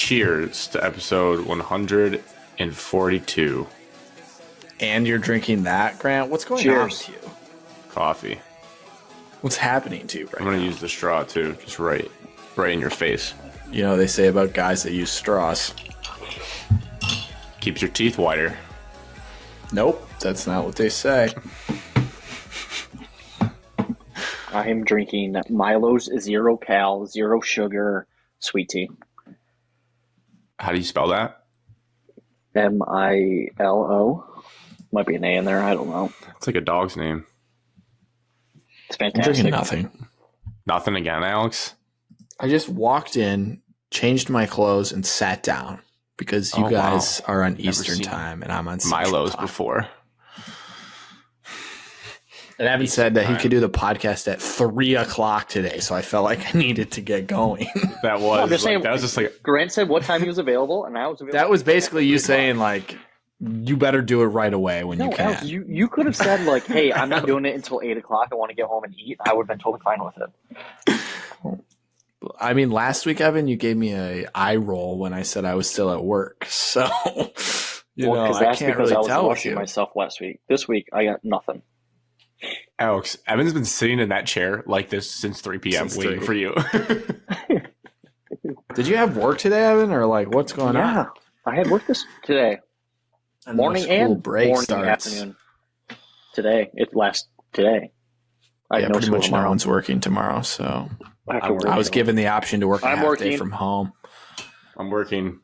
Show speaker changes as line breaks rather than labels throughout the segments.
cheers to episode 142.
And you're drinking that, Grant? What's going on with you?
Coffee.
What's happening to you right
I'm going to
now?
use the straw, too. Just right in your face.
You know what they say about guys that use straws.
Keeps your teeth whiter.
Nope, that's not what they say.
I am drinking Milo's 0 cal, 0 sugar sweet tea.
How do you spell that?
Milo. Might be an A in there. I don't know.
It's like a dog's name.
It's
I'm
fantastic.
drinking nothing.
Nothing again, Alex?
I just walked in, changed my clothes, and sat down because you guys are on Eastern time and I'm on Central
Milo's
time.
before.
And Evan said that he could do the podcast at 3 o'clock today, so I felt like I needed to get going.
That
No, I'm
was
just saying,
that was just like
Grant said what time he was available, and I was available.
That was basically you saying, like, you better do it right away when you
No,
can.
Alex, you could have said, like, hey, I'm not doing it until 8 o'clock. I want to get home and eat. I would have been totally fine with it.
I mean, last week, Evan, you gave me a eye roll when I said I was still at work. So, I
that's
can't
because
really
I was
tell with
rushing
you.
myself last week. This week, I got nothing.
Alex, Evan's been sitting in that chair like this since 3 p.m.
Since
waiting
3.
for you.
Did you have work today, Evan, or like what's going on?
Yeah, I had work today.
And
Morning
the school
and
break
morning,
starts.
afternoon. Today. It lasts today. I have no
Pretty
school
much no
tomorrow.
one's working tomorrow. So
I have to work
I was
tomorrow.
given the option to work a
I'm
half day
working.
from home.
I'm working.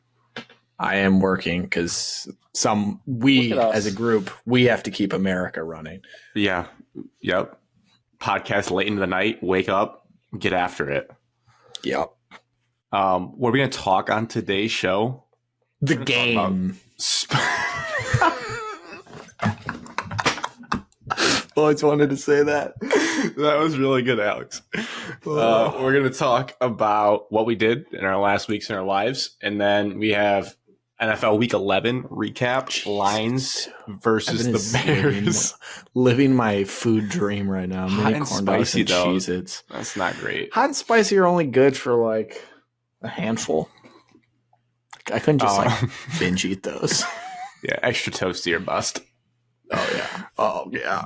I am working because
Look at us.
as a group, we have to keep America running.
Yeah. Yep. Podcast late into the night. Wake up. Get after it.
Yep.
What are we going to talk on today's show?
The game. Always wanted to say that.
That was really good, Alex. We're going to talk about what we did in our last weeks in our lives. And then we have NFL Week 11 recap. Lions versus the Bears.
Living my food dream right now.
Hot
Mini
and
corn dogs
spicy,
and
though.
Cheez-Its.
That's not great.
Hot and spicy are only good for like a handful. I couldn't just binge eat those.
Yeah, extra toasty or bust.
Oh yeah. Oh yeah.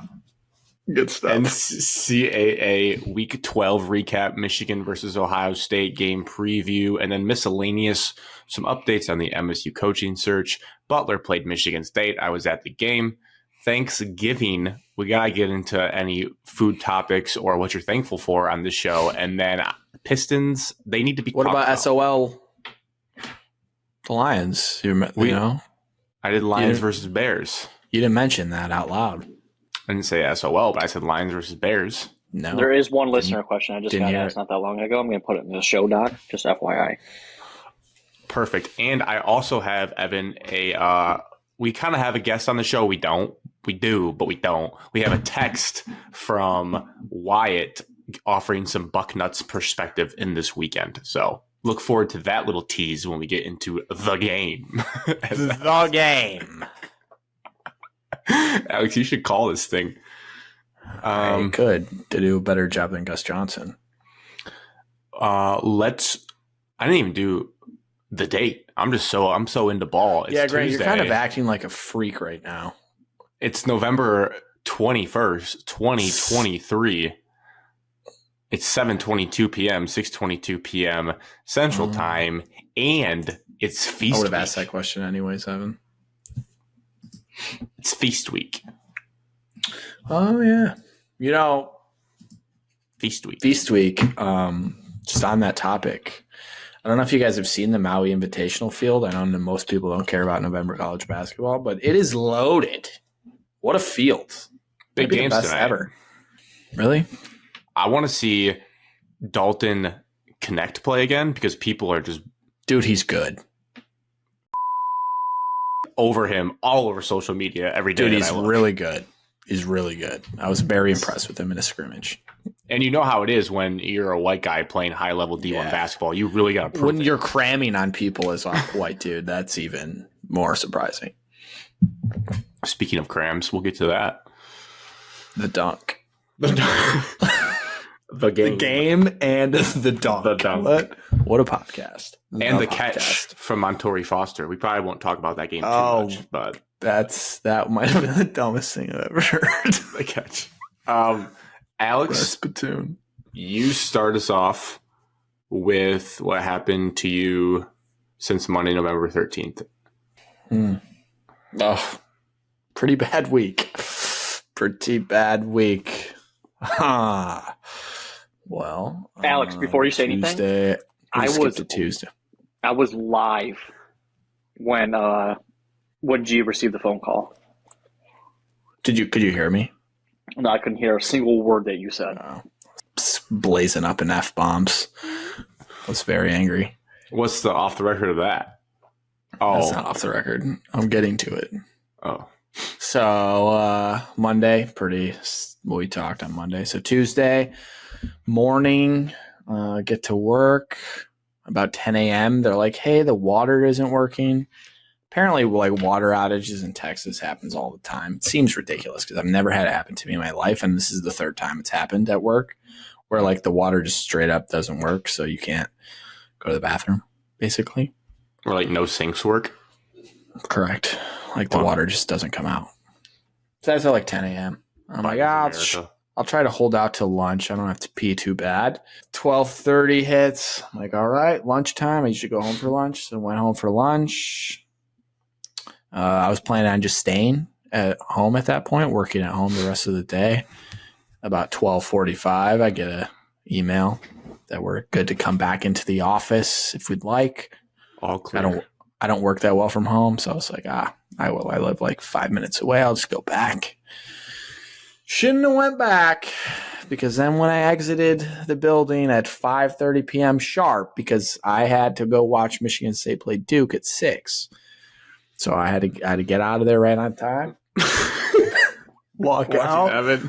Good stuff.
NCAA Week 12 recap, Michigan versus Ohio State game preview, and then miscellaneous, some updates on the MSU coaching search. Butler played Michigan State. I was at the game. Thanksgiving, we got to get into any food topics or what you're thankful for on this show. And then Pistons, they need to be
What
talked
about SOL? The Lions. You know?
I did Lions
Yeah.
versus Bears.
You didn't mention that out loud.
I didn't say SOL, but I said Lions versus Bears.
No.
There is one listener question I just
didn't
got
hear
asked not that long ago. I'm going to put it in the show doc, just FYI.
Perfect. And I also have, Evan, we kind of have a guest on the show. We don't. We do, but we don't. We have a text from Wyatt offering some Bucknuts perspective in this weekend. So look forward to that little tease when we get into the game.
The game.
Alex, you should call this thing.
I could to do a better job than Gus Johnson.
I didn't even do the date. I'm so into ball. It's
Grant,
Tuesday.
you're kind of acting like a freak right now.
It's November 21st, 2023. It's 7:22 p.m., 6:22 p.m. Central Time, and it's feast
I would have
week.
asked that question anyways, Evan.
It's feast week.
Oh yeah. You know,
Feast week.
Feast Week, just on that topic. I don't know if you guys have seen the Maui Invitational Field. I know most people don't care about November college basketball, but it is loaded. What a field.
Big
Maybe the
games
best
tonight.
ever. Really?
I want to see Dalton Connect play again because people are just
Dude, he's good.
over him all over social media every day.
Dude,
that
he's
I look.
really good. He's really good. I was very impressed with him in a scrimmage.
And you know how it is when you're a white guy playing high level D1
Yeah.
basketball. You really got to prove
When
it.
you're cramming on people as a white dude, that's even more surprising.
Speaking of crams, we'll get to that.
The dunk.
The game.
The game and the dunk.
The dunk.
What a podcast.
And the catch from Montori Foster. We probably won't talk about that game too much, but
that might have been the dumbest thing I've ever heard.
The catch. Alex,
Spittoon.
you start us off with what happened to you since Monday, November 13th.
Oh, pretty bad week. Well,
Alex, before you say anything, I was live when G received the phone call.
Could you hear me?
No, I couldn't hear a single word that you said.
Blazing up in F-bombs. I was very angry.
What's the off the record of that? Oh,
that's not off the record. I'm getting to it.
Oh,
so Monday, we talked on Monday. So Tuesday morning, get to work about 10 a.m. They're like, hey, the water isn't working. Apparently, like, water outages in Texas happens all the time. It seems ridiculous because I've never had it happen to me in my life, and this is the third time it's happened at work, where like the water just straight up doesn't work, so you can't go to the bathroom, basically.
Or like no sinks work.
Correct. Like the water just doesn't come out. So that's at like 10 a.m. I'm like, I'll try to hold out till lunch. I don't have to pee too bad. 12:30 hits. I'm like, all right, lunchtime. I usually go home for lunch. So I went home for lunch. I was planning on just staying at home at that point, working at home the rest of the day. About 12:45, I get an email that we're good to come back into the office if we'd like.
All clear.
I don't work that well from home, so I was like, I will. I live like 5 minutes away. I'll just go back. Shouldn't have went back, because then when I exited the building at 5:30 p.m. sharp, because I had to go watch Michigan State play Duke at 6. So I had to get out of there right on time. Walk out.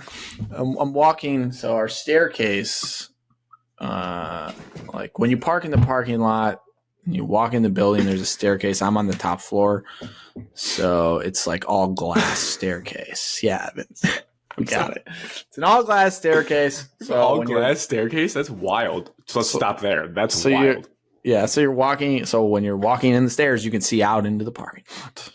I'm walking. So our staircase, like when you park in the parking lot and you walk in the building, there's a staircase. I'm on the top floor, so it's like all glass staircase. Yeah, we got it. It's an all glass staircase. So
all glass staircase. That's wild. So let's stop there. That's wild.
So you're walking. So when you're walking in the stairs, you can see out into the parking lot.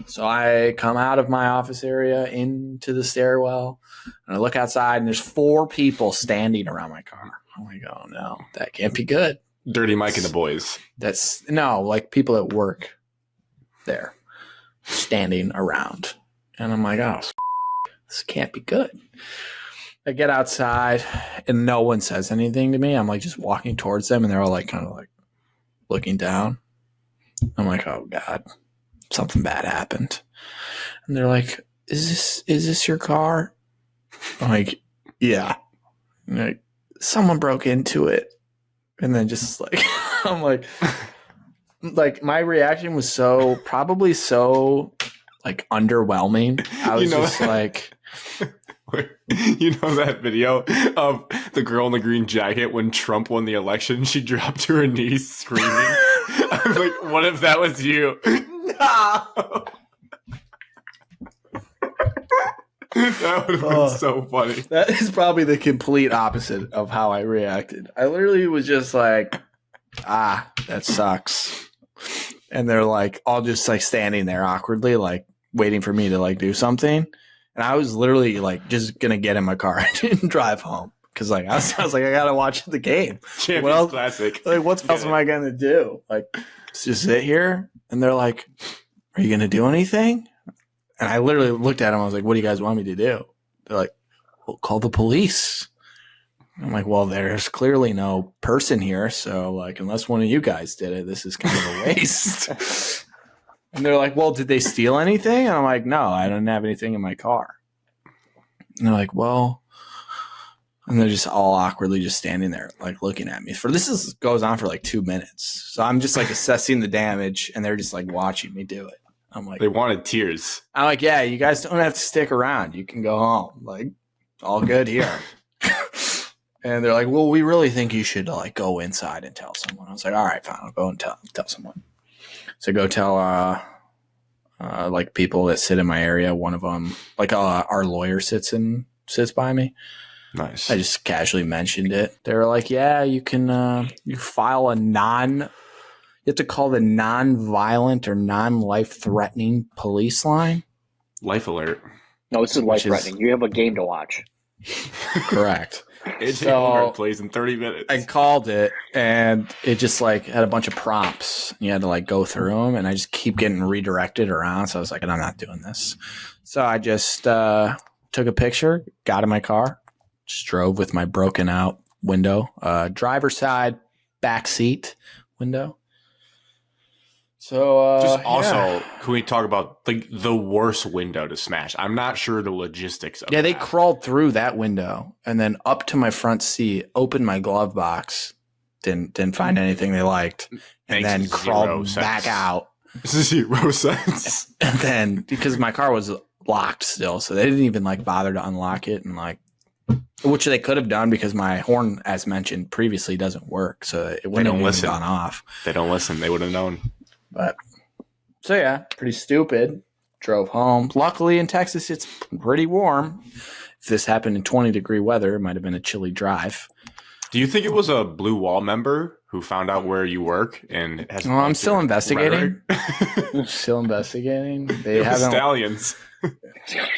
So I come out of my office area into the stairwell, and I look outside, and there's 4 people standing around my car. I'm like, oh no, that can't be good.
Dirty Mike and the boys.
Like people at work there standing around. And I'm like, oh, this can't be good. I get outside and no one says anything to me. I'm like just walking towards them, and they're all like kind of like looking down. I'm like, oh God, something bad happened. And they're like, is this your car? I'm like, yeah. And like, someone broke into it. And then just like, I'm like my reaction was probably so like underwhelming. I was just like,
you know that video of the girl in the green jacket when Trump won the election? She dropped to her knees screaming. I'm like, what if that was you? No. That would have been so funny.
That is probably the complete opposite of how I reacted. I literally was just like, that sucks. And they're like all just like standing there awkwardly, like waiting for me to like do something. And I was literally like just gonna get in my car and drive home, because like I was like, I gotta watch the game.
Champions Classic.
Like, what else am I gonna do? Like, just sit here? And they're like, are you gonna do anything? And I literally looked at them. I was like, what do you guys want me to do? They're like, well, call the police. I'm like, well, there's clearly no person here, so like, unless one of you guys did it, this is kind of a waste. And they're like, well, did they steal anything? And I'm like, no, I didn't have anything in my car. And they're like, well, and they're just all awkwardly just standing there, like looking at me. Goes on for like 2 minutes. So I'm just like assessing the damage, and they're just like watching me do it. I'm like,
they wanted tears.
I'm like, yeah, you guys don't have to stick around. You can go home. Like, all good here. And they're like, well, we really think you should like go inside and tell someone. I was like, all right, fine, I'll go and tell someone. So go tell like people that sit in my area. One of them, like our lawyer sits by me.
Nice.
I just casually mentioned it. They were like, yeah, you can you file you have to call the non-violent or non-life-threatening police line.
Life alert.
No, this is life-threatening. You have a game to watch.
Correct.
AJ
So-
Allgard plays in 30 minutes.
I called it, and it just like had a bunch of prompts. You had to like go through them, and I just keep getting redirected around. So I was like, I'm not doing this. So I just took a picture, got in my car, just drove with my broken out window, driver's side, back seat window. So
Just also, can we talk about the worst window to smash? I'm not sure the logistics of
yeah, they
that.
crawled through that window and then up to my front seat, opened my glove box, didn't find anything they liked, and
Makes
then
zero
crawled
sense.
back out.
0 sense.
And then because my car was locked still, so they didn't even like bother to unlock it, and like, which they could have done because my horn, as mentioned previously, doesn't work, so it wouldn't have even
listen.
gone off.
They don't listen. They would have known.
But so yeah, pretty stupid. Drove home. Luckily in Texas, it's pretty warm. If this happened in 20-degree weather, it might have been a chilly drive.
Do you think it was a Blue Wall member who found out where you work and has?
Well, I'm still investigating.
Right.
Still investigating. They
It was
haven't.
Stallions.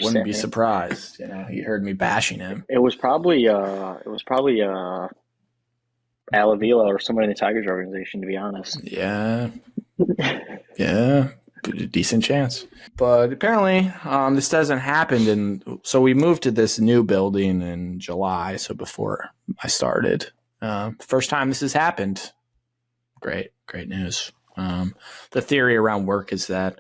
Wouldn't be surprised. You know, he heard me bashing him.
It was probably Al Avila or somebody in the Tigers organization, to be honest.
Yeah. Yeah. Decent chance. But apparently, this doesn't happen. And so we moved to this new building in July. So before I started, first time this has happened. Great news. The theory around work is that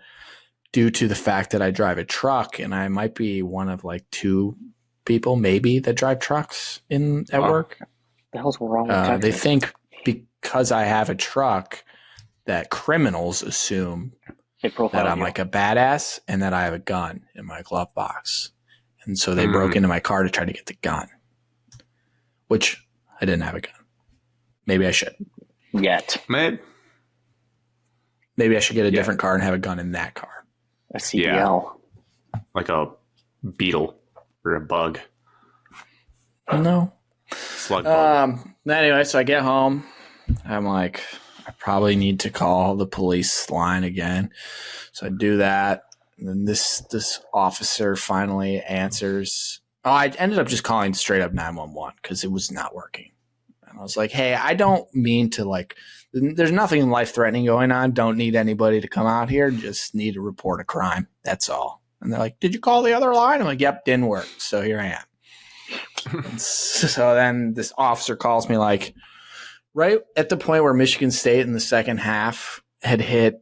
due to the fact that I drive a truck and I might be one of like 2 people maybe that drive trucks at work.
The hell's wrong with Texas?
They think because I have a truck that criminals assume that I'm like a badass and that I have a gun in my glove box. And so they broke into my car to try to get the gun, which I didn't have a gun. Maybe I should.
Yet.
Maybe
I should get a different car and have a gun in that car.
A CDL.
like a beetle or a bug.
No.
Slug bug.
Anyway, so I get home. I'm like, I probably need to call the police line again. So I do that. And then this officer finally answers. Oh, I ended up just calling straight up 911 because it was not working. And I was like, hey, I don't mean to like, there's nothing life-threatening going on. Don't need anybody to come out here. Just need to report a crime. That's all. And they're like, did you call the other line? I'm like, yep, didn't work. So here I am. And so then this officer calls me like right at the point where Michigan State in the second half had hit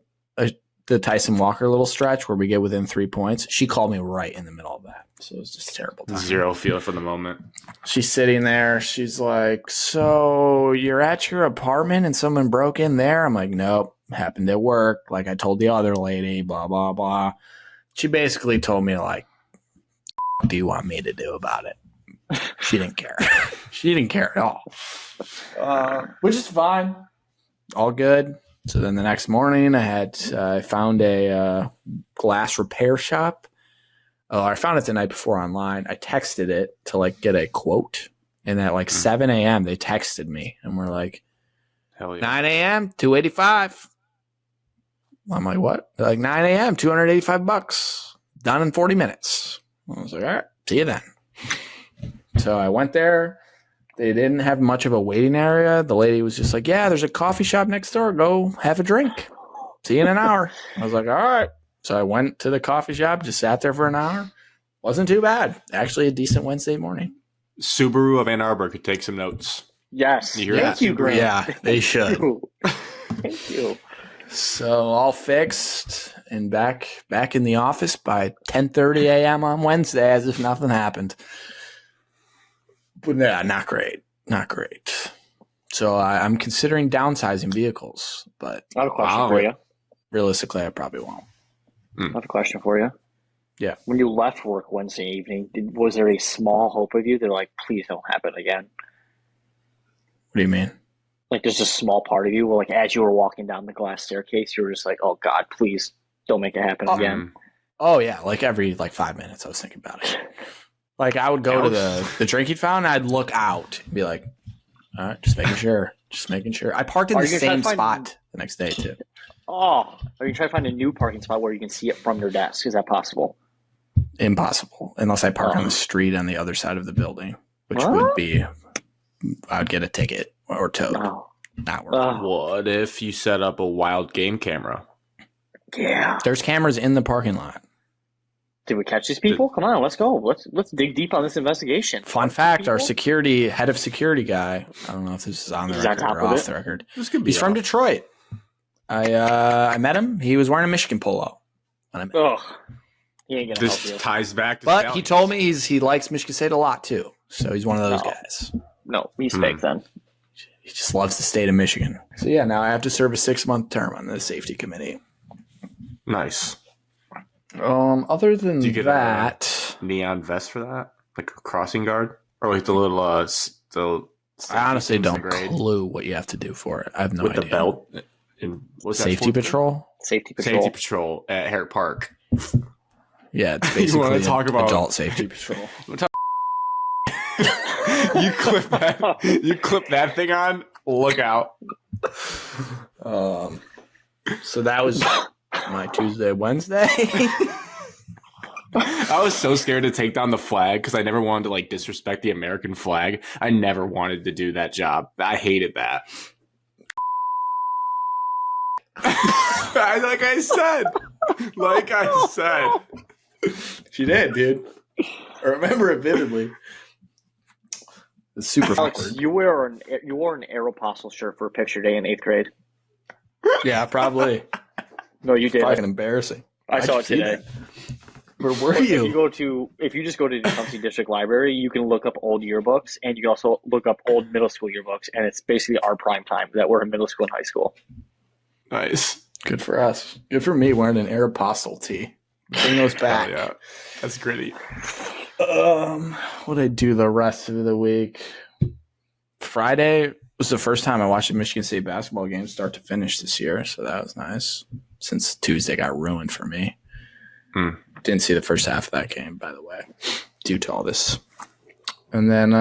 the Tyson Walker little stretch where we get within 3 points. She called me right in the middle of that. So it was just terrible time.
Zero feel for the moment.
She's sitting there. She's like, so you're at your apartment and someone broke in there? I'm like, nope, happened at work. Like I told the other lady, blah, blah, blah. She basically told me like, what do you want me to do about it? She didn't care. She didn't care at all, which is fine. All good. So then the next morning I found a glass repair shop. Oh, I found it the night before online. I texted it to like get a quote. And at like 7 a.m. they texted me and we're like,
Hell yeah.
9 a.m., $285. I'm like, what? They're like 9 a.m., $285. Done in 40 minutes. I was like, all right, see you then. So I went there. They didn't have much of a waiting area. The lady was just like, yeah, there's a coffee shop next door. Go have a drink. See you in an hour. I was like, all right. So I went to the coffee shop, just sat there for an hour. Wasn't too bad. Actually, a decent Wednesday morning.
Subaru of Ann Arbor could take some notes.
Yes.
You hear
Thank
that?
you, Grant.
Yeah, they should.
Thank you.
So all fixed and back in the office by 10:30 a.m. on Wednesday as if nothing happened. But yeah, not great. Not great. So I'm considering downsizing vehicles, but
I have a question for you.
realistically, I probably won't.
I have a question for you.
Yeah.
When you left work Wednesday evening, was there a small hope of you? They're like, please don't happen again.
What do you mean?
Like there's a small part of you where like as you were walking down the glass staircase, you were just like, oh God, please don't make it happen again.
Oh yeah, like every 5 minutes I was thinking about it. Like, I would go to the drinking fountain. I'd look out and be like, all right, just making sure. Just making sure. I parked in the same spot the next day, too.
Oh, are you trying to find a new parking spot where you can see it from your desk? Is that possible?
Impossible. Unless I park on the street on the other side of the building, which would be, I would get a ticket or towed.
Oh.
Not working.
What if you set up a wild game camera?
Yeah.
There's cameras in the parking lot.
Did we catch these people? Come on, let's go. Let's dig deep on this investigation.
Fun fact, our head of security guy, I don't know if this is on the record or off the record. He's from Detroit. I met him. He was wearing a Michigan polo.
Ugh. He ain't gonna help you.
This ties back to
But he told me he likes Michigan State a lot too. So he's one of those guys.
No, he's fake then.
He just loves the state of Michigan. So yeah, now I have to serve a 6-month term on the safety committee.
Nice.
Other than
Do you get
that,
a neon vest for that? Like a crossing guard? Or like the little
I honestly don't clue what you have to do for it. I have no idea.
With the belt and what's
Safety patrol?
Safety patrol.
Safety patrol at Herrick Park.
Yeah, it's basically
you want to talk about
adult safety patrol.
You clip that thing on, look out.
So that was my Tuesday, Wednesday.
I was so scared to take down the flag because I never wanted to like disrespect the American flag. I never wanted to do that job. I hated that. Like I said.
She did, dude. I remember it vividly. It's super
Alex,
awkward.
you wore an Aeropostale shirt for a picture day in 8th grade.
Yeah, probably.
No, you did.
Fucking embarrassing.
I saw it today.
Where were you?
If you just go to the Tennessee District Library, you can look up old yearbooks, and you can also look up old middle school yearbooks, and it's basically our prime time that we're in middle school and high school.
Nice.
Good for us. Good for me wearing an Aeropostale tee. Bring those back.
Oh, yeah. That's gritty.
What did I do the rest of the week? Friday was the first time I watched a Michigan State basketball game start to finish this year, so that was nice. Since Tuesday got ruined for me. Didn't see the first half of that game, by the way, due to all this. And then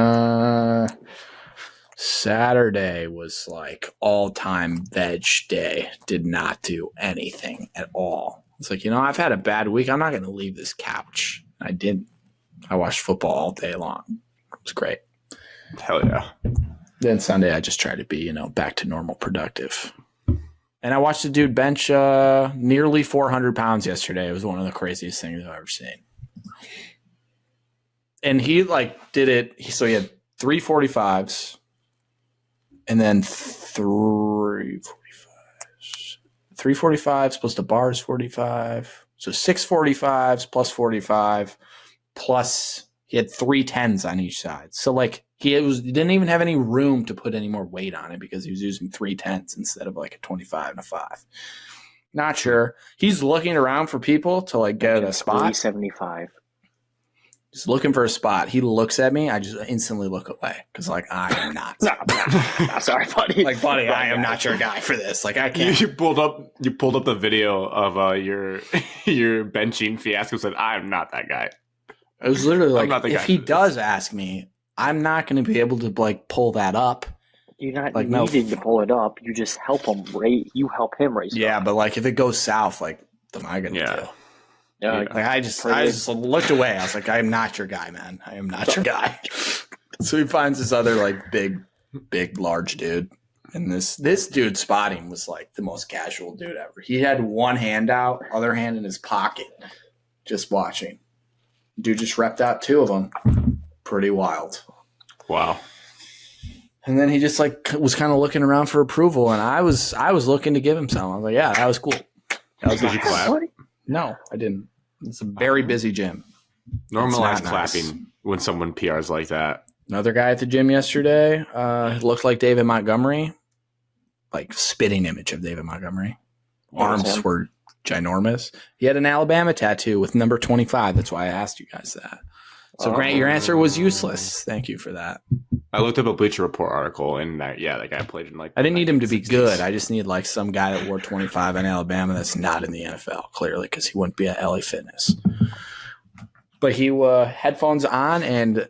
Saturday was like all-time veg day. Did not do anything at all. It's like, I've had a bad week. I'm not going to leave this couch. I didn't. I watched football all day long. It was great.
Hell yeah.
Then Sunday, I just tried to be, back to normal productive. And I watched a dude bench nearly 400 pounds yesterday. It was one of the craziest things I've ever seen. And he did it. So he had 345s and then 345s. 345s plus the bars 45. So 645s plus 45 plus he had 310s on each side. So he didn't even have any room to put any more weight on it because he was using 310s instead of a 25 and a 5. Not sure. He's looking around for people to get a spot.
375.
He's looking for a spot. He looks at me. I just instantly look away because I am not.
No, sorry, buddy.
Buddy, I am not your guy for this. I can't.
You pulled up the video of your benching fiasco. Said I am not that guy.
It was literally if he does ask me, I'm not going to be able to pull that up.
You're not needing to pull it up. You just help him you help him raise it up.
But if it goes south, what am I going to do?
Yeah.
I just looked away. I was like, I am not your guy, man. I am not your guy. So he finds this other big, large dude. And this dude spotting was the most casual dude ever. He had one hand out, other hand in his pocket, just watching. Dude just repped out 2 of them. Pretty wild.
Wow.
And then he just was kind of looking around for approval, and I was looking to give him some. I was like, yeah, that was cool.
Did you clap?
No, I didn't. It's a very busy gym.
Normalize clapping when someone PRs like that.
Another guy at the gym yesterday looked like David Montgomery, spitting image of David Montgomery. Arms were ginormous. He had an Alabama tattoo with number 25. That's why I asked you guys that. So, Grant, your answer was useless. Thank you for that.
I looked up a Bleacher Report article, and that guy played in
I didn't need him to be good. I just need some guy that wore 25 in Alabama that's not in the NFL, clearly, because he wouldn't be at LA Fitness. But he headphones on and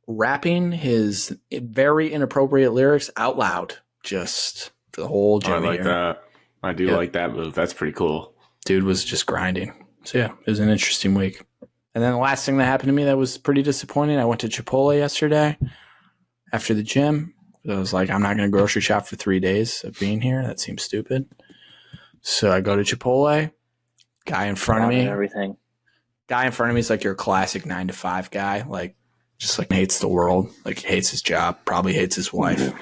rapping his very inappropriate lyrics out loud, just for the whole gym.
I like
here.
that. I do like that move. That's pretty cool.
Dude was just grinding. So yeah, it was an interesting week. And then the last thing that happened to me that was pretty disappointing, I went to Chipotle yesterday after the gym. I was like, I'm not going to grocery shop for 3 days of being here. That seems stupid. So I go to Chipotle. Guy in front of me.
Everything.
Guy in front of me is like your classic 9-to-5 guy. Like, just like hates the world. Like, hates his job. Probably hates his wife.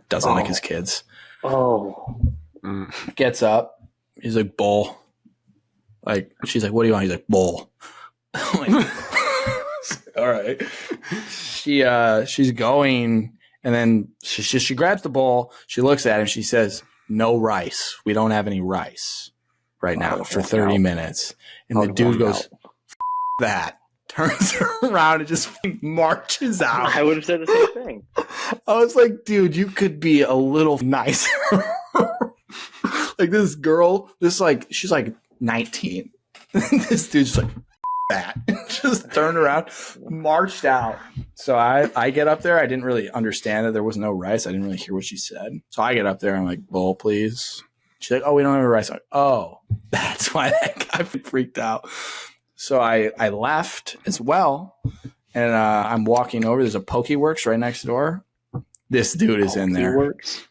Doesn't like his kids.
Oh.
Gets up. He's like, bull. Like, she's like, what do you want? He's like, bull. I'm like, all right. She's going, and then she grabs the bowl. She looks at him. She says, no rice. We don't have any rice right now for 30 minutes. And the dude goes, that. Turns around and just marches out.
I would have said the same thing.
I was like, dude, you could be a little nicer. Like this girl, she's like 19. This dude's like, that. Just turned around, marched out. So I get up there. I didn't really understand that there was no rice. I didn't really hear what she said. So I get up there. I'm like, bowl, please. She's like, oh, we don't have a rice. I'm like, oh, that's why that guy freaked out. So I left as well, and I'm walking over. There's a Pokeworks right next door. This dude is in there.
Pokeworks?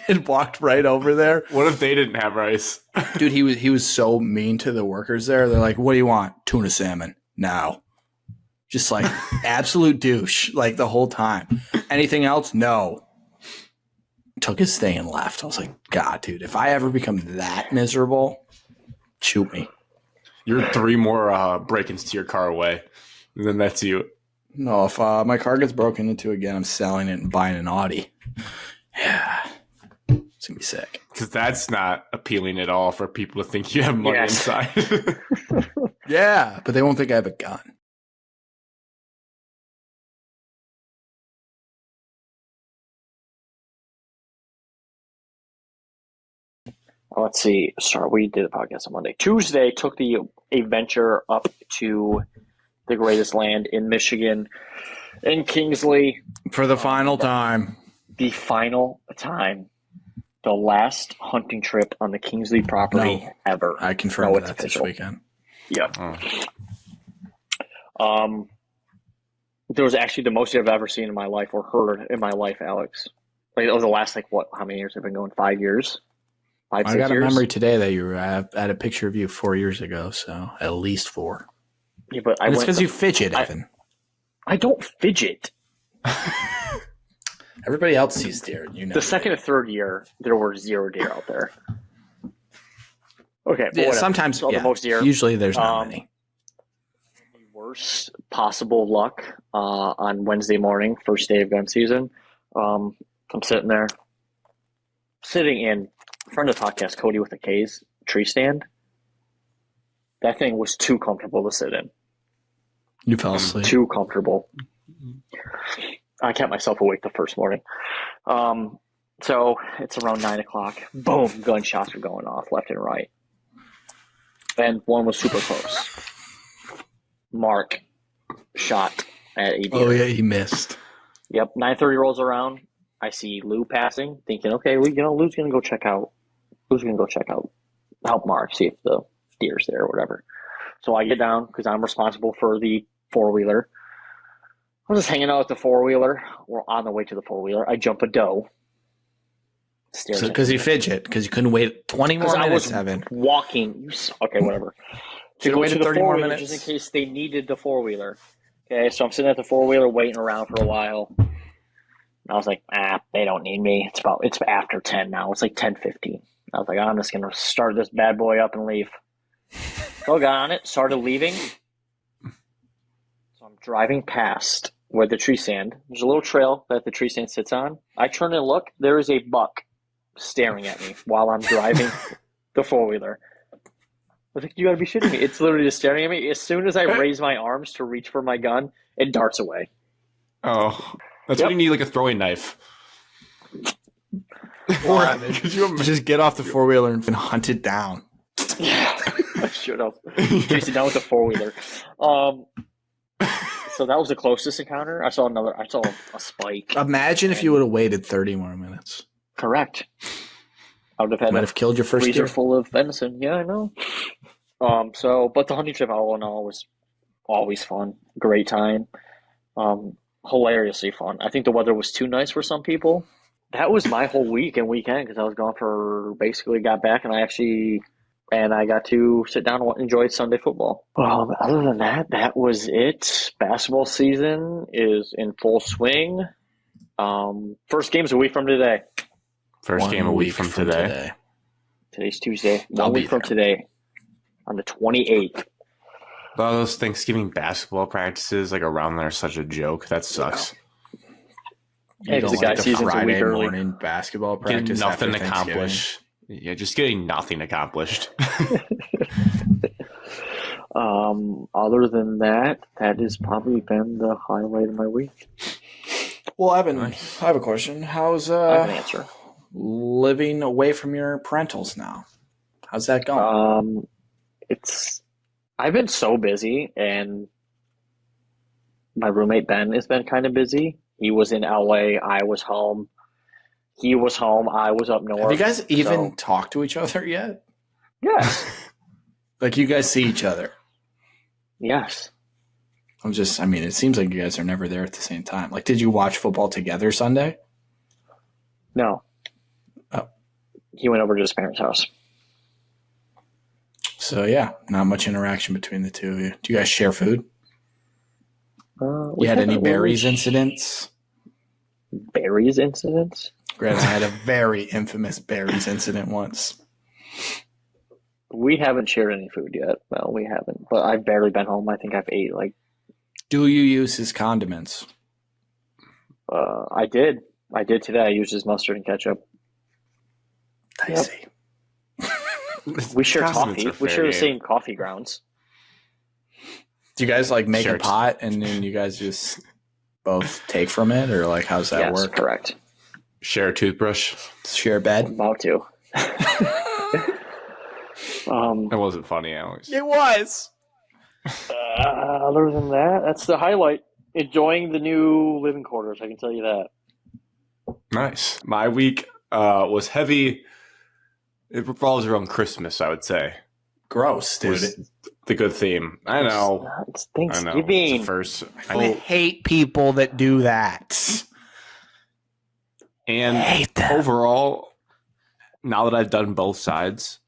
It walked right over there.
What if they didn't have rice?
Dude, he was so mean to the workers there. They're like, what do you want? Tuna salmon. No. Just like absolute douche, like the whole time. Anything else? No. Took his thing and left. I was like, God, dude, if I ever become that miserable, shoot me.
You're 3 more break-ins to your car away. And then that's you.
No, if my car gets broken into again, I'm selling it and buying an Audi. Yeah. It's going to be sick.
Because that's not appealing at all for people to think you have money inside.
Yeah, but they won't think I have a gun.
Let's see. Sorry, we did a podcast on Monday. Tuesday took the adventure up to the greatest land in Michigan, in Kingsley.
For the final time.
The final time. The last hunting trip on the Kingsley property ever.
I confirmed that this weekend.
Yep. There was actually the most I've ever seen in my life or heard in my life, Alex. Like it was the last, how many years have been going? 5 years? 5, 6 years?
I got a memory today that you had a picture of you 4 years ago, so at least 4.
Yeah, but
it's because you fidget, Evan.
I don't fidget.
Everybody else sees deer. You know.
The second and third year, there were 0 deer out there. Okay,
yeah, sometimes
the most deer.
Usually, there's not many.
Worst possible luck on Wednesday morning, first day of gun season. I'm sitting in front of the podcast, Cody with a K's tree stand. That thing was too comfortable to sit in.
You fell asleep.
Too comfortable. I kept myself awake the first morning. So it's around 9 o'clock. Boom, gunshots are going off left and right. And one was super close. Mark shot at a deer.
Oh, yeah, he missed.
Yep, 9:30 rolls around. I see Lou passing, thinking, okay, Lou's going to go check out. Help Mark, see if the deer's there or whatever. So I get down because I'm responsible for the four-wheeler. I was just hanging out with the four-wheeler. We're on the way to the four-wheeler. I jump a doe.
Because you fidget, because you couldn't wait 20 more minutes, Evan.
Walking. Okay, whatever.
To go to the 30 more minutes.
Just in case they needed the four-wheeler. Okay, so I'm sitting at the four-wheeler waiting around for a while. And I was like, they don't need me. It's after 10 now. It's like 10:15. I was like, I'm just going to start this bad boy up and leave. So I got on it, started leaving. So I'm driving past where the tree stand. There's a little trail that the tree stand sits on. I turn and look. There is a buck staring at me while I'm driving the four-wheeler. I was like, you got to be shitting me. It's literally just staring at me. As soon as I raise my arms to reach for my gun, it darts away.
Oh, that's when you need like a throwing knife.
Or just get off the four-wheeler and hunt it down.
Yeah. I should have. Chasing down with a four-wheeler. So that was the closest encounter. I saw a spike.
Imagine if you would have waited 30 more minutes.
Correct. I would have had
Might have killed your first
freezer
deer.
full of venison. Yeah, I know. But the hunting trip all in all was always fun. Great time. Hilariously fun. I think the weather was too nice for some people. That was my whole week and weekend because I was gone for basically got back and I got to sit down and enjoy Sunday football. Other than that, that was it. Basketball season is in full swing. First game's a week from today.
First game a week from today.
Today's Tuesday.
I'll
1
be
week from
there.
today, on the 28th.
All those Thanksgiving basketball practices like around there are such a joke. That sucks.
Yeah,
You
because
don't
the guy
like the
season's a week
Friday
early.
morning basketball
Getting
practice
nothing
after Thanksgiving.
accomplished. Yeah, just getting nothing accomplished.
Other than that, that has probably been the highlight of my week.
Well, Evan,
Nice.
I have a question. How's
I have an answer.
living away from your parentals now? How's that going?
I've been so busy, and my roommate Ben has been kind of busy. He was in LA. I was home. He was home. I was up north.
Have you guys even
So,
talked to each other yet?
yes,
Like, you guys see each other?
yes.
It seems like you guys are never there at the same time. Like, did you watch football together Sunday?
No.
Oh.
He went over to his parents' house.
So, yeah, not much interaction between the two of you. Do you guys share food?
We
You had any
haven't really
berries incidents?
Berries incidents?
Grant and I had a very infamous berries incident once.
We haven't shared any food yet. No, we haven't. But I've barely been home. I think I've ate
Do you use his condiments?
I did. I did today. I used his mustard and ketchup.
Dicey.
We share
Condiments
coffee.
are
We
fair
share the
game.
same coffee grounds.
Do you guys like make
Sure.
a pot and then you guys just both take from it, or like how's that
Yes,
work?
correct.
Share a toothbrush.
Share a bed?
About to.
That wasn't funny, Alex.
It was.
Other than that, that's the highlight. Enjoying the new living quarters, I can tell you that.
Nice. My week was heavy. It revolves around Christmas, I would say.
Gross, dude.
Was the good theme. I know.
It's
I know. It's
Thanksgiving.
the first.
I hate people that do that.
And
Hate them.
overall, now that I've done both sides,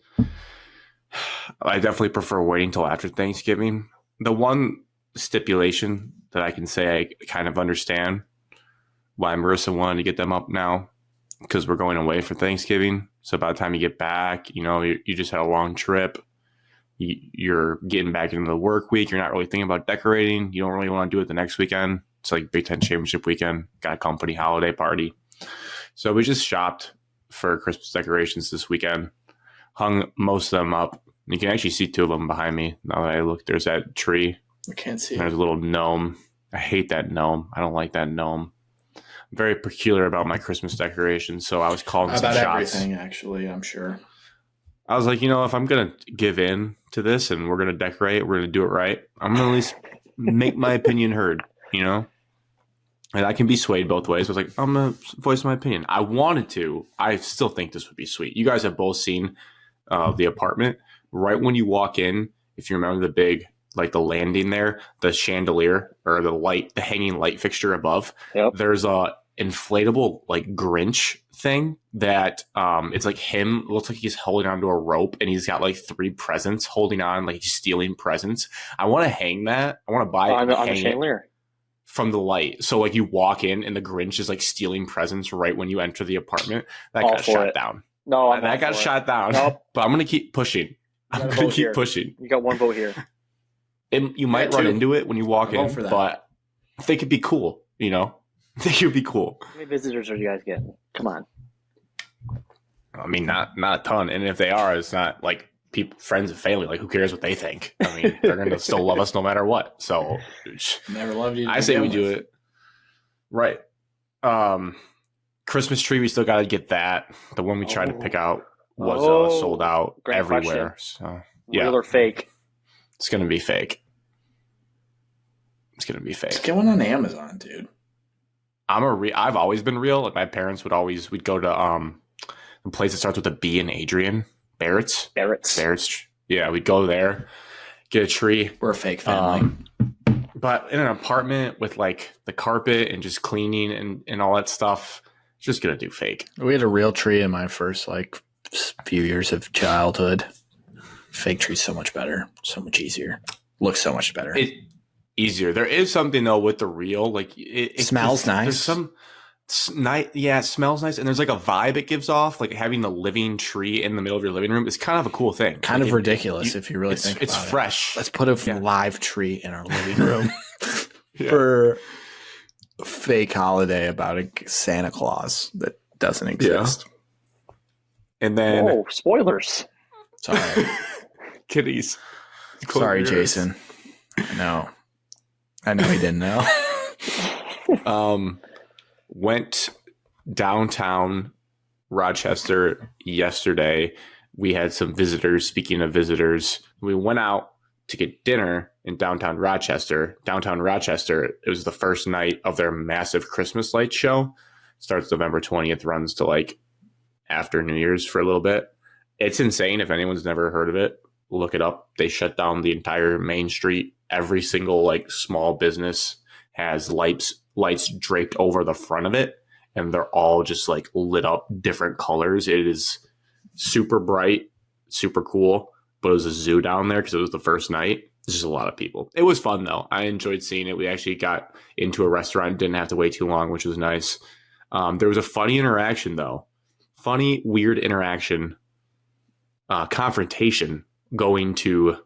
I definitely prefer waiting till after Thanksgiving. The one stipulation that I can say I kind of understand why Marissa wanted to get them up now, because we're going away for Thanksgiving. So by the time you get back, you just had a long trip. You're getting back into the work week. You're not really thinking about decorating. You don't really want to do it the next weekend. It's like Big Ten Championship weekend, got a company holiday party. So we just shopped for Christmas decorations this weekend, hung most of them up. You can actually see two of them behind me. Now that I look, there's that tree.
I can't see.
There's a little gnome. I hate that gnome. I don't like that gnome. I'm very peculiar about my Christmas decorations. So I was calling some
About
shots.
everything, actually, I'm sure.
I was like, if I'm going to give in to this and we're going to decorate, we're going to do it right, I'm going to at least make my opinion heard, And I can be swayed both ways. I was like, I'm going to voice my opinion. I wanted to. I still think this would be sweet. You guys have both seen the apartment. Right when you walk in, if you remember the big, like the landing there, the chandelier or the hanging light fixture above,
Yep.
there's a inflatable like Grinch thing that it's like him. Looks like he's holding onto a rope and he's got like 3 presents holding on, like he's stealing presents. I want to hang that. I want to buy it
On
and
the
hang it
chandelier.
from the light. So like you walk in and the Grinch is like stealing presents right when you enter the apartment. That
All
got
for
shot
it.
down.
No, I'm
That
not
got
for it.
shot down.
Nope.
But I'm going to keep pushing. I'm
gotta
going to
vote
keep
here.
pushing.
You got one vote here.
You might
Yeah,
run
two.
into it when you walk
I'll vote
in,
for that.
but I think it'd be cool, I think it would be cool.
How many visitors are you guys getting? Come on.
I mean, not a ton. And if they are, it's not like people, friends and family. Like, who cares what they think? I mean, they're going to still love us no matter what. So
Never loved you. to
I say we
begin
do
with.
it. Right. Christmas tree, we still got to get that. The one we tried to pick out was sold out
Great
everywhere. So Yeah.
Real or fake?
It's going to be fake. It's going to be fake.
Just get one on Amazon, dude.
I've always been real. Like my parents we'd go to the place that starts with a B in Adrian. Barrett's. Yeah, we'd go there, get a tree.
We're a fake family.
But in an apartment with like the carpet and just cleaning and all that stuff, it's just going to do fake.
We had a real tree in my first few years of childhood. Fake tree's so much better, so much easier. Looks so much better.
Easier. There is something though with the real, like it
smells nice.
There's some nice, yeah, it smells nice, and there's like a vibe it gives off. Like having the living tree in the middle of your living room is kind of a cool thing.
Kind of ridiculous if you really think about it.
It's fresh.
Let's put a live tree in our living room for a fake holiday about a Santa Claus that doesn't exist.
Yeah. And then
spoilers.
Sorry,
kitties.
Sorry, Jason. I know he didn't know.
Went downtown Rochester yesterday. We had some visitors. Speaking of visitors, we went out to get dinner in downtown Rochester. Downtown Rochester, it was the first night of their massive Christmas light show. Starts November 20th, runs to like after New Year's for a little bit. It's insane. If anyone's never heard of it, look it up. They shut down the entire main street. Every single like small business has lights draped over the front of it, and they're all just like lit up different colors. It is super bright, super cool. But it was a zoo down there because it was the first night. There's just a lot of people. It was fun though. I enjoyed seeing it. We actually got into a restaurant, didn't have to wait too long, which was nice. There was a funny interaction though. Funny, weird interaction, confrontation going to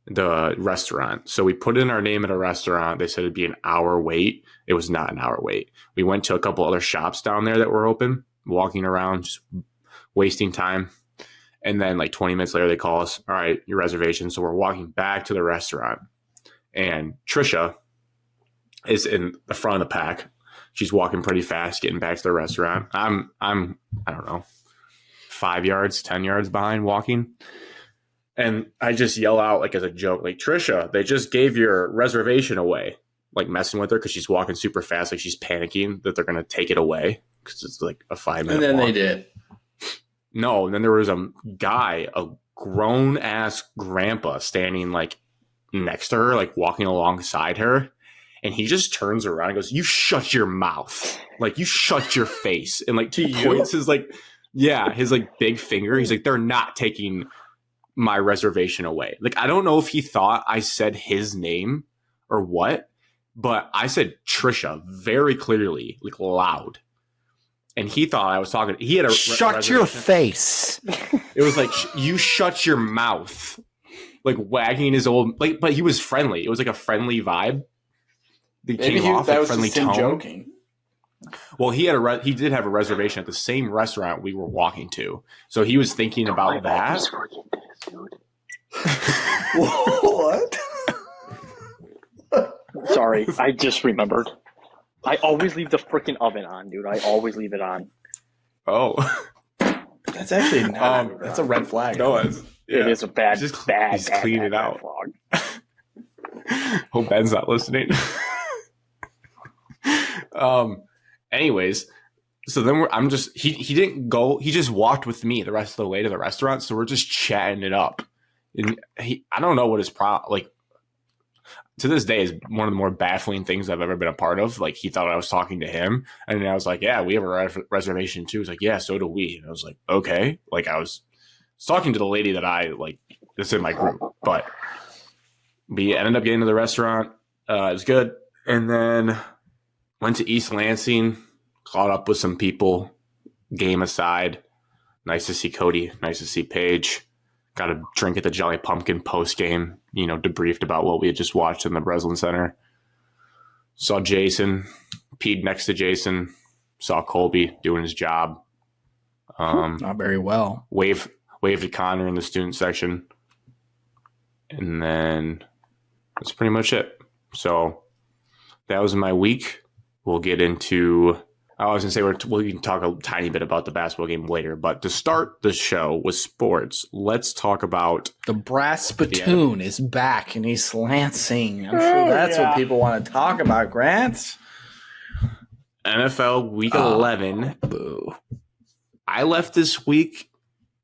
the restaurant. So we put in our name at a restaurant. They said it'd be an hour wait. It was not an hour wait. We went to a couple other shops down there that were open, walking around, just wasting time. And then like 20 minutes later, they call us, all right, your reservation. So we're walking back to the restaurant, and Trisha is in the front of the pack. She's walking pretty fast, getting back to the restaurant. I'm I don't know, 5 yards, 10 yards behind walking. And I just yell out like as a joke, like, Trisha, they just gave your reservation away, like messing with her because she's walking super fast. Like she's panicking that they're going to take it away because it's like a 5 minute
And then
walk.
they did.
No, and then there was a guy, a grown ass grandpa standing like next to her, like walking alongside her. And he just turns around and goes, you shut your mouth. Like you shut your face. And like points his like, his like big finger. He's like, they're not taking my reservation away. Like, I don't know if he thought I said his name or what, but I said Trisha very clearly, like loud. And he thought I was talking. He had a
shut your face.
It was like, you shut your mouth. Like wagging his old, like, but he was friendly. It was like a friendly vibe. That came off like friendly tone.
Joking.
Well, he did have a reservation at the same restaurant we were walking to, so he was thinking about that.
What?
Sorry, I just remembered. I always leave the freaking oven on, dude. I always leave it on.
Oh,
that's actually not. That's a red flag.
No,
it is a bad, bad
clean it out. Hope Ben's not listening. Anyways, so then he didn't go. He just walked with me the rest of the way to the restaurant. So we're just chatting it up. And I don't know what his like. To this day is one of the more baffling things I've ever been a part of. Like he thought I was talking to him, and then I was like, "Yeah, we have a reservation too." He's like, "Yeah, so do we." And I was like, "Okay." Like I was talking to the lady that I like. That's in my group, but we ended up getting to the restaurant. It was good, and then went to East Lansing, caught up with some people. Game aside, nice to see Cody. Nice to see Paige. Got a drink at the Jolly Pumpkin post game. Debriefed about what we had just watched in the Breslin Center. Saw Jason, peed next to Jason. Saw Colby doing his job.
Not very well.
Waved to Connor in the student section. And then that's pretty much it. So that was my week. We'll get into I was going to say we can talk a tiny bit about the basketball game later, but to start the show with sports, let's talk about
the brass spittoon is back in East Lansing. I'm sure that's what people want to talk about, Grant.
NFL Week 11.
Boo.
I left this week.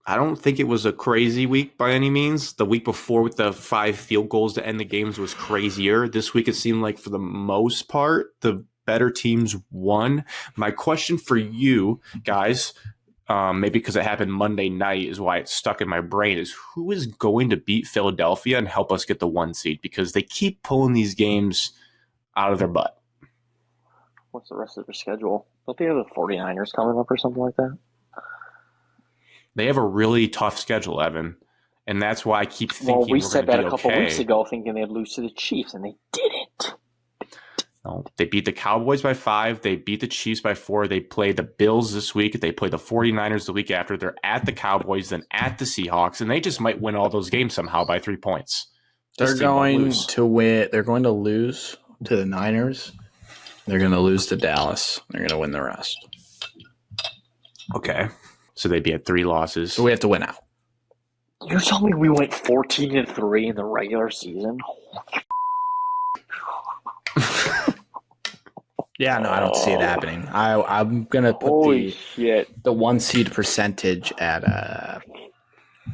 I don't think it was a crazy week by any means. The week before with the 5 field goals to end the games was crazier. This week it seemed like for the most part, the better teams won. My question for you guys, maybe because it happened Monday night is why it's stuck in my brain, is who is going to beat Philadelphia and help us get the 1 seed? Because they keep pulling these games out of their butt.
What's the rest of their schedule? Don't they have the 49ers coming up or something like that?
They have a really tough schedule, Evan. And that's why I keep thinking
well, we
we're
said
gonna
that
be
a couple
okay.
weeks ago, thinking they'd lose to the Chiefs, and they didn't.
No, they beat the Cowboys by 5. They beat the Chiefs by 4. They play the Bills this week. They play the 49ers the week after. They're at the Cowboys, then at the Seahawks, and they just might win all those games somehow by 3 points.
They're going to win. They're going to lose to the Niners. They're going to lose to Dallas. They're going to win the rest.
Okay. So they'd be at 3 losses.
So we have to win out.
You told me we went 14-3 in the regular season.
Yeah, no, I don't see it happening. I'm gonna put the 1 seed percentage at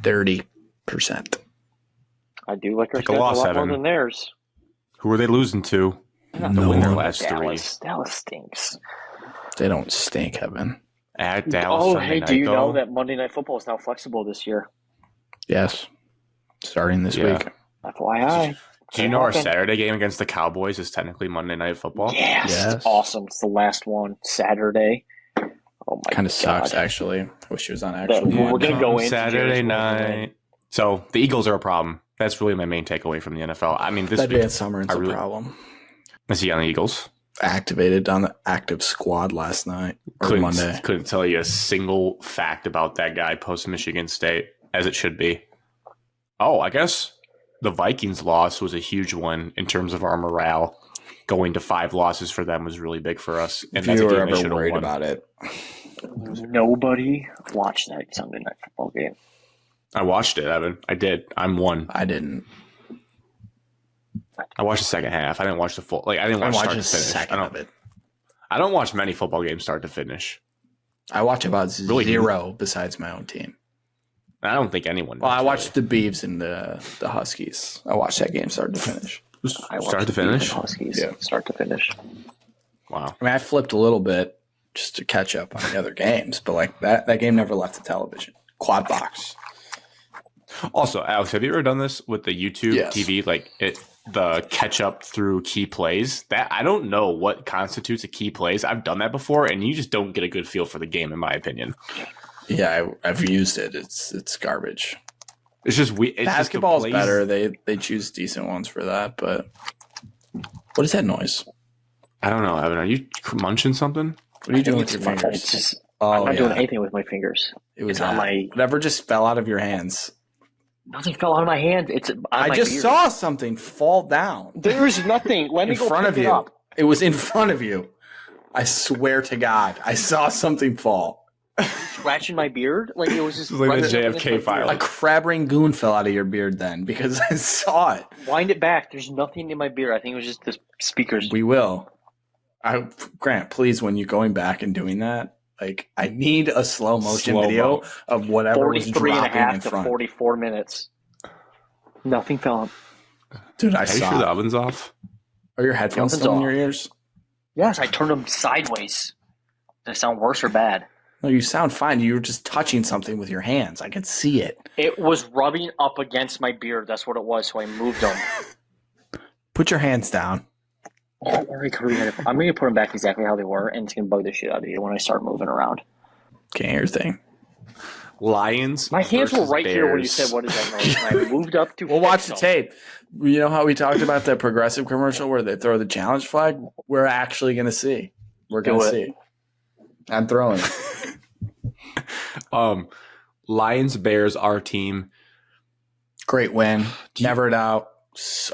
30%.
I do like our
Take a
schedule
loss,
a lot
Evan.
more than theirs.
Who are they losing to?
To
win their last
Dallas. Dallas stinks.
They don't stink, Evan.
At Dallas.
Oh,
Sunday
hey,
night,
do you
though?
know that Monday Night Football is now flexible this year?
Yes, starting this week.
FYI.
Do you know our Saturday game against the Cowboys is technically Monday Night Football?
Yes. It's awesome. It's the last one, Saturday. Oh, my
Kind of
God.
sucks, actually. I wish it was on actually.
We're going to go in
Saturday night. So the Eagles are a problem. That's really my main takeaway from the NFL. I mean, this
That
week,
Dan Summer's a problem.
Is he on the Eagles?
Activated on the active squad last night or Monday.
Couldn't tell you a single fact about that guy post Michigan State, as it should be. Oh, I guess the Vikings loss was a huge one in terms of our morale. Going to 5 losses for them was really big for us. And
if you were ever worried about it.
Nobody watched that Sunday Night Football game.
I watched it, Evan. I did. I'm one.
I didn't.
I watched the second half. I didn't watch the full. Like I didn't watch start to finish.
Second of it.
I don't watch many football games start to finish.
I watch about zero besides my own team.
I don't think anyone.
Well, I watched the Beavs and the Huskies. I watched that game start to finish.
Start to finish?
Huskies, yeah. Start to finish.
Wow.
I mean, I flipped a little bit just to catch up on the other games, but like that game never left the television. Quad box.
Also, Alex, have you ever done this with the YouTube TV? Like the catch up through key plays? That I don't know what constitutes a key plays. I've done that before, and you just don't get a good feel for the game, in my opinion.
Yeah, I've used it. It's garbage.
It's just
basketball's better. They choose decent ones for that. But what is that noise?
I don't know, Evan. Are you munching something?
What are you doing with your fingers?
I'm not doing anything with my fingers.
It was on my whatever just fell out of your hands.
Nothing fell out of my hand. It's
I just saw something fall down.
There's nothing. Let me go
front
pick
of
it
you.
up.
It was in front of you. I swear to God, I saw something fall.
Scratching my beard, like it was just
like the JFK file.
A crab rangoon fell out of your beard then because I saw it.
Wind it back. There's nothing in my beard. I think it was just the speakers.
We will. Grant, please, when you're going back and doing that, like I need a slow motion video of whatever was dropping in front.
To 44 minutes. Nothing fell out.
Dude,
Are you sure the oven's off?
Are your headphones still in your ears?
Yes, I turned them sideways. Does it sound worse or bad?
No, you sound fine. You were just touching something with your hands. I could see it.
It was rubbing up against my beard. That's what it was, so I moved them.
Put your hands down.
I'm going to put them back exactly how they were, and it's going to bug the shit out of you when I start moving around.
Can't hear a thing.
Lions.
My hands were right here when you said, what is that noise? And I moved up to
We'll watch the tape. You know how we talked about the Progressive commercial where they throw the challenge flag? We're actually going to see. We're going to see. I'm throwing it.
Lions, Bears, our team.
Great win. Never doubt.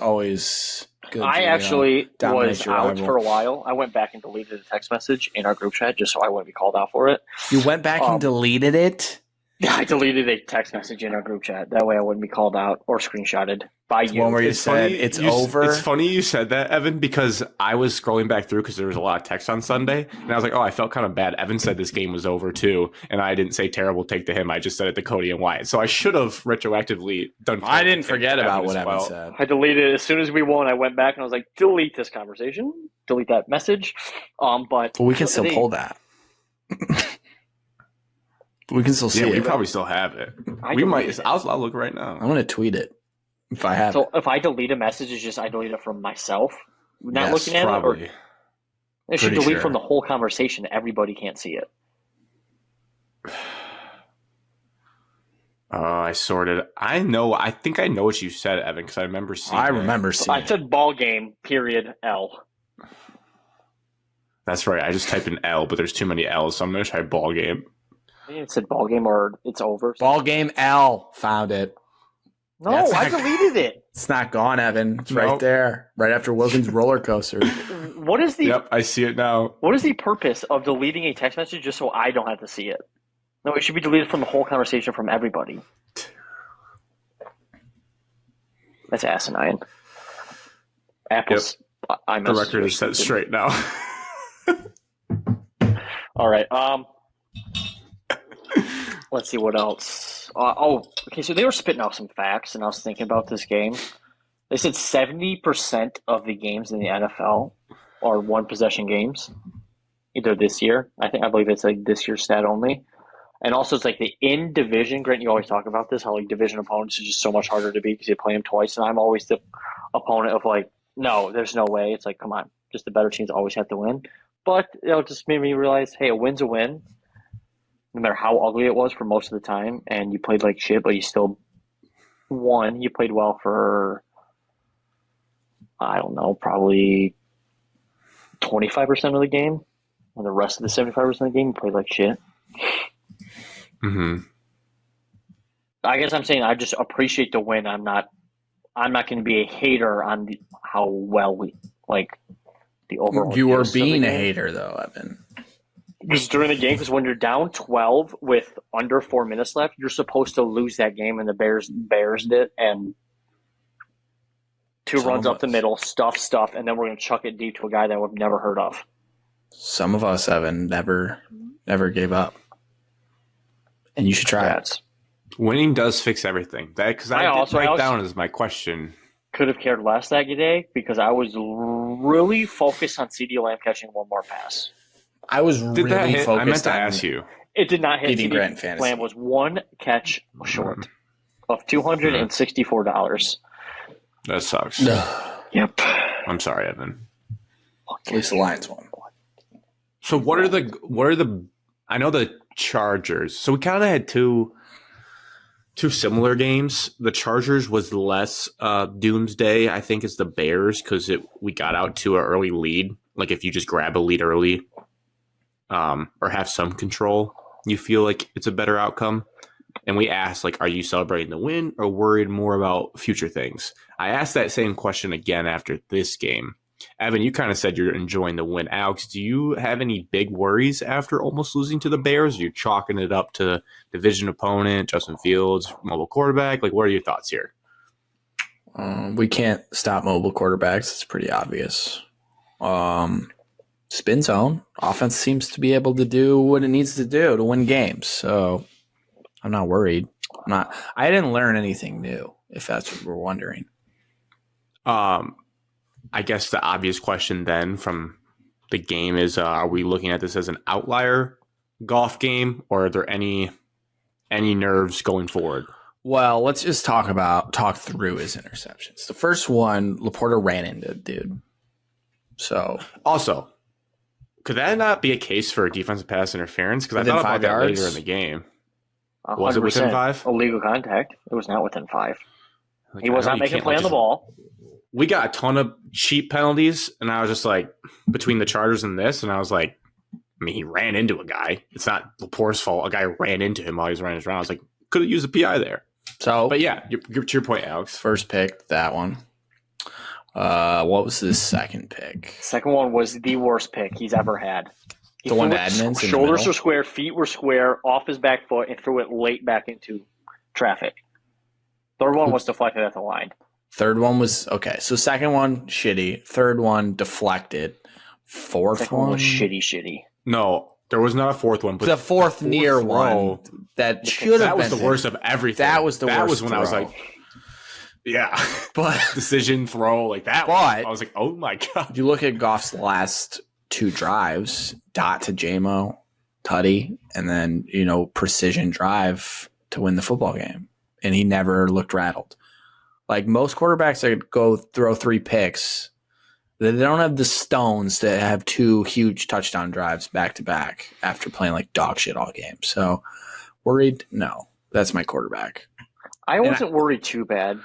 Always good.
I actually
dominate
was
your
out
rival.
for a while. I went back and deleted a text message in our group chat just so I wouldn't be called out for it.
You went back and deleted it?
I deleted a text message in our group chat. That way I wouldn't be called out or screenshotted by you.
One where you
It's
said
funny
it's
you-
over.
It's funny you said that, Evan, because I was scrolling back through because there was a lot of text on Sunday, and I was like, oh, I felt kind of bad. Evan said this game was over too, and I didn't say terrible take to him. I just said it to Cody and Wyatt. So I should have retroactively done.
I didn't
terrible take
forget
to
about
Evan
what
as
Evan
well.
said.
I deleted it as soon as we won. I went back and I was like, delete this conversation, delete that message. But
we can still pull that. We can still see
Yeah, we
it.
probably still have it.
I
We might.
deleted it.
I'll look right now.
I'm going to tweet it if I have
So
it.
if I delete a message, it's just I delete it from myself, not
Yes,
looking at
Probably.
it. Or it should
Pretty
delete
sure.
from the whole conversation. Everybody can't see it.
I sorted. I know. I think I know what you said, Evan, because I remember seeing.
I
it.
remember
So
seeing
I
it.
said ball game. Period. L.
That's right. I just typed in L, but there's too many L's, so I'm gonna try ball game.
I think it said ball game or it's over.
Ball game L. Found it.
No,
That's
I
not-
deleted it.
It's not gone, Evan. It's right
Nope.
there. Right after Wilkins' roller coaster.
What is the
Yep, I see it now.
What is the purpose of deleting a text message just so I don't have to see it? No, it should be deleted from the whole conversation from everybody. That's asinine. Apple's. I
The record is set straight now.
All right. Let's see what else. Okay. So they were spitting out some facts, and I was thinking about this game. They said 70% of the games in the NFL are one possession games, either this year. I believe it's like this year's stat only. And also, it's like the in division. Grant, you always talk about this, how like division opponents are just so much harder to beat because you play them twice. And I'm always the opponent of like, no, there's no way. It's like, come on, just the better teams always have to win. But it just made me realize, hey, a win's a win, no matter how ugly it was for most of the time. And you played like shit, but you still won. You played well for, I don't know, probably 25% of the game. And the rest of the 75% of the game, you played like shit.
Mm-hmm.
I guess I'm saying I just appreciate the win. I'm not going to be a hater on how well we like the overall.
You were
gist of the
being a
game.
hater, though, Evan.
Because during the game, because when you're down 12 with under 4 minutes left, you're supposed to lose that game, and the Bears did, and two
Some
runs
of
up the
us.
middle, stuff, and then we're going to chuck it deep to a guy that we've never heard of.
Some of us, Evan, never gave up. And you should try it.
That's
Winning does fix everything. That because I
also-
did
I
write
also-
down as my question.
could have cared less that day because I was really focused on CD Lamb catching one more pass.
I was
Did
really
that hit?
focused
I meant to
on
ask you.
It did not hit.
beating
CD
Grant in fantasy.
Lamb was one catch short of $264.
That sucks.
Yep.
I'm sorry, Evan.
At least the Lions won.
So what are the? I know the Chargers. So we kind of had two similar games. The Chargers was less doomsday. I think it's the Bears because we got out to an early lead. Like if you just grab a lead early, or have some control, you feel like it's a better outcome. And we asked, like, are you celebrating the win or worried more about future things? I asked that same question again after this game. Evan, you kind of said you're enjoying the win. Alex, do you have any big worries after almost losing to the Bears? Are you chalking it up to division opponent, Justin Fields, mobile quarterback? Like, what are your thoughts here?
We can't stop mobile quarterbacks. It's pretty obvious. Spin zone. Offense seems to be able to do what it needs to do to win games. So I'm not worried. I didn't learn anything new, if that's what we're wondering.
I guess the obvious question then from the game is, are we looking at this as an outlier golf game, or are there any nerves going forward?
Well, let's just talk through his interceptions. The first one, Laporta ran into dude. So
Also, could that not be a case for defensive pass interference? Because I
Within
thought about
5
that
yards?
later in the game. Was it
100%
within 5?
illegal contact. It was not within 5.
Like,
He was
I know
not
you
making a
can't,
play
like,
on the
just-
ball.
We got a ton of cheap penalties, and I was just like, between the Chargers and this, and I was like, I mean, he ran into a guy. It's not Laporte's fault. A guy ran into him while he was running his round. I was like, could have used a PI there.
So,
But yeah, to your point, Alex.
first pick, that one. What was his second pick?
Second one was the worst pick he's ever had.
The one to Edmonds.
Shoulders were square, feet were square, off his back foot, and threw it late back into traffic. Third one was deflected at the line.
Third one was okay. So second one shitty. Third one deflected. Second one
was shitty.
No, there was not a fourth one. But
the fourth near one that should have been.
That was the worst of everything.
That was the worst.
That was when
throw.
I was like, yeah,
but
decision throw like that. But I was like, oh my god.
You look at Goff's last two drives: dot to JMO, Tutty, and then precision drive to win the football game, and he never looked rattled. Like most quarterbacks that go throw 3 picks, they don't have the stones to have 2 huge touchdown drives back to back after playing like dog shit all game. So worried? No, that's my quarterback.
I wasn't worried too bad.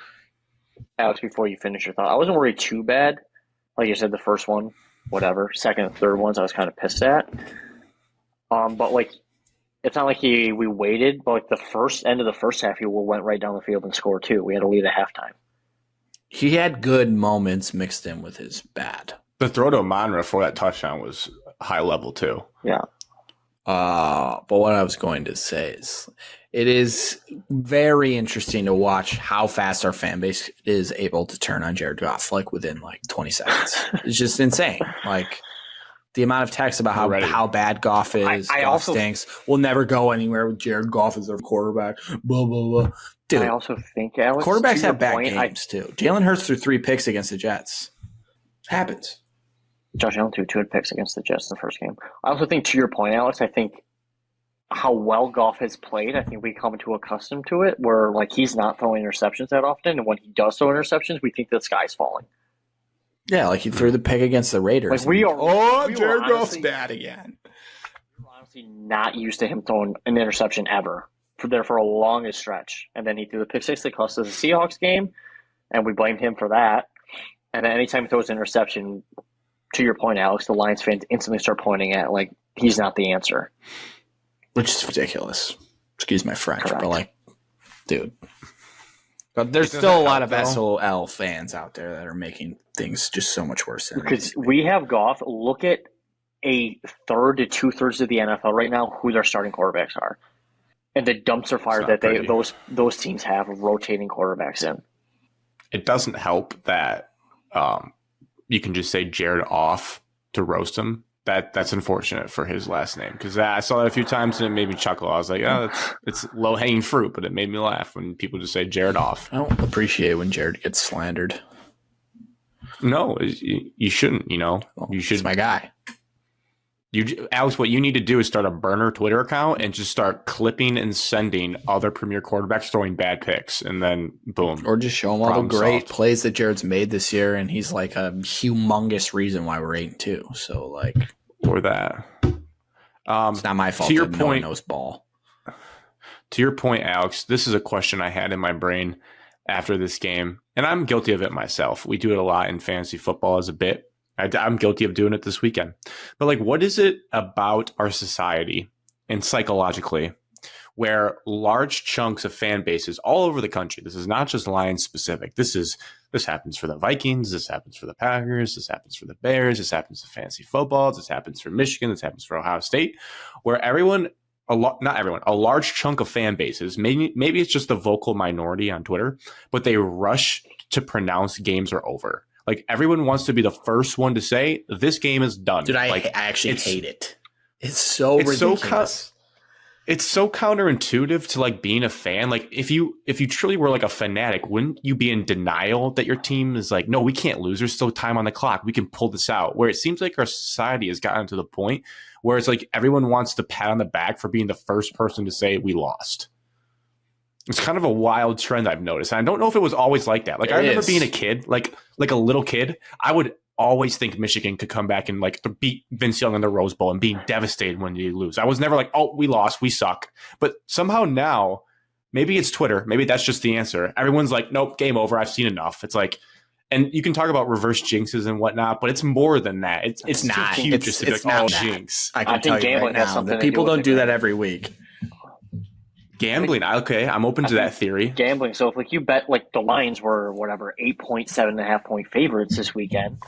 Alex, before you finish your thought, I wasn't worried too bad. Like you said, the first one, whatever. Second and third ones, I was kind of pissed at. But like, it's not like we waited. But like the end of the first half, he went right down the field and scored 2. We had a lead at halftime. He
had good moments mixed in with his bad.
The throw to Monra for that touchdown was high level too.
Yeah.
But what I was going to say is it is very interesting to watch how fast our fan base is able to turn on Jared Goff, like within like 20 seconds. It's just insane. Like the amount of text about how bad Goff is. Goff stinks. We'll never go anywhere with Jared Goff as our quarterback. Blah, blah, blah. Dude,
I also think, Alex,
quarterbacks have bad games too. Jalen Hurts threw 3 picks against the Jets. Happens.
Josh Allen threw 2 picks against the Jets in the first game. I also think, to your point, Alex, I think how well Goff has played, I think we come to accustomed to it, where like he's not throwing interceptions that often, and when he does throw interceptions, we think the sky's falling.
Yeah, like he threw the pick against the Raiders.
Like
Jared Goff's bad again.
We're honestly not used to him throwing an interception ever for a longest stretch, and then he threw the pick 6 that cost us the Seahawks game, and we blamed him for that. And then anytime he throws an interception, to your point, Alex, the Lions fans instantly start pointing at like he's not the answer,
which is ridiculous. Excuse my French,
Correct.
But like, dude, but there's still a lot of SOL fans out there that are making things just so much worse.
Because we have Goff. Look at a third to 2/3 of the NFL right now who their starting quarterbacks are, and the dumpster fire that those teams have of rotating quarterbacks in.
It doesn't help that you can just say Jared off to roast him. That's unfortunate for his last name, because I saw that a few times and it made me chuckle. I was like, oh, it's low hanging fruit, but it made me laugh when people just say Jared off.
I don't appreciate when Jared gets slandered.
No, you shouldn't. You should.
It's my guy.
Alex, what you need to do is start a burner Twitter account and just start clipping and sending other premier quarterbacks throwing bad picks, and then boom.
Or just show him all the great plays that Jared's made this year, and he's like a humongous reason why we're 8-2. So like,
or that.
It's not my fault. To your point, no one knows ball.
To your point, Alex, this is a question I had in my brain after this game, and I'm guilty of it myself. We do it a lot in fantasy football as a bit. I'm guilty of doing it this weekend. But like, what is it about our society and psychologically where large chunks of fan bases all over the country, this is not just Lions specific, this happens for the Vikings, this happens for the Packers, this happens for the Bears, this happens to fantasy football, this happens for Michigan, this happens for Ohio State, where a large chunk of fan bases, maybe it's just the vocal minority on Twitter, but they rush to pronounce games are over. Like, everyone wants to be the first one to say, this game is done.
Dude, I actually hate it. It's so ridiculous.
It's so counterintuitive to, like, being a fan. Like, if you truly were, like, a fanatic, wouldn't you be in denial that your team is like, no, we can't lose. There's still time on the clock. We can pull this out. Where it seems like our society has gotten to the point where it's like everyone wants to pat on the back for being the first person to say we lost. It's kind of a wild trend I've noticed. And I don't know if it was always like that. Like, I remember being a kid, like a little kid, I would always think Michigan could come back and like beat Vince Young in the Rose Bowl and being devastated when you lose. I was never like, oh, we lost, we suck. But somehow now, maybe it's Twitter. Maybe that's just the answer. Everyone's like, nope, game over. I've seen enough. It's like, and you can talk about reverse jinxes and whatnot, but it's more than that. It's not huge. It's not
jinx. I can tell you right now that people don't do that every week.
Gambling. Okay, I'm open to that theory.
Gambling. So if you bet the Lions were whatever 8.7.5 point favorites this weekend,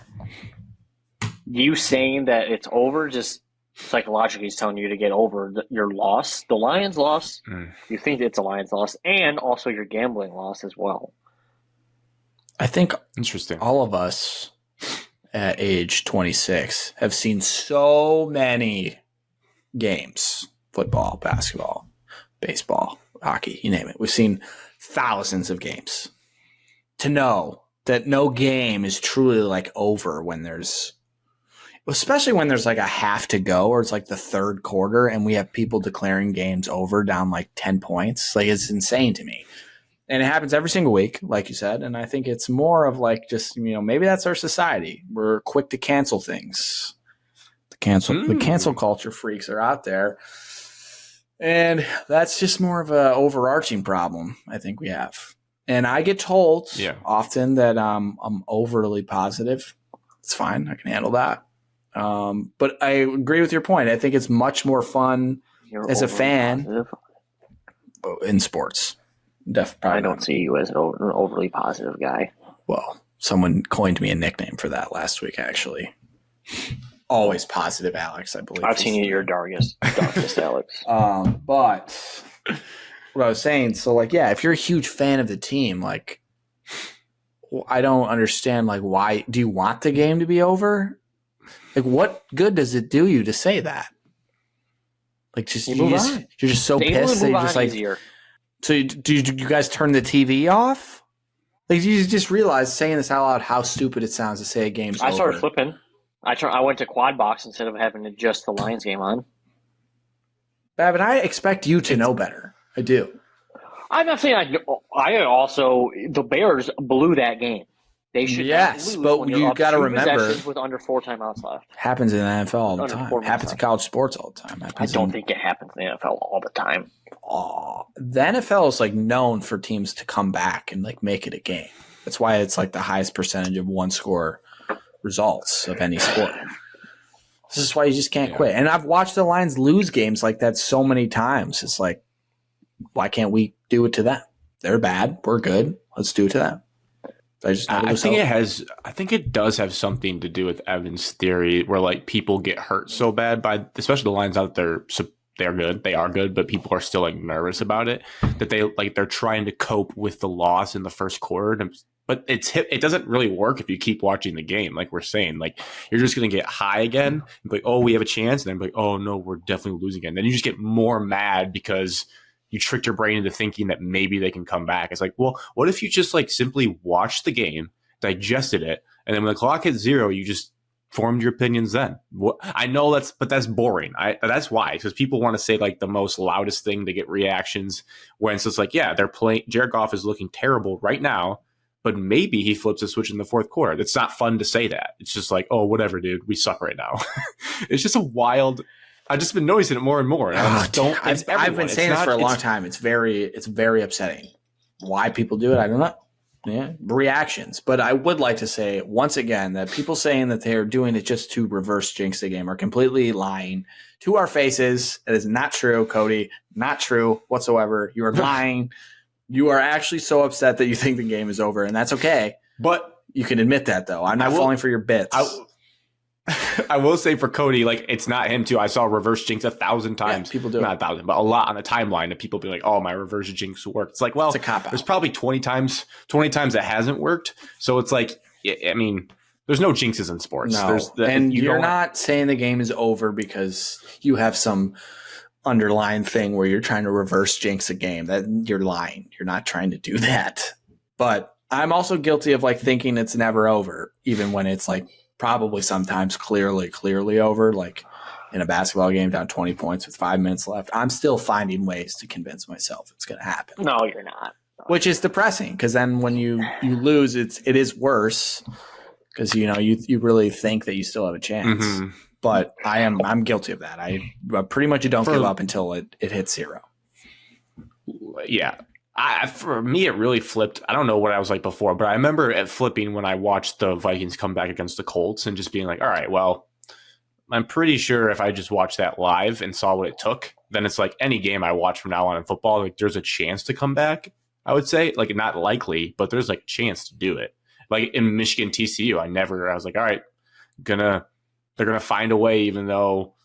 you saying that it's over just psychologically is telling you to get over your loss, the Lions loss. You think it's a Lions loss, and also your gambling loss as well.
I think
interesting.
All of us at age 26 have seen so many games: football, basketball, baseball, hockey, you name it. We've seen thousands of games to know that no game is truly over when especially when there's a half to go, or it's the third quarter and we have people declaring games over down 10 points. It's insane to me. And it happens every single week, like you said. And I think it's more of just, maybe that's our society. We're quick to cancel things. The cancel culture freaks are out there. And that's just more of an overarching problem I think we have. And I get told often that I'm overly positive. It's fine. I can handle that. But I agree with your point. I think it's much more fun as a fan in sports.
I don't see you as an overly positive guy.
Well, someone coined me a nickname for that last week, actually. Always positive, Alex, I believe.
I've seen you your darkest, Alex.
But what I was saying, so if you're a huge fan of the team, I don't understand why do you want the game to be over? What good does it do you to say that? You're just so pissed that you're just
easier.
So do you guys turn the TV off? You just realize saying this out loud how stupid it sounds to say a game's over.
I started flipping. I went to quad box instead of having to just the Lions game on.
But I expect you to know better. I do.
I'm not saying I also the Bears blew that game. They should
yes, but you got to remember
with under 4 times left.
Happens in the NFL all the time. Happens in college sports all the time.
I don't think it happens in the NFL all the time.
Oh, the NFL is known for teams to come back and make it a game. That's why it's the highest percentage of one score results of any sport. This is why you just can't quit. And I've watched the Lions lose games like that so many times. It's why can't we do it to them? They're bad. We're good. Let's do it to them. I
think it does have something to do with Evan's theory where people get hurt so bad by, especially the Lions out there. So they're good. They are good, but people are still nervous about it, that they're trying to cope with the loss in the first quarter. But it doesn't really work if you keep watching the game. Like we're saying, you're just going to get high again and be oh, we have a chance. And then oh no, we're definitely losing again. Then you just get more mad because you tricked your brain into thinking that maybe they can come back. It's well, what if you just simply watched the game, digested it, and then when the clock hit 0, you just formed your opinions then? I know that's boring. That's why, because people want to say the most loudest thing to get reactions when it's just they're playing. Jared Goff is looking terrible right now, but maybe he flips a switch in the fourth quarter. It's not fun to say that. It's just oh, whatever, dude, we suck right now. It's just a wild. I've just been noticing it more and more. And
I've been saying this for a long time. It's very upsetting. Why people do it, I don't know. Yeah, reactions. But I would like to say once again that people saying that they are doing it just to reverse jinx the game are completely lying to our faces. It is not true, Cody. Not true whatsoever. You are lying. You are actually so upset that you think the game is over, and that's okay. But you can admit that, though. I'm not falling for your bits.
I will say for Cody, it's not him too. I saw reverse jinx 1,000 times.
Yeah, people do.
Not 1,000, but a lot on the timeline of people being oh, my reverse jinx worked. It's well,
it's a cop-out.
There's probably 20 times that hasn't worked. So it's I mean, there's no jinxes in sports.
No. And you're not saying the game is over because you have some underlying thing where you're trying to reverse jinx a game. That you're lying. You're not trying to do that. But I'm also guilty of thinking it's never over, even when it's probably sometimes clearly over, in a basketball game down 20 points with 5 minutes left. I'm still finding ways to convince myself it's going to happen.
No, you're not.
Which is depressing because then when you lose, it is worse because you really think that you still have a chance. Mm-hmm. But I'm guilty of that. I pretty much don't give up until it hits 0.
Yeah. For me, it really flipped. I don't know what I was like before, but I remember it flipping when I watched the Vikings come back against the Colts and just being all right, well, I'm pretty sure if I just watched that live and saw what it took, then it's like any game I watch from now on in football, like there's a chance to come back. I would say, like, not likely, but there's like a chance to do it. Like in Michigan TCU, I was like, all right, they're gonna find a way, even though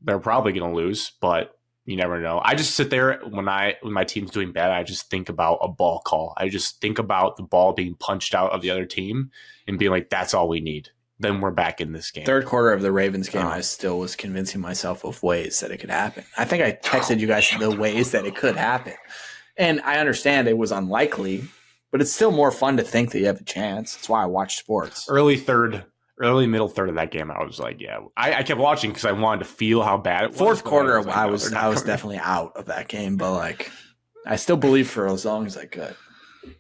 they're probably gonna lose, but you never know. I just sit there when my team's doing bad, I just think about a ball call. I just think about the ball being punched out of the other team and being like, that's all we need. Then we're back in this game.
Third quarter of the Ravens game, I still was convincing myself of ways that it could happen. I think I texted you guys the ways that it could happen. And I understand it was unlikely, but it's still more fun to think that you have a chance. That's why I watch sports.
Early middle third of that game, I was like, yeah. I kept watching because I wanted to feel how bad it was.
Fourth quarter, I was definitely out of that game, but like I still believe for as long as I could.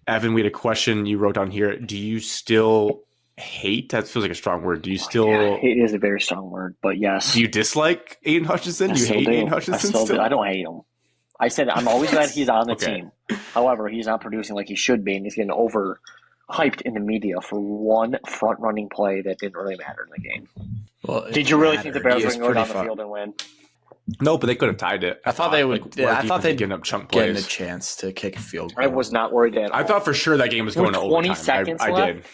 Evan, we had a question you wrote down here. Do you still hate? That feels like a strong word. Do you still?
Yeah, hate is a very strong word, but yes.
Do you dislike Aiden Hutchinson? You hate Aiden Hutchinson still?
I don't hate him. I said I'm always glad he's on the team. However, he's not producing like he should be, and he's getting overhyped in the media for one front-running play that didn't really matter in the game.
Well,
did you really think the Bears were going to go down the field and win?
No, but they could have tied it.
I thought they would. I thought they'd
get up chunk
get
plays.
a chance to kick a field goal.
I was not worried at all.
I thought for sure that game was going to overtime.
20 seconds
I
left?
did.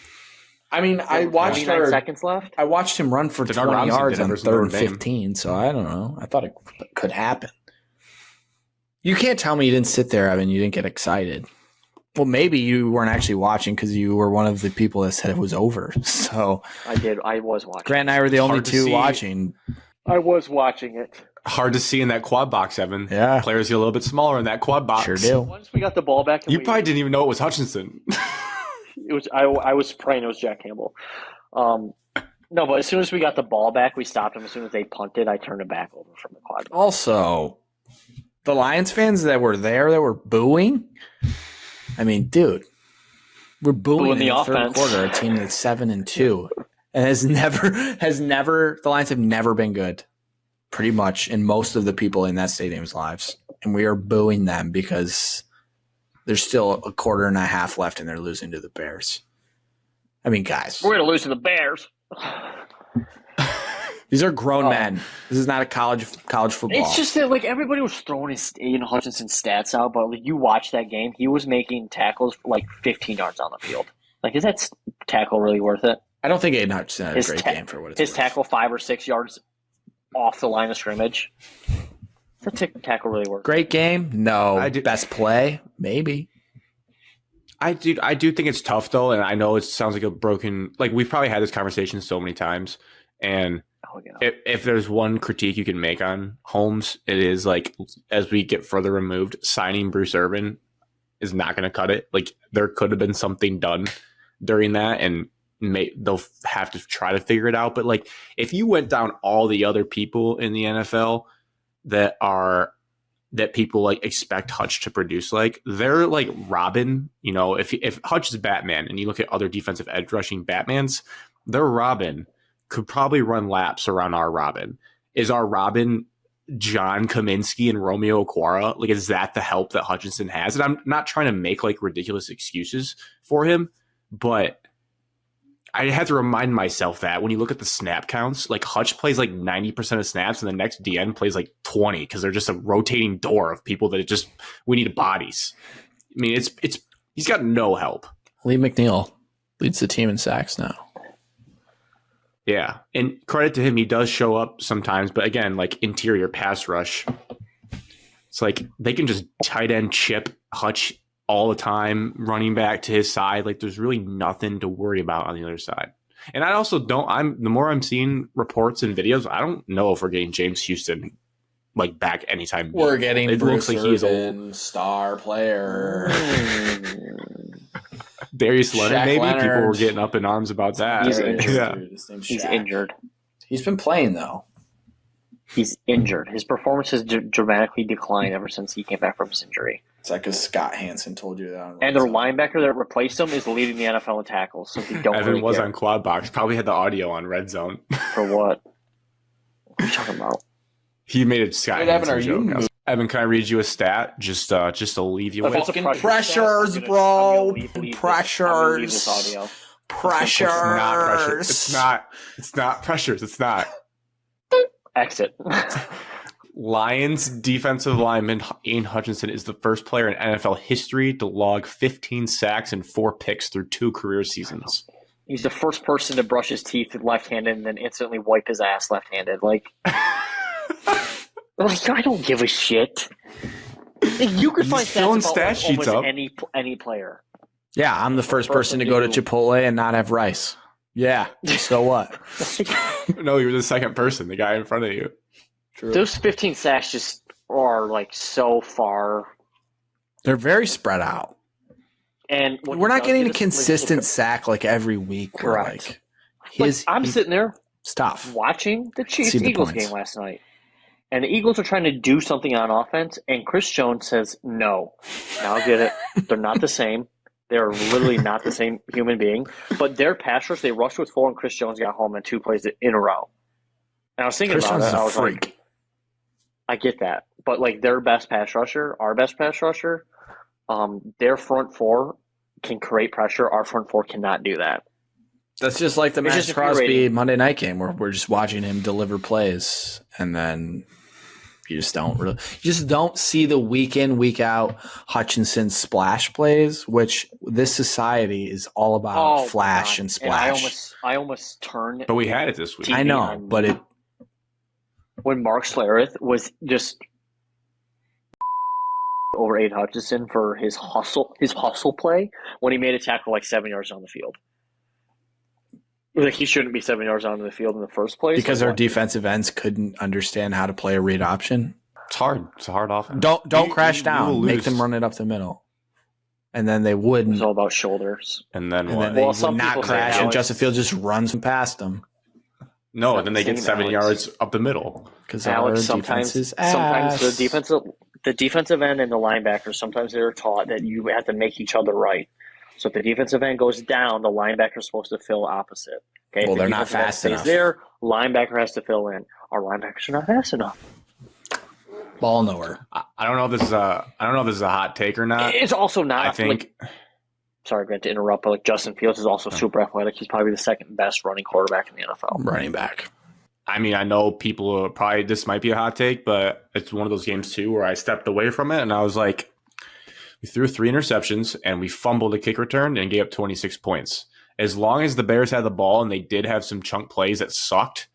I mean, I watched
29 seconds left.
I watched him run for 20 yards on 3rd and 15, so I don't know. I thought it could happen. You can't tell me you didn't sit there, Evan. You didn't get excited. Well, maybe you weren't actually watching because you were one of the people that said it was over. So
I did. I was watching.
Grant and I were the only two watching.
I was watching it.
Hard to see in that quad box, Evan.
Yeah.
Players get a little bit smaller in that quad box.
Sure do.
Once we got the ball back,
You probably didn't even know it was Hutchinson.
It was. I was praying it was Jack Campbell. No, but as soon as we got the ball back, we stopped him. As soon as they punted, I turned it back over from the quad box.
Also, the Lions fans that were there that were booing. I mean, dude, we're booing in the third quarter. A team that's 7-2 and has never. The Lions have never been good, pretty much, in most of the people in that stadium's lives, and we are booing them because there's still a quarter and a half left, and they're losing to the Bears. I mean, guys,
we're gonna lose to the Bears.
These are grown men. This is not a college football.
It's just that like everybody was throwing his Aiden Hutchinson stats out, but like, you watch that game, he was making tackles for like 15 yards on the field. Like, is that tackle really worth it?
I don't think Aiden Hutchinson had a great game for what it's
his
worth.
Tackle 5 or 6 yards off the line of scrimmage. Is that tackle really worth it?
Great game? No. Best play? Maybe.
I do think it's tough though, and I know it sounds like a broken. Like, we've probably had this conversation so many times, and if there's one critique you can make on Holmes, it is like, as we get further removed, signing Bruce Irvin is not going to cut it. Like, there could have been something done during that, and they'll have to try to figure it out. But like, if you went down all the other people in the NFL that people like expect Hutch to produce, like, they're like Robin. You know, if Hutch is Batman and you look at other defensive edge rushing Batmans, their Robin could probably run laps around our Robin. Is our Robin John Kaminsky and Romeo Okwara? Like, is that the help that Hutchinson has? And I'm not trying to make like ridiculous excuses for him, but I had to remind myself that when you look at the snap counts, like, Hutch plays like 90% of snaps and the next DN plays like 20 because they're just a rotating door of people that we need bodies. I mean, he's got no help.
Lee McNeil leads the team in sacks now.
Yeah, and credit to him, he does show up sometimes, but again, like, interior pass rush, it's like they can just tight end chip Hutch all the time, running back to his side. Like, there's really nothing to worry about on the other side. And I also the more I'm seeing reports and videos, I don't know if we're getting James Houston like back anytime.
We're getting Bruce
looks like he's a
star player.
Darius Leonard,
Shaq
maybe
Leonard.
People were getting up in arms about that.
He's injured.
Yeah.
Dude, his name's
He's
Shaq.
injured.
He's been playing though.
He's injured. His performance has dramatically declined ever since he came back from his injury.
It's like a Scott Hansen told you that.
And their linebacker that replaced him is leading the NFL in tackles. So they don't
Evan
really
was
care.
on quad box. Probably had the audio on red zone.
For what? What are you talking about?
He made a Scott
Wait, Evan,
Hansen
are you
joke. Evan, can I read you a stat just to leave you with?
Fucking pressures, bro. Pressures.
Audio.
Pressures.
It's not pressures. It's not.
Exit.
Lions defensive lineman Aiden Hutchinson is the first player in NFL history to log 15 sacks and 4 picks through 2 career seasons.
He's the first person to brush his teeth left-handed and then instantly wipe his ass left-handed. Like I don't give a shit. Like, you could find
filling
stats about
stat sheets
almost
up.
any player.
Yeah, I'm the first person to go to Chipotle and not have rice. Yeah, so what?
No, you were the second person, the guy in front of you.
True.
Those 15 sacks just are like so far.
They're very spread out.
And
we're not getting a consistent sack like every week.
Correct.
I'm
sitting there
tough
watching the Chiefs-Eagles game last night. And the Eagles are trying to do something on offense, and Chris Jones says no. Now I get it. They're not the same. They're literally not the same human being. But their pass rush, they rushed with 4, and Chris Jones got home in 2 plays in a row. And I was thinking about it. I was like, I get that. But like their best pass rusher, our best pass rusher, their front 4 can create pressure. Our front 4 cannot do that.
That's just like the Max Crosby Monday night game where we're just watching him deliver plays, and then you just don't see the week in, week out Hutchinson splash plays, which this society is all about flash and splash.
And I almost turned.
But we had it this week.
TV
I know, but
when Mark Schlereth was just over Aiden Hutchinson for his hustle play when he made a tackle like 7 yards down the field. Like he shouldn't be 7 yards onto the field in the first place.
Because our defensive ends couldn't understand how to play a read option.
It's hard. It's a hard offense.
Don't crash down. Make them run it up the middle. And then they wouldn't.
It's all about shoulders.
And then
what? They would not crash, and Justin Fields just runs past them.
No, and then they get 7 yards up the middle.
Because
sometimes the defensive end and the linebackers, sometimes they're taught that you have to make each other right. So if the defensive end goes down, the linebacker is supposed to fill opposite. Okay,
well, they're not fast enough.
There, linebacker has to fill in. Our linebackers are not fast enough.
Ball nowhere.
I don't know if this is a hot take or not.
It's also not.
I think.
Sorry, Grant, to interrupt, but like Justin Fields is also super athletic. He's probably the second best running quarterback in the NFL.
Running back.
I mean, I know people are probably this might be a hot take, but it's one of those games too where I stepped away from it and I was like, we threw 3 interceptions and we fumbled a kick return and gave up 26 points. As long as the Bears had the ball and they did have some chunk plays that sucked,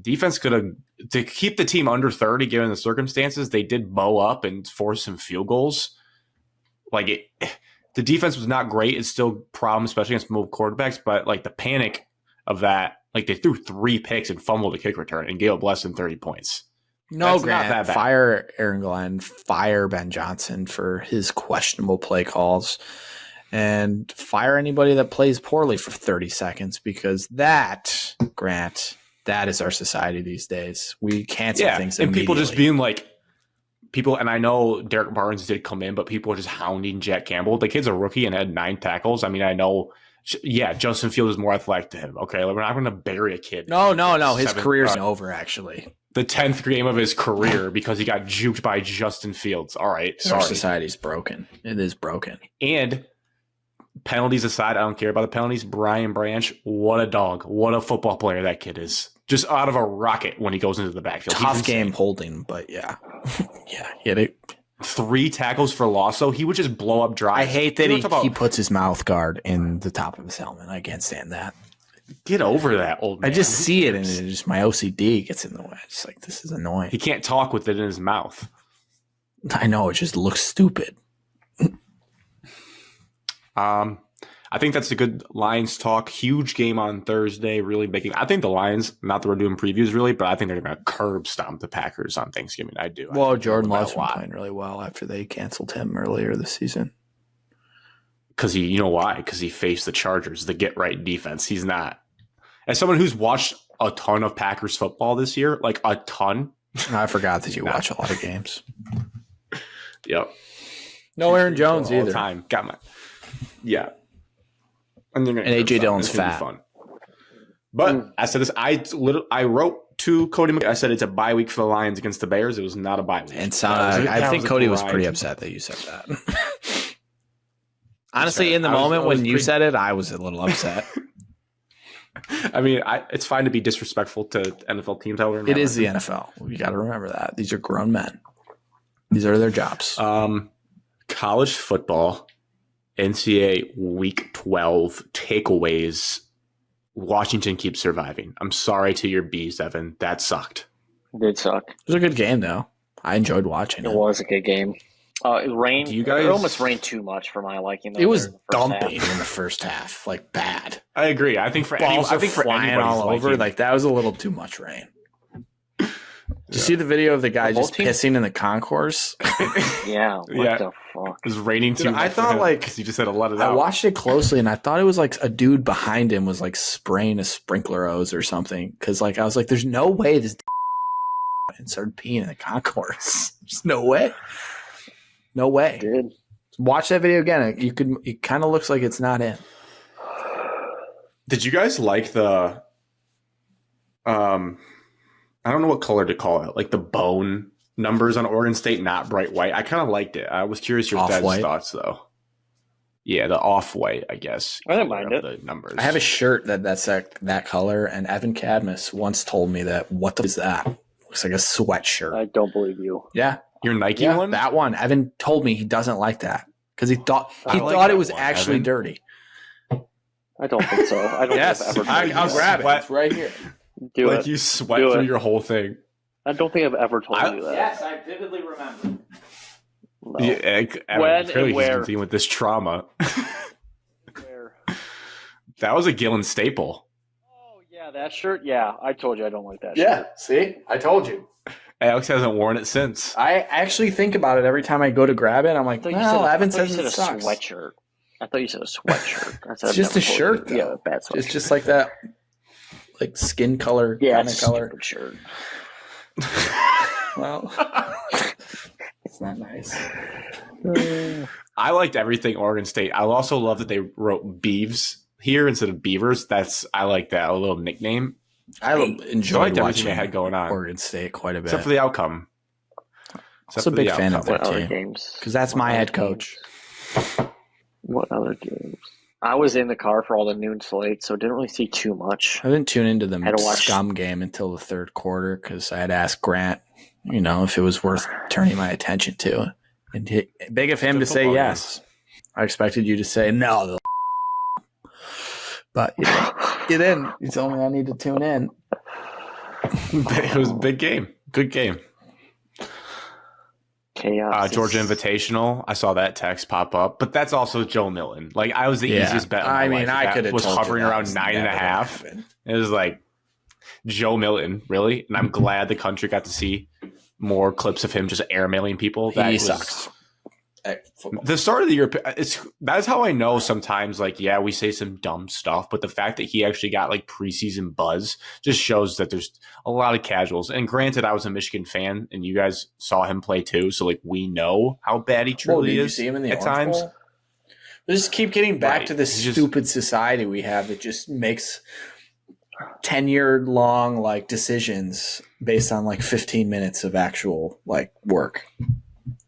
defense could have, to keep the team under 30 given the circumstances, they did bow up and force some field goals. Like the defense was not great. It's still a problem, especially against mobile quarterbacks, but like the panic of that, like they threw 3 picks and fumbled a kick return and gave up less than 30 points.
No, that's Grant, not that bad. Fire Aaron Glenn, fire Ben Johnson for his questionable play calls, and fire anybody that plays poorly for 30 seconds because that, Grant, that is our society these days. We cancel things
and people just being like, and I know Derek Barnes did come in, but people are just hounding Jack Campbell. The kid's a rookie and had 9 tackles. I mean, I know, Justin Fields is more athletic to him. Okay, we're not going to bury a kid.
No. His career's over, actually.
The 10th game of his career because he got juked by Justin Fields. All right, sorry.
Our society's broken. It is broken.
And penalties aside, I don't care about the penalties. Brian Branch, what a dog. What a football player that kid is. Just out of a rocket when he goes into the backfield.
Tough game holding, but yeah. He had
3 tackles for loss, so he would just blow up drives.
I hate that he puts his mouth guard in the top of his helmet. I can't stand that.
Get over that, old man.
I just see it, and it just my OCD gets in the way. It's like, this is annoying.
He can't talk with it in his mouth.
I know, it just looks stupid.
I think that's a good Lions talk. Huge game on Thursday, really making. I think the Lions, not that we're doing previews really, but I think they're going to curb stomp the Packers on Thanksgiving. I do.
Well, Jordan Love's been playing really well after they canceled him earlier this season.
Because you know why? Because he faced the Chargers, the get-right defense. He's not. As someone who's watched a ton of Packers football this year, like a ton.
I forgot that you watch a lot of games.
Yep.
No Aaron Jones either.
Time. Got my. Yeah.
And AJ Dillon's fat.
Fun. But I said this. I wrote to Cody. I said it's a bye week for the Lions against the Bears. It was not a bye week.
And I think Cody was pretty upset that you said that. Honestly, in the moment when you said it, I was a little upset.
I mean, it's fine to be disrespectful to NFL teams. However,
It is the NFL. You got to remember that. These are grown men. These are their jobs.
College football, NCAA Week 12 takeaways. Washington keeps surviving. I'm sorry to your Bees, Evan. That sucked.
It did suck.
It was a good game, though. I enjoyed watching it.
It was a good game. It rained.
Do you guys-
It almost rained too much for my liking. Though,
It was
during the first
dumping
half.
in the first half, like bad.
I agree. I think for
Balls
I think
are
for
flying
anybody's
all over.
liking-
Like that was a little too much rain. Did you see the video of the guy
For both
just
teams?
pissing in the concourse?
Yeah. What
Yeah.
the fuck?
it was raining too
Dude,
much.
I
for
thought,
him,
like-
'cause he just had to let it
I
out.
watched it closely and I thought it was like a dude behind him was like spraying a sprinkler hose or something. Cause like I was like, there's no way this and started peeing in the concourse. There's no way. No way.
It did.
Watch that video again. It kind of looks like it's not in.
Did you guys like the I don't know what color to call it, like the bone numbers on Oregon State, not bright white? I kind of liked it. I was curious your guys'
Off-white?
thoughts though. Yeah, the off-white, I guess.
I didn't
color
mind
of
it.
The numbers.
I have a shirt that's that color, and Evan Cadmus once told me that what the is that? Looks like a sweatshirt.
I don't believe you.
Yeah,
Your Nike
yeah,
one.
that one. Evan told me he doesn't like that because he thought
I like
it
that
was
one,
actually
Evan.
dirty.
I don't think so. I don't
Yes,
think I've ever
I'll grab it.
Sweat.
It's right here.
do
like
it.
you sweat
Do
through
it.
your whole thing.
I don't think I've ever told you that.
Yes, I vividly remember.
No.
Yeah, Evan,
When
clearly
and
he's been
where?
dealing with this trauma.
Where?
That was a Gillen staple.
Oh yeah, that shirt. Yeah, I told you I don't like that
Yeah,
shirt.
see, I told you.
Alex hasn't worn it since.
I actually think about it every time I go to grab it. I'm
I
like,
thought you
well,
said,
Evan
I thought you
says
said
it
a
sucks.
sweatshirt. I thought you said a sweatshirt. I said,
It's just a shirt,
Yeah,
though.
a bad sweatshirt.
It's just like that, like skin color
yeah,
kind
it's
of
a
color.
stupid shirt.
Well, it's not nice.
I liked everything Oregon State. I also love that they wrote Beavs here instead of Beavers. I like that, a little nickname.
I
liked
enjoyed
everything
watching
they had going on.
Oregon State quite a bit.
Except for the outcome.
Also a big fan of
What
their
other
team
games?
because that's
What
my
other
head coach.
games? What other games? I was in the car for all the noon slate, so didn't really see too much.
I didn't tune into the
Had to watch-
scum game until the third quarter because I had asked Grant, if it was worth turning my attention to. And big of him
Good
to say
football
yes. I expected you to say no. But you didn't. You told me I need to tune in.
It was a big game. Good game.
Chaos.
Georgia Invitational. I saw that text pop up, but that's also Joe Milton. Like I was the easiest bet. Of my
I mean,
life.
I
That
could have
was
told
hovering
you that
around
was
9.5.
never gonna happen.
It was like Joe Milton, really, and I'm glad the country got to see more clips of him just airmailing people. That
He
was,
sucks. At football.
The start of the year, that's how I know sometimes, like, yeah, we say some dumb stuff, but the fact that he actually got like preseason buzz just shows that there's a lot of casuals. And granted, I was a Michigan fan, and you guys saw him play too, so like we know how bad he
Whoa,
truly
did you
is
see him in the
at
Orange
times.
Bowl? We just keep getting back
Right.
to this
He's just-
stupid society we have that just makes 10-year long like decisions based on like 15 minutes of actual like work.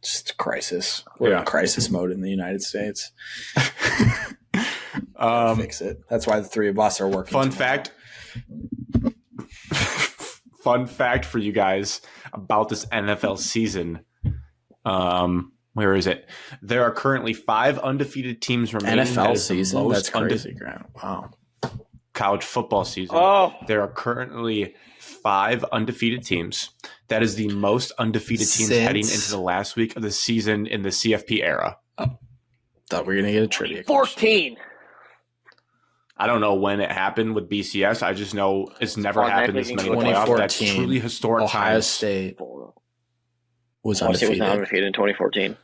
Just a crisis. We're
Yeah.
in crisis mode in the United States. Fix it. That's why the three of us are working.
Fun
tomorrow.
fun fact for you guys about this NFL season. Where is it? There are currently 5 undefeated teams remaining. That
NFL
is the
season.
most
That's crazy, Grant. Wow.
college football season.
Oh,
There are currently 5 undefeated teams. That is the most undefeated teams
Since-
heading into the last week of the season in the CFP era.
Thought we were gonna get a trivia question.
14.
I don't know when it happened with BCS. I just know it's never
Automatically
happened this many in the playoffs. That's
2014,
truly historic
Ohio
times.
State was
Ohio State was
undefeated.
not undefeated in 2014.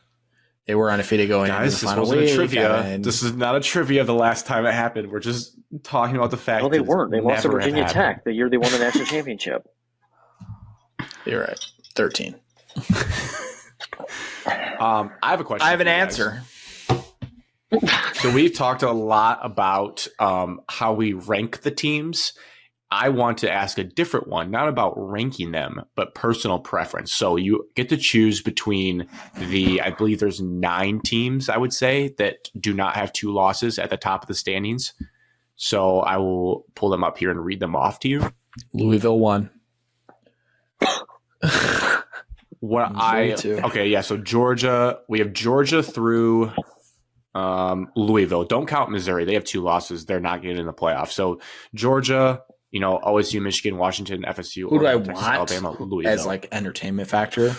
They were undefeated going
Guys,
into the
this
final
wasn't a
week.
trivia.
and-
This is not a trivia of the last time it happened. We're just talking about the fact
No, they
that
weren't. They lost to
never have
Virginia
happened.
Tech the year they won the national championship.
You're right. 13.
I have a question.
I have
for
an
you guys.
answer.
So we've talked a lot about how we rank the teams. I want to ask a different one, not about ranking them, but personal preference. So you get to choose between I believe there's 9 teams, I would say, that do not have 2 losses at the top of the standings. So I will pull them up here and read them off to you.
Louisville won.
So Georgia, we have Georgia through Louisville. Don't count Missouri. They have 2 losses. They're not getting in the playoffs. So Georgia, OSU, Michigan, Washington, FSU.
Who do I
Texas,
want
Alabama, Louisville.
as like entertainment factor?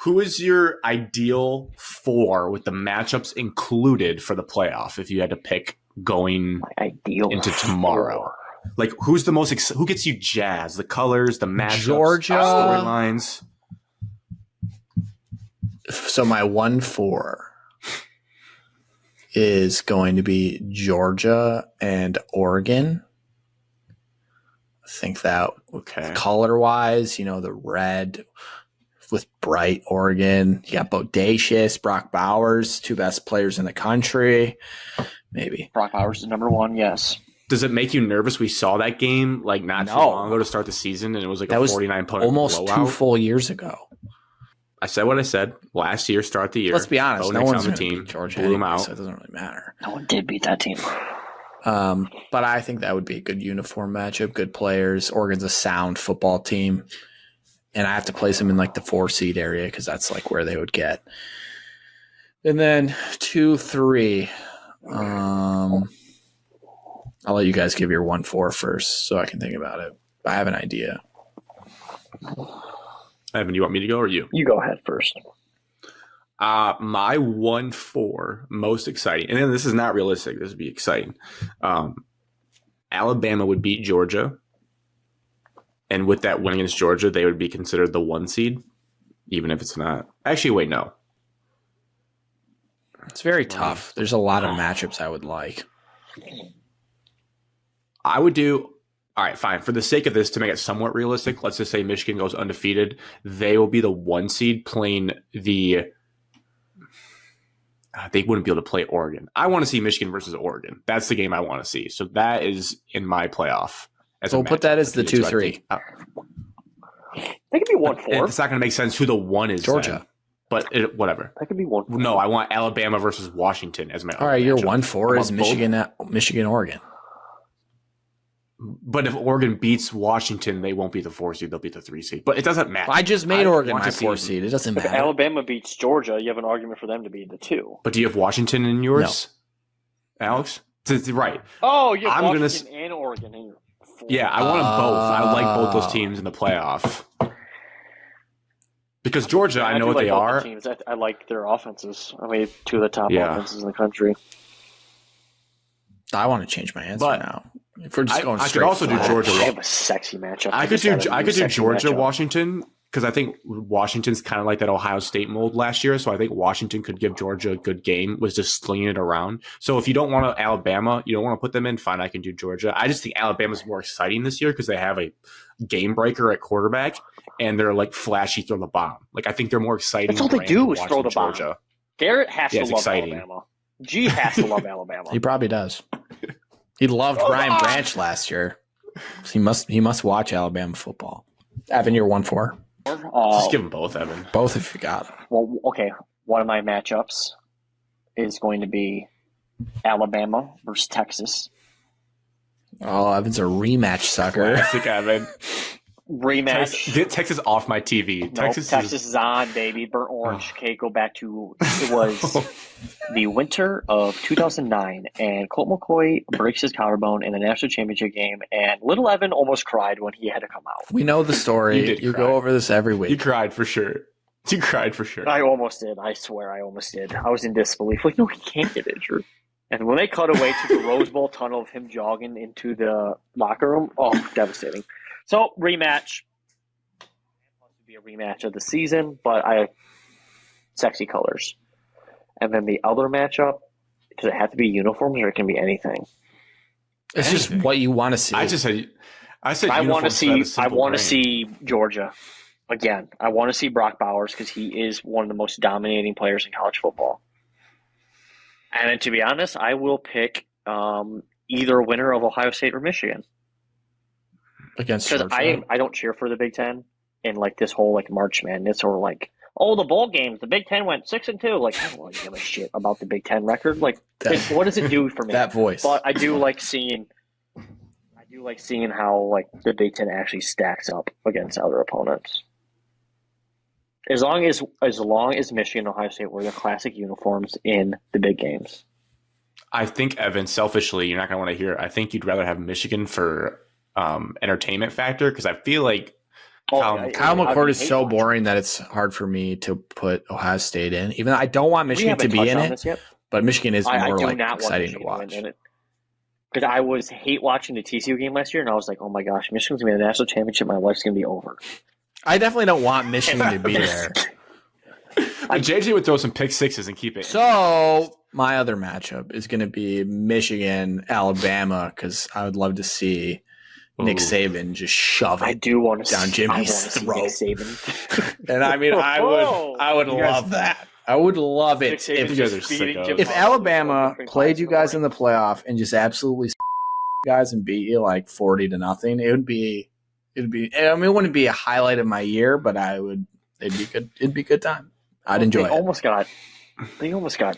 Who is your ideal 4 with the matchups included for the playoff if you had to pick going into tomorrow? Like, who's the most who gets you jazzed? The colors, the matchups,
Georgia
storylines.
So my 1-4 is going to be Georgia and Oregon. I think that color wise, the red with bright Oregon. You got Bodacious, Brock Bowers, 2 best players in the country. Maybe
Brock Bowers is number 1. Yes.
Does it make you nervous? We saw that game not too long ago to start the season, and it was like a 49-point
almost
blowout.
2 full years ago.
I said what I said last year. Start the year.
Let's be honest.
No one's on the team.
Georgia
blew them
anyway,
out.
so it doesn't really matter.
No one did beat that team.
But I think that would be a good uniform matchup. Good players. Oregon's a sound football team, and I have to place them in like the 4 seed area because that's like where they would get. And then 2, 3. I'll let you guys give your 1-4 first so I can think about it. I have an idea.
Evan, you want me to go or you?
You go ahead first.
My 1-4 most exciting, and then this is not realistic. This would be exciting. Alabama would beat Georgia, and with that win against Georgia, they would be considered the 1 seed, even if it's not. Actually, wait, no.
It's very tough. There's a lot of matchups I would like.
I would do. All right, fine. For the sake of this, to make it somewhat realistic, let's just say Michigan goes undefeated. They will be the 1 seed playing the. They wouldn't be able to play Oregon. I want to see Michigan versus Oregon. That's the game I want to see. So that is in my playoff.
So we'll put that as the 2-3.
They could be 1-4.
It's not going to make sense who the 1 is.
Georgia.
But whatever.
That could be 1-4.
No, I want Alabama versus Washington as my.
All right, your
matchup.
1-4 is Michigan, Oregon.
But if Oregon beats Washington, they won't be the 4 seed; they'll be the 3 seed. But it doesn't matter.
I just made Oregon my 4 seed. It doesn't matter.
If Alabama beats Georgia, you have an argument for them to be the 2.
But do you have Washington in yours, Alex? Right.
Oh, you have Washington and Oregon in your 4.
Yeah, I want them both. I like both those teams in the playoff. Because Georgia, I know what they are.
Teams. I like their offenses. I mean, 2 of the top offenses in the country.
I want to change my answer now. If we're just going
I could also do Georgia.
I have a sexy matchup.
I could do Georgia, Washington, because I think Washington's kind of like that Ohio State mold last year. So I think Washington could give Georgia a good game, was just slinging it around. So if you don't want Alabama, you don't want to put them in, fine, I can do Georgia. I just think Alabama's more exciting this year because they have a game breaker at quarterback and they're like flashy throw the bomb. Like I think they're more exciting.
That's all they do is throw the bomb.
Georgia.
Garrett has to love Alabama. G has to love Alabama.
He probably does. He loved Brian Branch last year. He must watch Alabama football. Evan, you're 1-4.
Just give them both, Evan.
Both if you got them.
Well, okay. One of my matchups is going to be Alabama versus Texas.
Oh, Evan's a rematch sucker.
Classic Evan.
Rematch.
Get Texas off my TV.
Nope, Texas is on, baby. Burnt orange. Okay, go back to it was the winter of 2009, and Colt McCoy breaks his collarbone in the national championship game, and little Evan almost cried when he had to come out.
We know the story. You go over this every week.
You cried for sure. You cried for sure.
I almost did. I swear I almost did. I was in disbelief. Like, no, he can't get injured. And when they cut away to the Rose Bowl tunnel of him jogging into the locker room, oh, devastating. So, rematch. It's supposed to be a rematch of the season, but I have sexy colors. And then the other matchup, does it have to be uniforms or it can be anything?
It's just what you want to see.
I said
I want to see Georgia again. I want to see Brock Bowers because he is one of the most dominating players in college football. And then, to be honest, I will pick either winner of Ohio State or Michigan.
Against
because I don't cheer for the Big Ten and like this whole like March Madness or like the bowl games. The Big Ten went 6-2. Like I don't really give a shit about the Big Ten record. Like what does it do for me?
That voice.
But I do like seeing like seeing how like the Big Ten actually stacks up against other opponents. As long as Michigan and Ohio State wear the classic uniforms in the big games.
I think, Evan, selfishly, you're not going to want to hear it. I think you'd rather have Michigan for entertainment factor because I feel like
Kyle McCord is so boring that it's hard for me to put Ohio State in. Even though I don't want Michigan to be in it, but Michigan is more like exciting to watch.
Because I was hate watching the TCU game last year, and I was like, oh my gosh, Michigan's going to be in the national championship. My life's going to be over.
I definitely don't want Michigan to be there.
JJ would throw some pick sixes and keep it.
So my other matchup is going to be Michigan, Alabama, because I would love to see Nick Saban just shove it down Jimmy's throat. And I mean, I would love that. I would love it if Alabama played you guys in the playoff and just absolutely guys and beat you like 40-0. It'd be. I mean, it wouldn't be a highlight of my year, but it'd be good. It'd be a good time. I'd enjoy it.
They almost got.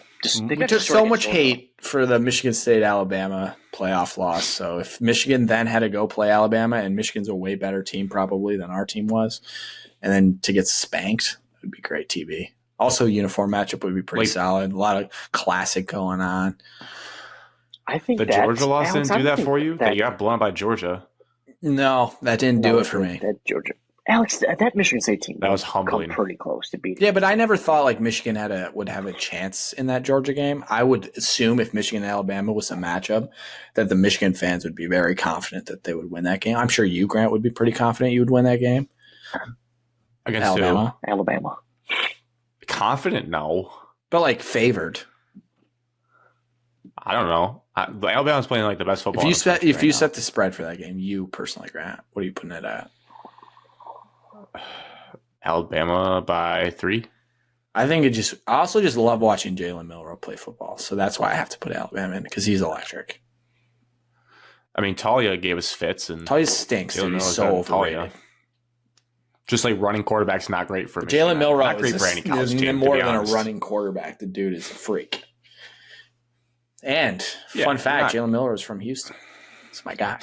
We took so much hate for the Michigan State Alabama playoff loss. So if Michigan then had to go play Alabama, and Michigan's a way better team probably than our team was, and then to get spanked, it would be great TV. Also, uniform matchup would be pretty solid. A lot of classic going on.
I think
the Georgia loss didn't do that for you. That you got blown by Georgia.
No, that didn't do it for me.
That Georgia, Alex, that Michigan State team
that was humbling.
Pretty close to beating.
Yeah, but I never thought like Michigan would have a chance in that Georgia game. I would assume if Michigan and Alabama was a matchup, that the Michigan fans would be very confident that they would win that game. I'm sure you, Grant, would be pretty confident you would win that game
against
Alabama.
Alabama.
Confident, no,
but like favored.
I don't know. Alabama's playing like the best football.
If you set the spread for that game, you personally, Grant, what are you putting it at?
Alabama by 3.
I think I also just love watching Jalen Milroe play football, so that's why I have to put Alabama in because he's electric.
I mean, Talia gave us fits, and
Talia stinks. Dude, he's so overrated.
Just like running quarterback's not great for me.
Jalen Milroe
not great for any college team.
More than a running quarterback. The dude is a freak. And fun fact, Jalen Milroe is from Houston. It's my guy.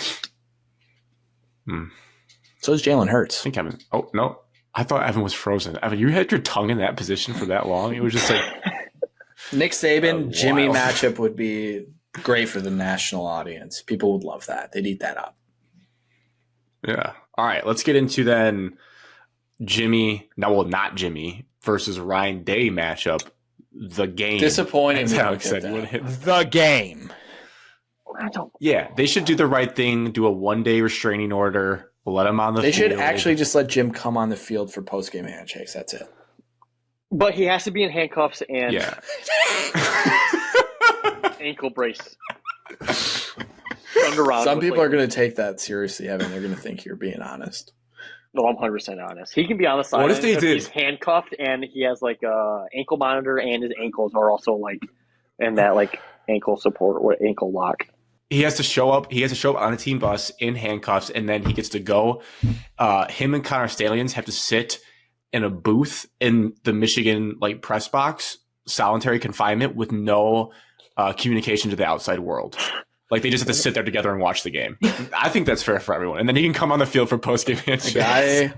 So is Jalen Hurts.
I think Evan. Oh no, I thought Evan was frozen. Evan, you had your tongue in that position for that long. It was just like
Nick Saban, Jimmy matchup would be great for the national audience. People would love that. They'd eat that up.
Yeah. All right. Let's get into then Jimmy. No, well, not Jimmy versus Ryan Day matchup. The game.
Disappointing.
As Alex said,
the game.
Yeah, they should do the right thing. Do a 1-day restraining order. Let him on the field.
They should actually just let Jim come on the field for post-game handshakes. That's it.
But he has to be in handcuffs and ankle brace.
Some people are going to take that seriously, Evan. They're going to think you're being honest.
No, I'm 100% honest. He can be on the side.
What if they did?
He's handcuffed and he has like a ankle monitor, and his ankles are also like in that like ankle support or ankle lock.
He has to show up. He has to show up on a team bus in handcuffs, and then he gets to go. Him and Connor Stalions have to sit in a booth in the Michigan like press box, solitary confinement with no communication to the outside world. Like they just have to sit there together and watch the game. I think that's fair for everyone. And then he can come on the field for post-game handshakes.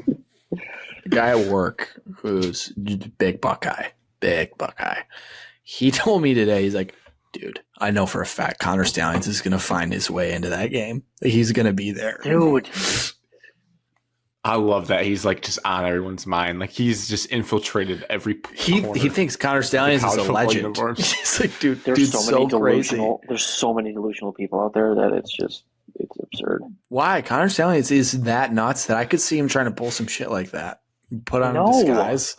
The guy at work who's big Buckeye. He told me today, he's like, dude, I know for a fact Connor Stalions is going to find his way into that game. He's going to be there.
Dude.
I love that. He's like just on everyone's mind. Like he's just infiltrated every corner.
He thinks Connor Stalions is a legend. He's like, dude,
there's
so crazy.
There's so many delusional people out there that it's absurd.
Why? Connor Stalions is that nuts that I could see him trying to pull some shit like that. Put on a disguise.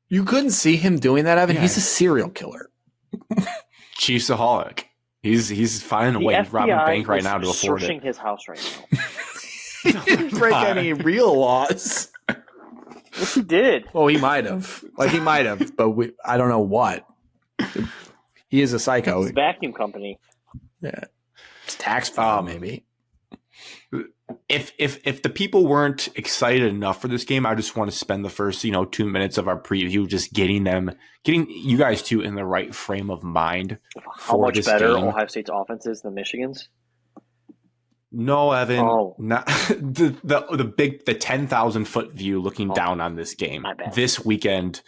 You couldn't see him doing that, Evan. Yeah. He's a serial killer.
Chiefsaholic. He's finding a way. He's robbing a bank right now to afford it.
Searching his house right now.
He didn't break any real laws.
Yes, he did.
Well, he might have. But I don't know what. He is a psycho.
His vacuum company.
Yeah. It's tax fraud, maybe.
If the people weren't excited enough for this game, I just want to spend the first 2 minutes of our preview just getting you guys two in the right frame of mind.
How much better Ohio State's offense is than Michigan's?
No, Evan.
Oh.
Not the 10,000-foot view looking down on this game.
My bad.
This weekend,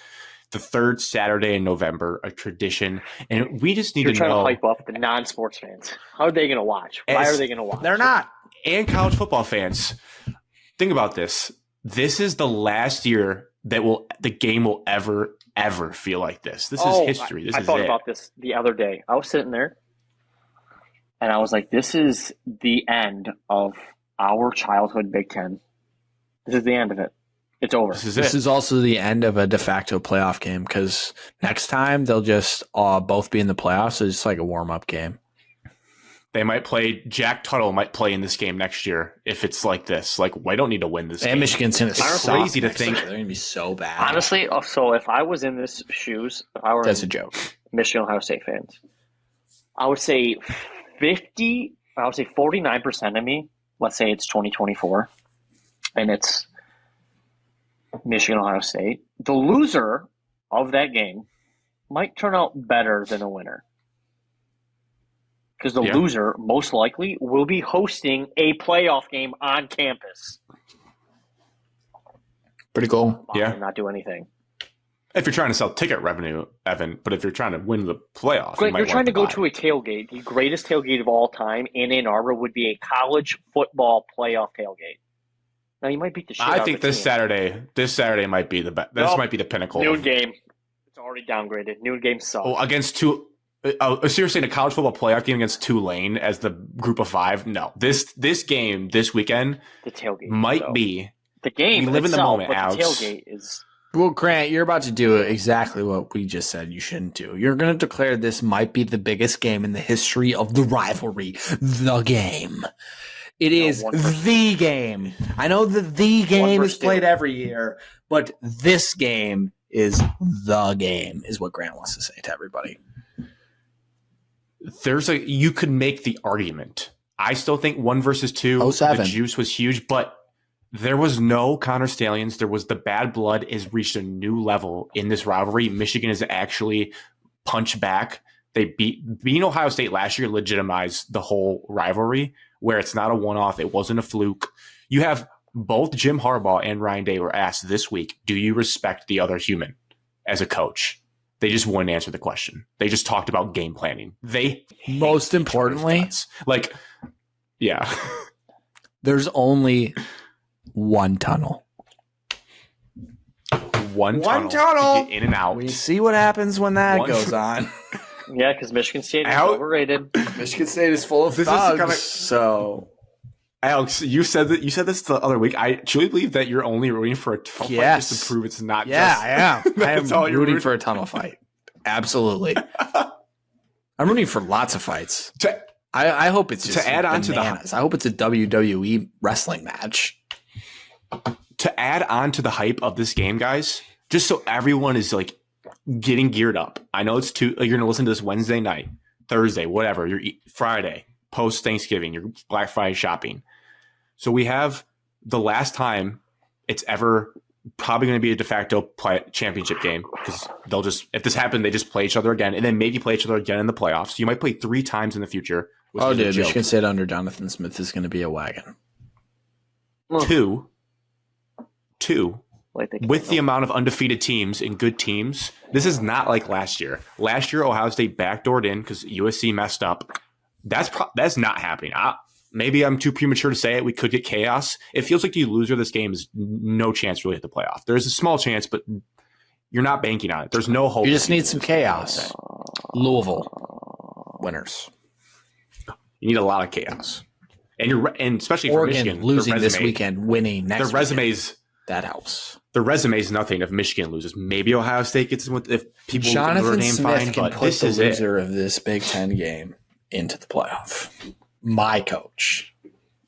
the third Saturday in November, a tradition. And we just need
You're
to
trying
know.
to hype up the non-sports fans. How are they going to watch? Why are they going to watch?
They're not.
And college football fans. Think about this. This is the last year that the game will ever feel like this. This is history.
I thought about this the other day. I was sitting there, and I was like, this is the end of our childhood Big Ten. This is the end of it. It's over.
This is also the end of a de facto playoff game because next time they'll just both be in the playoffs. So it's like a warm-up game.
They might play. Jack Tuttle might play in this game next year if it's like this. Like, we don't need to win this game.
And Michigan's going to suck.
Crazy to think.
They're going to be so bad.
Honestly, so if I was in this shoes, if I were
That's a joke.
Michigan Ohio State fans, I would say 49% of me, let's say it's 2024, and it's Michigan Ohio State. The loser of that game might turn out better than a winner. Because the loser, most likely, will be hosting a playoff game on campus.
Pretty cool.
And not do anything.
If you're trying to sell ticket revenue, Evan, but if you're trying to win the playoffs,
You're trying to go to a tailgate. The greatest tailgate of all time in Ann Arbor would be a college football playoff tailgate. Now, you might beat the shit out of the
this
team.
Saturday might be the best. This might be the pinnacle.
Noon game. It's already downgraded. Noon game sucks.
Oh, against two. So you're saying a college football playoff game against Tulane as the group of five? No, this game this weekend,
the tailgate
might be
the game.
We live in the moment,
but
Alex.
The tailgate is.
Well, Grant, you're about to do exactly what we just said you shouldn't do. You're going to declare this might be the biggest game in the history of the rivalry. The game. It is the game. I know the game is played every year, but this game is the game, is what Grant wants to say to everybody.
You could make the argument. I still think 1 versus 2, the juice was huge, but there was no Connor Stallions. There was the bad blood has reached a new level in this rivalry. Michigan is actually punched back. They beating Ohio State last year legitimized the whole rivalry where it's not a one-off. It wasn't a fluke. You have both Jim Harbaugh and Ryan Day were asked this week, do you respect the other human as a coach? They just wouldn't answer the question. They just talked about game planning.
Most importantly, there's only one tunnel.
One tunnel. To get in and out.
We see what happens when that goes on.
Yeah, because Michigan State is overrated.
Michigan State is full of thugs. So,
Alex, you said this the other week. I truly believe that you're only rooting for a tunnel fight just to prove it's not.
I am. I am rooting for a tunnel fight. Absolutely. I'm rooting for lots of fights. I hope it's just
to add on
bananas. I hope it's a WWE wrestling match.
To add on to the hype of this game, guys, just so everyone is like getting geared up. I know it's you're going to listen to this Wednesday night, Thursday, whatever. You're Friday, post Thanksgiving, your Black Friday shopping. So we have the last time it's ever probably going to be a de facto championship game because they'll just, if this happened, they just play each other again and then maybe play each other again in the playoffs. You might play 3 times in the future.
Oh, dude, Michigan State under Jonathan Smith is going to be a wagon.
Two, with the amount of undefeated teams and good teams, this is not like last year. Last year, Ohio State backdoored in because USC messed up. That's not happening. Maybe I'm too premature to say it. We could get chaos. It feels like the loser of this game is no chance really at the playoff. There's a small chance, but you're not banking on it. There's no hope.
You just need some chaos. Louisville winners.
You need a lot of chaos, and especially for
Oregon
Michigan
losing this weekend, winning next.
Their resumes
weekend. That helps.
The resume is nothing if Michigan loses. Maybe Ohio State gets in with if people
Jonathan
name
Smith
fine,
can
but
put
this
the
is
loser of this Big Ten game into the playoff. My coach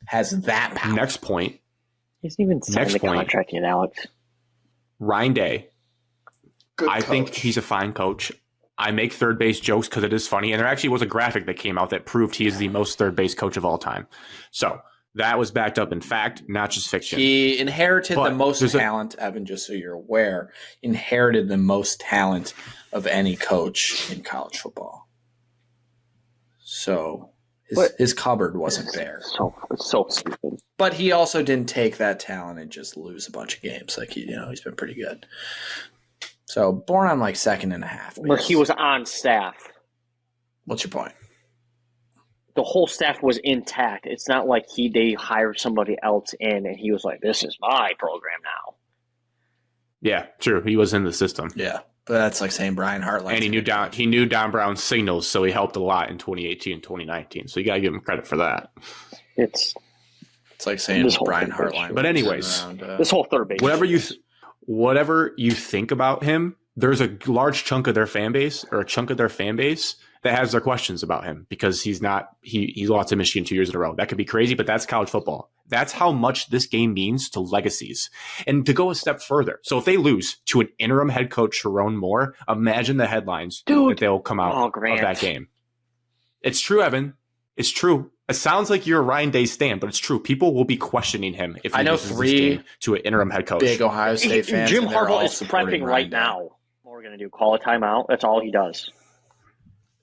has that power.
Next point.
He hasn't even signed the contract yet, Alex.
Ryan Day.
Good
I
coach.
think he's a fine coach. I make third base jokes because it is funny, and there actually was a graphic that came out that proved he is the most third base coach of all time. So that was backed up in fact, not just fiction.
He inherited the most talent, Evan, just so you're aware, inherited the most talent of any coach in college football. So His cupboard wasn't bare.
It's so stupid.
But he also didn't take that talent and just lose a bunch of games. Like, he's been pretty good. So, born on like second and a half.
Where he was on staff.
What's your point?
The whole staff was intact. It's not like they hired somebody else in and he was like, this is my program now.
Yeah, true. He was in the system.
Yeah. But that's like saying Brian Hartline.
And he knew Don Brown's signals, so he helped a lot in 2018 and 2019. So you got to give him credit for that.
It's
like saying Brian Hartline.
But anyways,
this whole third base.
Whatever you think about him, there's a large chunk of their fan base that has their questions about him because he lost to Michigan 2 years in a row. That could be crazy, but that's college football. That's how much this game means to legacies. And to go a step further, so if they lose to an interim head coach, Sharon Moore, imagine the headlines that they'll come out of that game. It's true, Evan. It's true. It sounds like you're a Ryan Day stan, but it's true. People will be questioning him if he loses this game to an interim head coach.
Big Ohio State fans.
Jim Harbaugh is prepping right now. What we're going to do, call a timeout. That's all he does.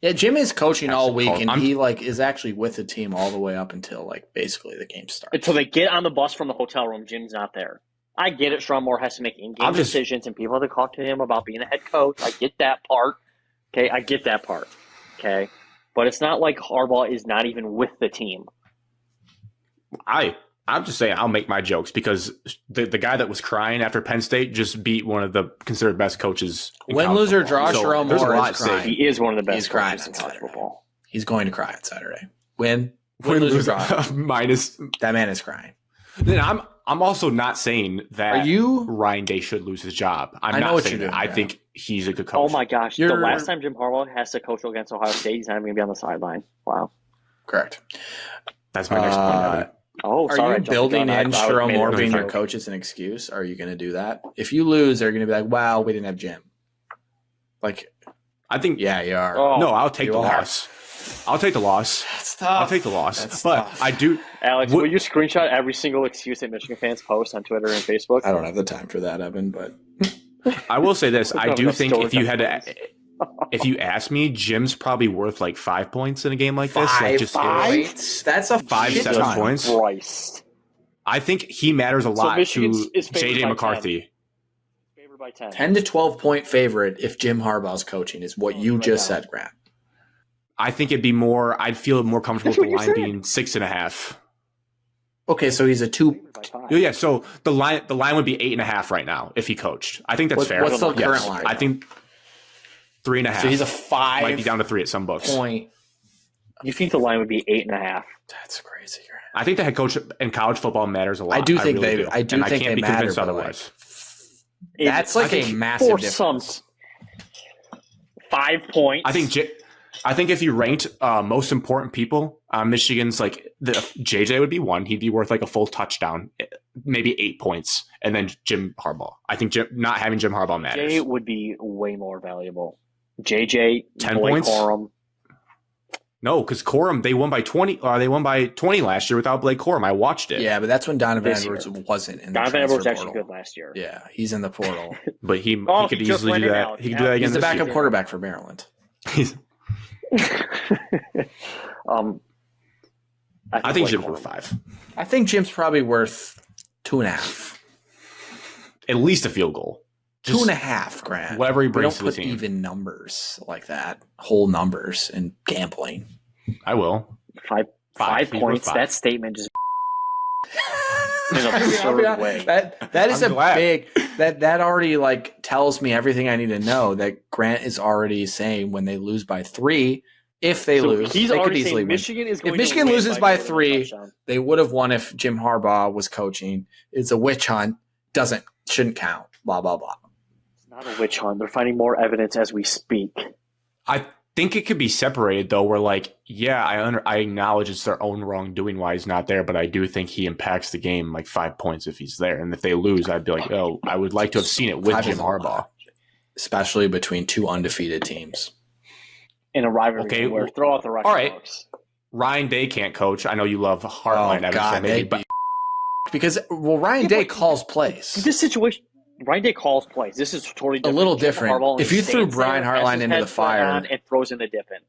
Yeah, Jim is coaching all week, and he is actually with the team all the way up until basically the game starts.
Until they get on the bus from the hotel room, Jim's not there. I get it. Sharon Moore has to make in-game decisions, and people have to talk to him about being a head coach. I get that part. Okay, I get that part. Okay, but it's not like Harbaugh is not even with the team.
I'm just saying I'll make my jokes because the guy that was crying after Penn State just beat one of the considered best coaches.
Win, lose, or draw, Sharon Moore is crying.
He is one of the best coaches in college football.
He's going to cry on Saturday. Win, lose, or draw. That man is crying.
Then I'm also not saying that Ryan Day should lose his job. I'm not saying that. I think he's a good coach.
Oh my gosh. The last time Jim Harbaugh has to coach against Ohio State, he's not even going to be on the sideline. Wow.
Correct.
That's my next point, Evan.
Are you building in Sharon Moore being your coach as an excuse? Are you going to do that? If you lose, they're going to be like, wow, we didn't have Jim.
I think.
Yeah, you are.
No, I'll take the loss. I'll take the loss.
That's tough.
I'll take the loss.
That's
but
tough.
I do.
Alex, will you screenshot every single excuse that Michigan fans post on Twitter and Facebook?
I don't have the time for that, Evan, but.
I will say this. I do think if you had to. If you ask me, Jim's probably worth 5 points in a game like this.
5 points? That's a
5-7 points.
Christ.
I think he matters a lot to J.J. McCarthy.
Favored by 10.
10 to 12 point favorite if Jim Harbaugh's coaching is what you just said, Grant.
I think it'd be more. I'd feel more comfortable with the line being 6.5.
Okay, so he's a 2.
Yeah, so the line would be 8.5 right now if he coached. I think that's fair.
What's the current line?
I think 3.5.
So he's a 5.
Might be down to 3 at some books.
Point.
You think the line would be 8.5?
That's crazy.
I think the head coach in college football matters a lot.
I do think
really
they. I do think
they
matter.
Convinced otherwise.
That's a massive difference.
5 points.
I think if you ranked most important people on Michigan's, the JJ would be 1. He'd be worth a full touchdown, maybe 8 points, and then Jim Harbaugh. I think not having Jim Harbaugh matters.
JJ would be way more valuable. JJ
10 points.
Corum.
No, because Corum they won by 20. They won by 20 last year without Blake Corum. I watched it.
Yeah, but that's when Donovan Edwards wasn't in the
Donovan Edwards was
portal.
actually good last year.
Yeah, he's in the portal.
But he could easily do that. He could do that again.
He's the backup quarterback for Maryland.
I think Jim's worth 5.
I think Jim's probably worth 2.5.
At least a field goal.
2.5, Grant.
Whatever he brings to the
team.
team.
Even numbers like that, whole numbers in gambling.
I will.
5 points.
5.
That statement just in an absurd way.
That is big. That already tells me everything I need to know. That Grant is already saying when they lose by 3, if they lose,
he's
they
already
saying
could easily
Michigan is going
if Michigan loses by 3, they would have won if Jim Harbaugh was coaching. It's a witch hunt. Shouldn't count. Blah blah blah.
It's not a witch hunt. They're finding more evidence as we speak.
I think it could be separated though. Where I acknowledge it's their own wrongdoing why he's not there, but I do think he impacts the game 5 points if he's there. And if they lose, I'd be like, oh, I would like to have seen it with Jim Harbaugh,
especially between 2 undefeated teams
in a rivalry.
Okay,
where throw out the Russian
all right.
folks.
Ryan Day can't coach. I know you love Hartline, but
because Ryan Day calls plays.
This situation. Ryan Day calls plays. This is totally different.
A little different. If you threw Brian Hartline into the fire
and throws in the dip in.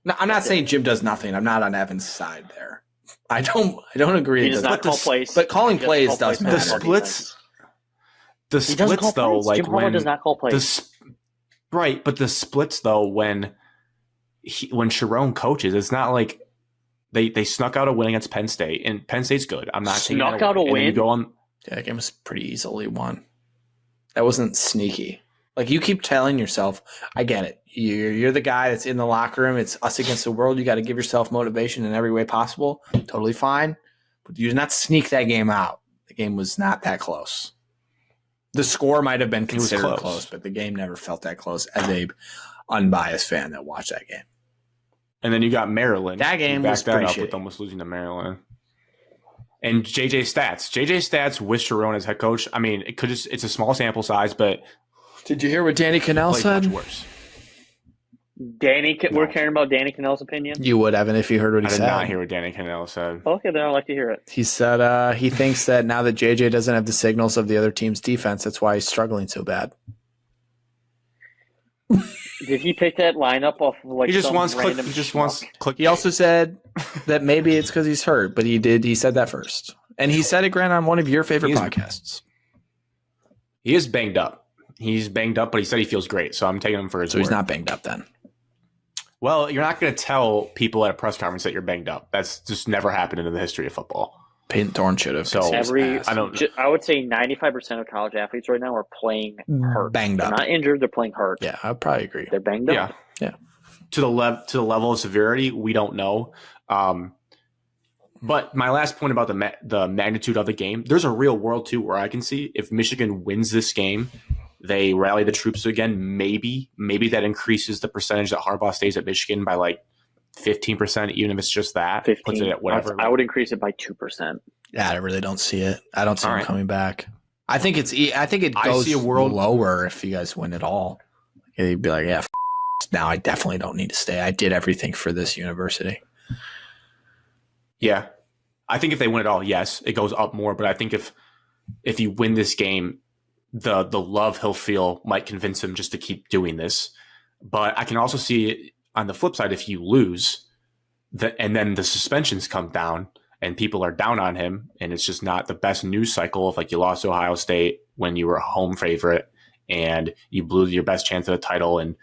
No, I'm not saying Jim does nothing. I'm not on Evan's side there. I don't agree.
He does not call plays.
But calling
He doesn't
plays
call
does
plays
matter.
for
The
He doesn't call
splits though,
plays.
like
Jim Harbaugh
when
does not call plays.
Right, but the splits though, when Sharon coaches, it's not like they snuck out a win against Penn State, and Penn State's good. I'm not taking
Snuck
that
out
away.
a win?
And then you go on.
Yeah, that game was pretty easily won. That wasn't sneaky. Like you keep telling yourself, I get it. You're the guy that's in the locker room. It's us against the world. You got to give yourself motivation in every way possible. Totally fine. But you did not sneak that game out. The game was not that close. The score might have been considered close, but the game never felt that close as a unbiased fan that watched that game.
And then you got Maryland.
That game was
that
pretty
up
shitty.
with almost losing to Maryland. And JJ Stats with Sharon as head coach. I mean, it's a small sample size, but
did you hear what Danny Cannell said?
Much worse.
We're caring about Danny Cannell's opinion.
You would, Evan, if you heard what he said.
I did not hear what Danny Cannell said.
Okay, then I'd like to hear it.
He said he thinks that now that JJ doesn't have the signals of the other team's defense, that's why he's struggling so bad.
Did he pick that lineup off of like
He just
some
wants
random
click.
He also said that maybe it's because he's hurt, but he said that first. And he said it, Grant, on one of your favorite podcasts.
He is banged up. He's banged up, but he said he feels great, so I'm taking him for his word.
So he's not banged up then.
Well, you're not going to tell people at a press conference that you're banged up. That's just never happened in the history of football.
Peyton Thorne should have.
So
I would say 95% of college athletes right now are playing hurt.
Banged up.
They're not injured. They're playing hurt.
Yeah, I'd probably agree.
They're banged up.
Yeah.
To the level of severity, we don't know. But my last point about the magnitude of the game, there's a real world too where I can see if Michigan wins this game, they rally the troops again. Maybe that increases the percentage that Harbaugh stays at Michigan by like 15%, even if it's just that.
15.
Puts it at whatever.
I would increase it by 2%.
Yeah, I really don't see it. I don't see him coming back. I think it goes
see a world
lower if you guys win it all. You'd be like, yeah, now I definitely don't need to stay. I did everything for this university.
Yeah. I think if they win it all, yes, it goes up more. But I think if you win this game, the love he'll feel might convince him just to keep doing this. But I can also see on the flip side, if you lose, and then the suspensions come down and people are down on him, and it's just not the best news cycle of like you lost to Ohio State when you were a home favorite and you blew your best chance at a title in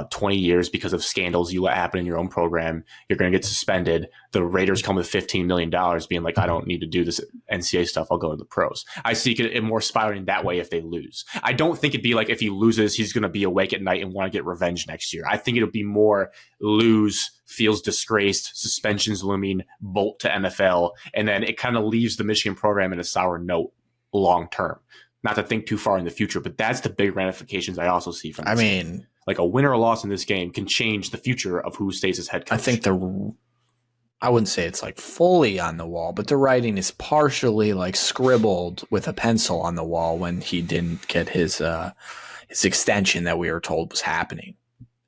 20 years because of scandals you let happen in your own program. You're going to get suspended. The Raiders come with $15 million being like, I don't need to do this NCAA stuff. I'll go to the pros. I see it more spiraling that way if they lose. I don't think it'd be like if he loses, he's going to be awake at night and want to get revenge next year. I think it'll be more lose, feels disgraced, suspensions looming, bolt to NFL. And then it kind of leaves the Michigan program in a sour note long term. Not to think too far in the future, but that's the big ramifications I also see from this game. Like a win or a loss in this game can change the future of who stays as head coach.
I think I wouldn't say it's like fully on the wall, but the writing is partially like scribbled with a pencil on the wall when he didn't get his extension that we were told was happening.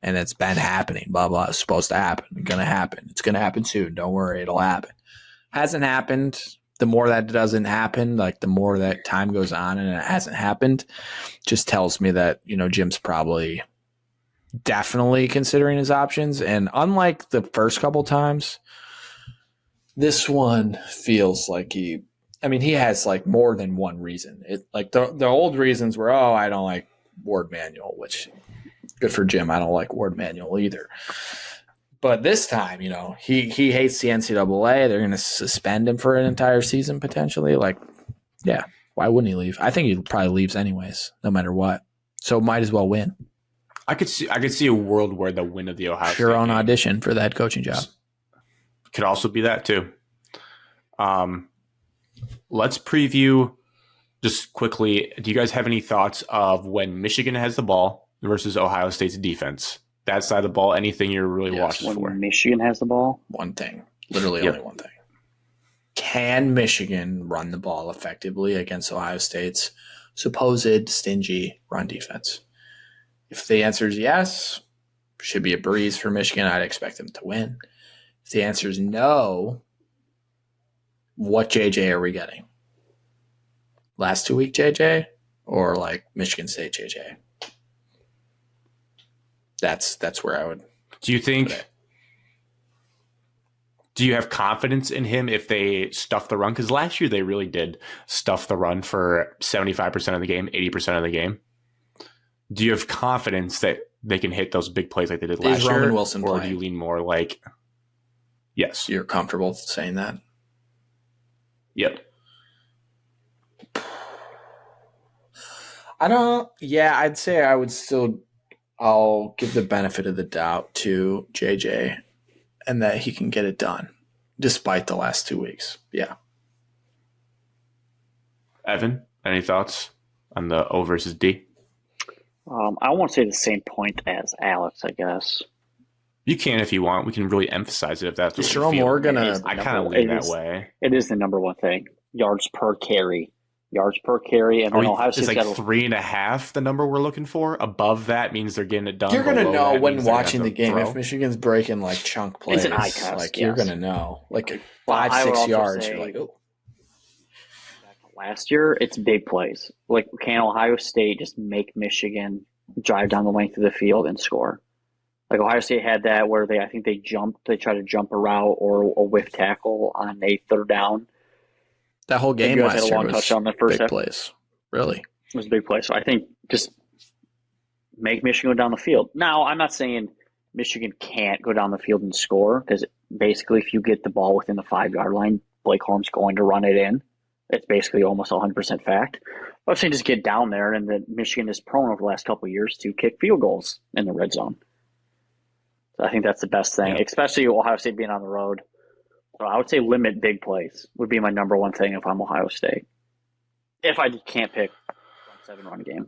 And it's been happening, blah, blah. It's supposed to happen. It's going to happen. It's going to happen soon. Don't worry. It'll happen. Hasn't happened. The more that doesn't happen, like the more that time goes on and it hasn't happened, just tells me that, Jim's probably definitely considering his options. And unlike the first couple times, this one feels like he has like more than one reason. It like the old reasons were, I don't like Ward Manuel, which good for Jim. I don't like Ward Manuel either. But this time, he hates the NCAA. They're going to suspend him for an entire season potentially. Like, yeah, why wouldn't he leave? I think he probably leaves anyways, no matter what. So might as well win.
I could see a world where the win of the Ohio State
your own
game
audition for the head coaching job
could also be that too. Let's preview just quickly. Do you guys have any thoughts of when Michigan has the ball versus Ohio State's defense? That side of the ball, anything you're really watching for?
When Michigan has the ball?
One thing. Literally only one thing. Can Michigan run the ball effectively against Ohio State's supposed stingy run defense? If the answer is yes, should be a breeze for Michigan. I'd expect them to win. If the answer is no, what JJ are we getting? Last 2 week JJ or like Michigan State JJ? That's where I would
Do you think? Do you have confidence in him if they stuff the run? Because last year they really did stuff the run for 75% of the game, 80% of the game. Do you have confidence that they can hit those big plays like they did last year?
Roman Wilson
or
playing?
Do you lean more like, yes?
You're comfortable saying that?
Yep.
I'd say I'll give the benefit of the doubt to JJ and that he can get it done despite the last 2 weeks. Yeah.
Evan, any thoughts on the O versus D?
I won't say the same point as Alex, I guess.
You can if you want. We can really emphasize it if that's what
Is
you
Jerome
feel.
Moore
I kind of lean that way.
It is the number one thing. Yards per carry. And then Ohio State's
is like 3.5 the number we're looking for? Above that means they're getting it done.
You're going to know when watching the game
throw.
If Michigan's breaking like chunk plays.
It's an eye test,
like
yes.
You're going to know. Like
I would
5-6
also
yards,
say-
you're like, oh.
Last year, it's big plays. Like, can Ohio State just make Michigan drive down the length of the field and score? Like, Ohio State had that where they tried to jump a route or a whiff tackle on a third down.
That whole game last year was
touchdown the first
big
half.
plays. Really?
It was a big play. So I think just make Michigan go down the field. Now, I'm not saying Michigan can't go down the field and score, because basically if you get the ball within the 5-yard line, Blake Corum's going to run it in. It's basically almost 100% fact. I'm saying just get down there, and then Michigan is prone over the last couple of years to kick field goals in the red zone. So I think that's the best thing, especially Ohio State being on the road. So I would say limit big plays would be my number one thing if I'm Ohio State. If I can't pick 7-run game.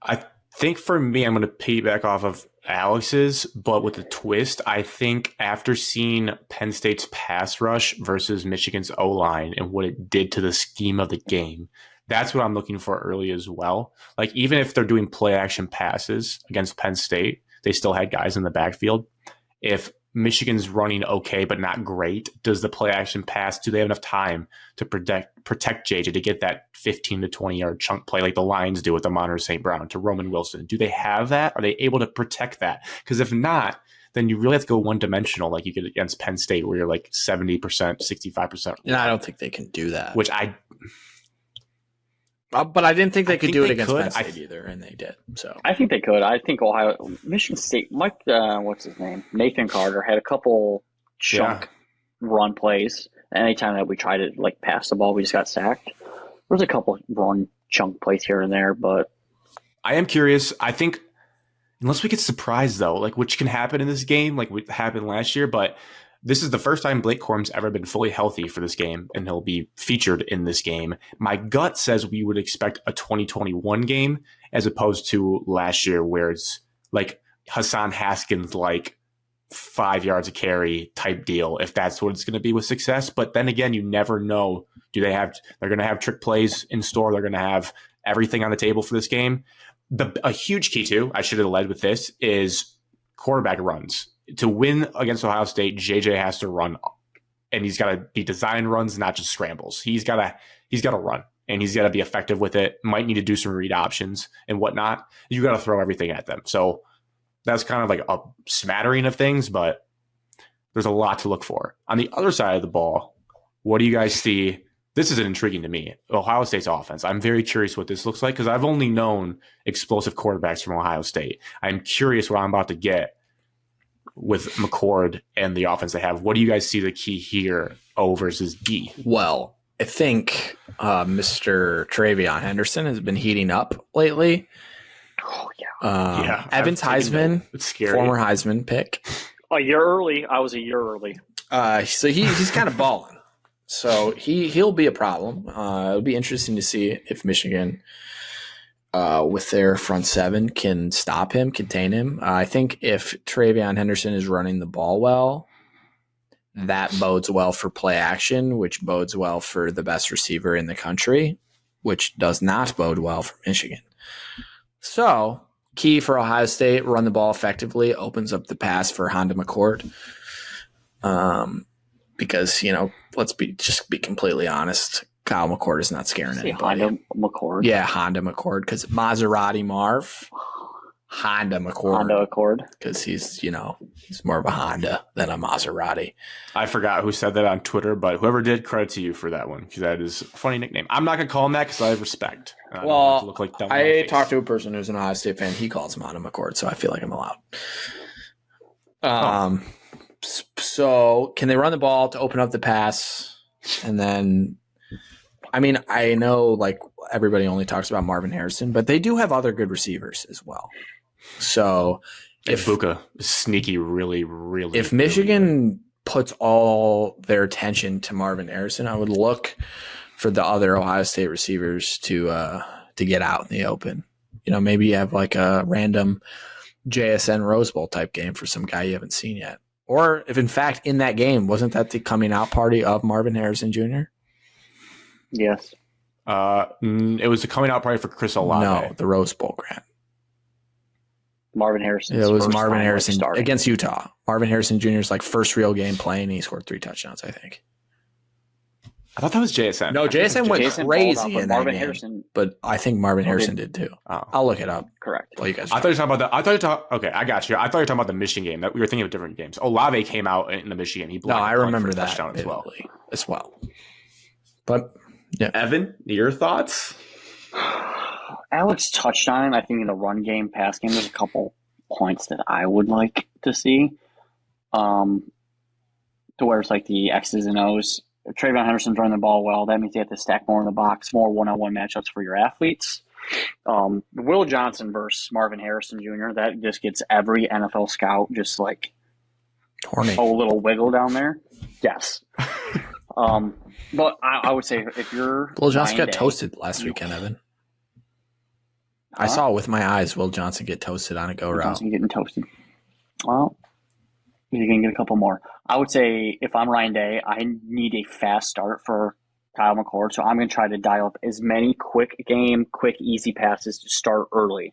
I think for me, I'm going to piggyback off of Alex's, but with a twist. I think after seeing Penn State's pass rush versus Michigan's O-line and what it did to the scheme of the game, that's what I'm looking for early as well. Like, even if they're doing play action passes against Penn State, they still had guys in the backfield. If Michigan's running okay but not great, does the play action pass, do they have enough time to protect JJ to get that 15 to 20 yard chunk play like the Lions do with Amon St. Brown to Roman Wilson? Do they have that? Are they able to protect that? Because if not, then you really have to go one dimensional like you get against Penn State where you're like 70%, 65%.
And I don't think they can do that.
Which I
But I didn't think they could do it against
could.
Penn State either, and they did. So
I think they could. I think Michigan State, what's his name? Nathan Carter had a couple chunk run plays. Anytime that we tried to like pass the ball, we just got sacked. There was a couple run chunk plays here and there, but
I am curious. I think unless we get surprised though, like which can happen in this game, like what happened last year, but this is the first time Blake Corum's ever been fully healthy for this game, and he'll be featured in this game. My gut says we would expect a 2021 game as opposed to last year where it's like Hassan Haskins, like 5 yards a carry type deal, if that's what it's going to be with success. But then again, you never know. They're going to have trick plays in store. They're going to have everything on the table for this game. A huge key too, I should have led with this, is quarterback runs. To win against Ohio State, JJ has to run, and he's got to be designed runs, not just scrambles. He's got to run, and he's got to be effective with it. Might need to do some read options and whatnot. You got to throw everything at them. So that's kind of like a smattering of things, but there's a lot to look for. On the other side of the ball, what do you guys see? This is intriguing to me. Ohio State's offense. I'm very curious what this looks like because I've only known explosive quarterbacks from Ohio State. I'm curious what I'm about to get with McCord and the offense they have. What do you guys see the key here, O versus D?
Well, I think Mr. Travion Henderson has been heating up lately.
Oh, yeah.
Evans Heisman,
it's scary.
Former Heisman pick.
A year early. I was a year early.
So he's kind of balling. So he'll be a problem. It'll be interesting to see if Michigan, with their front seven, can stop him, contain him. I think if Travion Henderson is running the ball well, that bodes well for play action, which bodes well for the best receiver in the country, which does not bode well for Michigan. So key for Ohio State, run the ball effectively, opens up the pass for Honda McCord. Because, let's be completely honest, Kyle McCord is not scaring anybody.
Honda McCord?
Yeah, Honda McCord, because Maserati Marv Honda McCord.
Honda Accord.
Because he's more of a Honda than a Maserati.
I forgot who said that on Twitter, but whoever did, credit to you for that one, because that is a funny nickname. I'm not going to call him that because I have respect. I don't want it to look like dumb in my
I
face.
talked to a person who's an Ohio State fan. He calls him Honda McCord, so I feel like I'm allowed. So can they run the ball to open up the pass? And then, I mean, I know like everybody only talks about Marvin Harrison, but they do have other good receivers as well. So
if Buka is sneaky, really, really.
If Michigan puts all their attention to Marvin Harrison, I would look for the other Ohio State receivers to get out in the open. Maybe you have like a random JSN Rose Bowl type game for some guy you haven't seen yet. Or if in fact in that game, wasn't that the coming out party of Marvin Harrison Jr.?
Yes.
It was a coming out party for Chris Olave.
No, the Rose Bowl, Grant.
Marvin Harrison.
It was Marvin Harrison against Utah. Marvin Harrison Jr.'s like first real game playing. He scored 3 touchdowns, I think.
I thought that was JSN.
No, JSN went crazy in that
Marvin
game,
Harrison,
but I think Marvin Harrison did too.
Oh.
I'll look it up.
Correct.
Well, you guys.
I thought you were talking about that. Okay, I got you. I thought you were talking about the Michigan game. That we were thinking of different games. Olave came out in the Michigan. He blocked.
No, I remember that
touchdown
as well. But yeah,
Evan, your thoughts?
Alex touched on it. I think in the run game, pass game, there's a couple points that I would like to see. To where it's like the X's and O's. If Trayvon Henderson's running the ball well, that means you have to stack more in the box, more one-on-one matchups for your athletes. Will Johnson versus Marvin Harrison Jr., that just gets every NFL scout just like
horny.
A little wiggle down there. Yes. But I would say if you're
Will Johnson got toasted last weekend, Evan. I saw with my eyes Will Johnson get toasted on a go route.
Johnson getting toasted. Well, you're going to get a couple more. I would say if I'm Ryan Day, I need a fast start for Kyle McCord, so I'm going to try to dial up as many quick, easy passes to start early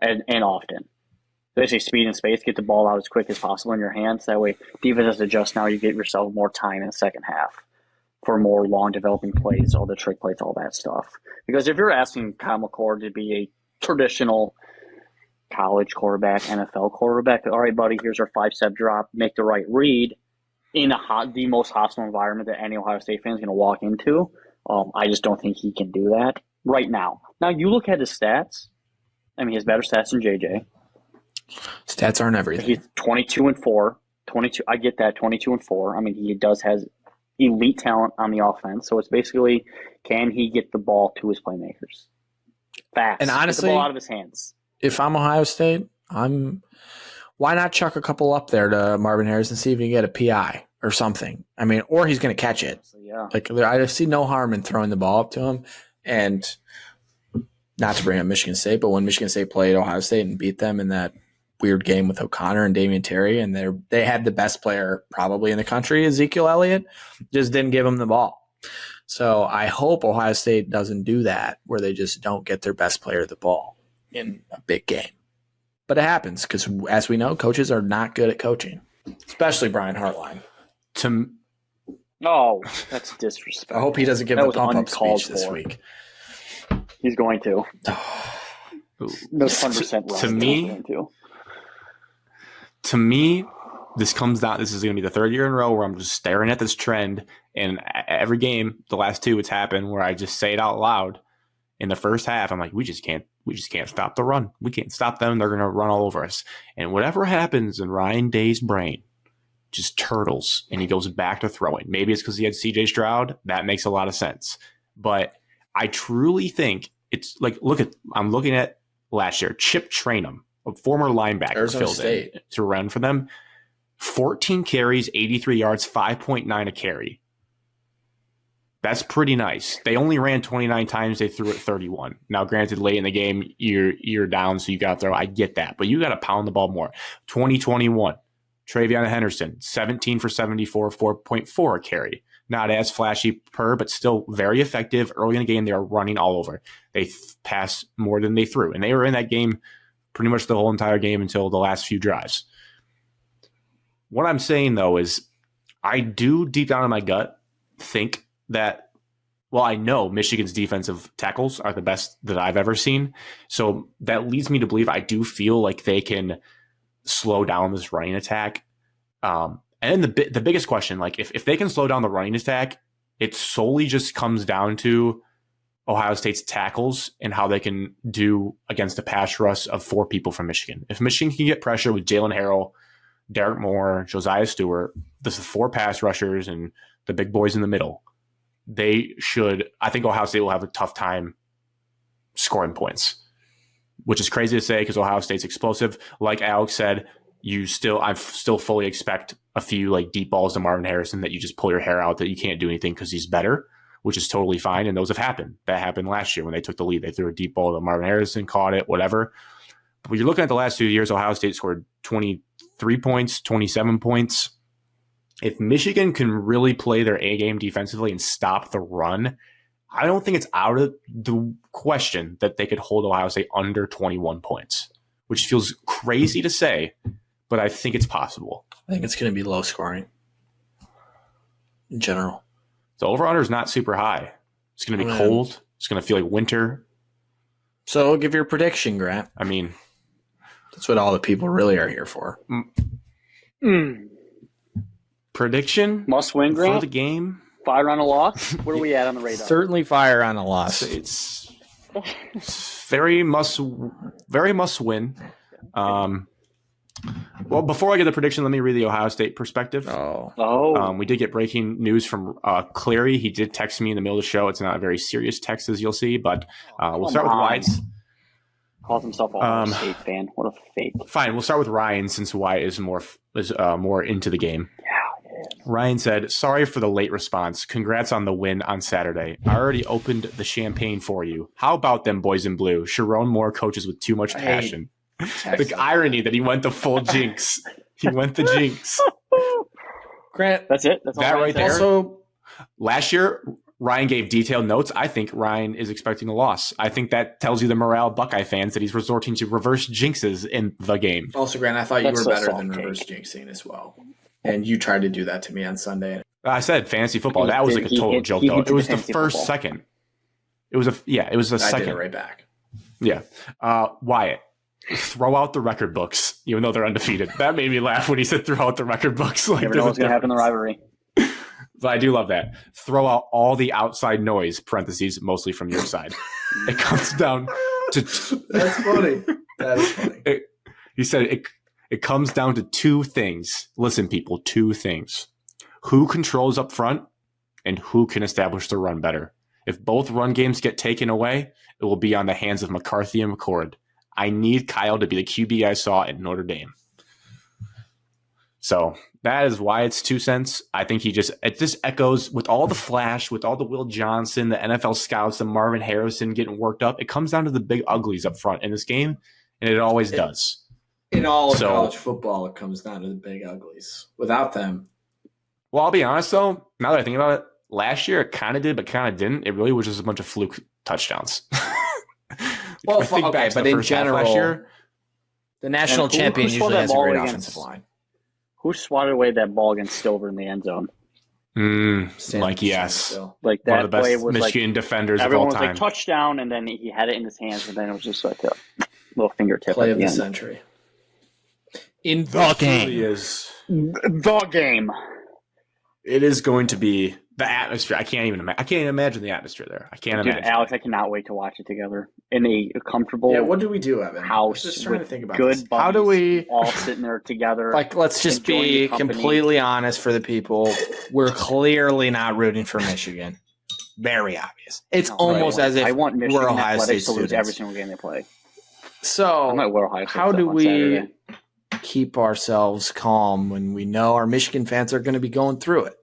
and often. They say speed and space, get the ball out as quick as possible in your hands. That way, defense has to adjust now. You get yourself more time in the second half for more long developing plays, all the trick plays, all that stuff. Because if you're asking Kyle McCord to be a traditional college quarterback, NFL quarterback, all right, buddy, here's our 5-step drop, make the right read in the most hostile environment that any Ohio State fan is going to walk into. I just don't think he can do that right now. Now, you look at his stats. I mean, he has better stats than JJ.
Stats aren't everything.
He's 22-4. 22. I get that, 22-4. I mean, he has elite talent on the offense. So it's basically, can he get the ball to his playmakers fast?
And honestly,
get the ball out of his hands.
If I'm Ohio State, why not chuck a couple up there to Marvin Harris and see if he can get a PI or something? I mean, or he's going to catch it.
So, yeah.
Like I see no harm in throwing the ball up to him. And not to bring up Michigan State, but when Michigan State played Ohio State and beat them in that weird game with O'Connor and Damian Terry, and they had the best player probably in the country, Ezekiel Elliott, just didn't give him the ball. So I hope Ohio State doesn't do that, where they just don't get their best player the ball in a big game. But it happens because, as we know, coaches are not good at coaching, especially Brian Hartline.
Oh, that's disrespectful.
I hope he doesn't give a pump-up speech this week.
He's going to. No 100%
To me, this comes down. This is going to be the third year in a row where I'm just staring at this trend, and every game, the last two, it's happened where I just say it out loud. In the first half, I'm like, we just can't stop the run. We can't stop them. They're going to run all over us. And whatever happens in Ryan Day's brain just turtles, and he goes back to throwing. Maybe it's because he had C.J. Stroud. That makes a lot of sense. But I truly think it's like, I'm looking at last year, Chip Trainum, a former linebacker,
Arizona
filled
State
in to run for them. 14 carries, 83 yards, 5.9 a carry. That's pretty nice. They only ran 29 times. They threw it 31. Now, granted, late in the game, you're down, so you got to throw. I get that. But you got to pound the ball more. 2021, Travion Henderson, 17 for 74, 4.4 a carry. Not as flashy but still very effective. Early in the game, they are running all over. They pass more than they threw. And they were in that game pretty much the whole entire game until the last few drives. What I'm saying, though, is I do deep down in my gut think that I know Michigan's defensive tackles are the best that I've ever seen. So that leads me to believe I do feel like they can slow down this running attack. And then the biggest question, like if they can slow down the running attack, it solely just comes down to Ohio State's tackles and how they can do against a pass rush of 4 people from Michigan. If Michigan can get pressure with Jalen Harrell, Derek Moore, Josiah Stewart, this is 4 pass rushers and the big boys in the middle, I think Ohio State will have a tough time scoring points, which is crazy to say because Ohio State's explosive. Like Alex said, I still fully expect a few like deep balls to Marvin Harrison that you just pull your hair out that you can't do anything because he's better, which is totally fine. And those have happened. That happened last year when they took the lead. They threw a deep ball to Marvin Harrison, caught it, whatever. But when you're looking at the last 2 years, Ohio State scored 23 points, 27 points. If Michigan can really play their A game defensively and stop the run, I don't think it's out of the question that they could hold Ohio State under 21 points, which feels crazy to say, but I think it's possible.
I think it's going to be low scoring in general.
The over-under is not super high. It's going to be cold. It's going to feel like winter.
So give your prediction, Grant.
I mean,
that's what all the people really are here for.
Prediction?
Must win, Grant?
For the game?
Fire on a loss? Where are we at on the radar?
Certainly fire on a loss.
It's very must win. Well, before I get the prediction, let me read the Ohio State perspective. We did get breaking news from Cleary. He did text me in the middle of the show. It's not a very serious text, as you'll see, but we'll start with Wyatt's.
Calls himself a Ohio State fan. What a fake.
Fine, we'll start with Ryan since Wyatt is more into the game.
Yeah.
Ryan said, "Sorry for the late response. Congrats on the win on Saturday. I already opened the champagne for you. How about them boys in blue? Sharon Moore coaches with too much passion." The irony that he went the full jinx. He went the jinx.
Grant,
that's it. That's all
that right there.
Also,
last year, Ryan gave detailed notes. I think Ryan is expecting a loss. I think that tells you the morale of Buckeye fans that he's resorting to reverse jinxes in the game.
Also, Grant, I thought you were better than reverse jinxing as well. And you tried to do that to me on Sunday.
I said fantasy football. That was like a total joke, though. It was the first second. It was a second.
I did it right back.
Yeah. Wyatt, throw out the record books, even though they're undefeated. That made me laugh when he said throw out the record books. Like,
never know what's going to happen in the rivalry.
But I do love that. Throw out all the outside noise, parentheses, mostly from your side. It comes down to...
That's funny. That is funny.
He said it comes down to 2 things. Listen, people, 2 things. Who controls up front and who can establish the run better. If both run games get taken away, it will be on the hands of McCarthy and McCord. I need Kyle to be the QB I saw at Notre Dame. So that is why it's 2 cents. I think it just echoes with all the flash, with all the Will Johnson, the NFL scouts, the Marvin Harrison getting worked up. It comes down to the big uglies up front in this game, and it always does.
In all of college football, it comes down to the big uglies. Without them.
Well, I'll be honest, though. Now that I think about it, last year it kind of did, but kind of didn't. It really was just a bunch of fluke touchdowns.
Well, okay, but in general,
last year,
the national champion usually has a great offensive line.
Who swatted away that ball against Silver in the end zone?
Like, yes.
Like that
one of the
play
best
was
Michigan
like,
defenders of all
everyone was
time.
like touchdown, and then he had it in his hands, and then it was just like a little fingertip.
Play of the
end.
century. In the game.
The game.
It is going to be the atmosphere. I can't even imagine the atmosphere there. I can't imagine.
Alex, I cannot wait to watch it together in a comfortable.
Yeah, what do we do, Evan?
House.
I was just trying to think about
good
this.
buddies,
how do we
all sitting there together?
Like, let's just be completely honest for the people. We're clearly not rooting for Michigan. Very obvious. It's almost as if
I want Michigan
we're Ohio State
to lose
students.
every single game they play.
So, how do we
Saturday.
keep ourselves calm when we know our Michigan fans are going to be going through it?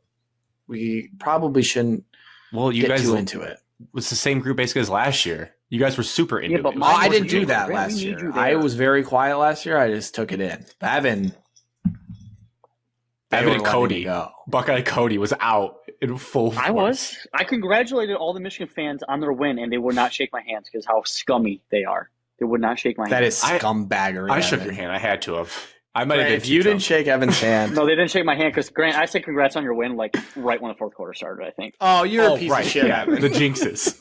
We probably shouldn't get too into it.
It's the same group basically as last year. You guys were super into it.
I didn't do that last year. I was very quiet last year. I just took it in. Evan
and Cody. Buckeye Cody was out in full force.
I congratulated all the Michigan fans on their win, and they would not shake my hands because how scummy they are. They would not shake my hand.
That is scumbaggery.
I shook your hand. I had to have. I might have been
If you didn't shake Evan's hand.
No, they didn't shake my hand because Grant, I said congrats on your win like right when the fourth quarter started, I think.
Oh, you're a piece of shit,
Yeah,
Evan.
the jinxes.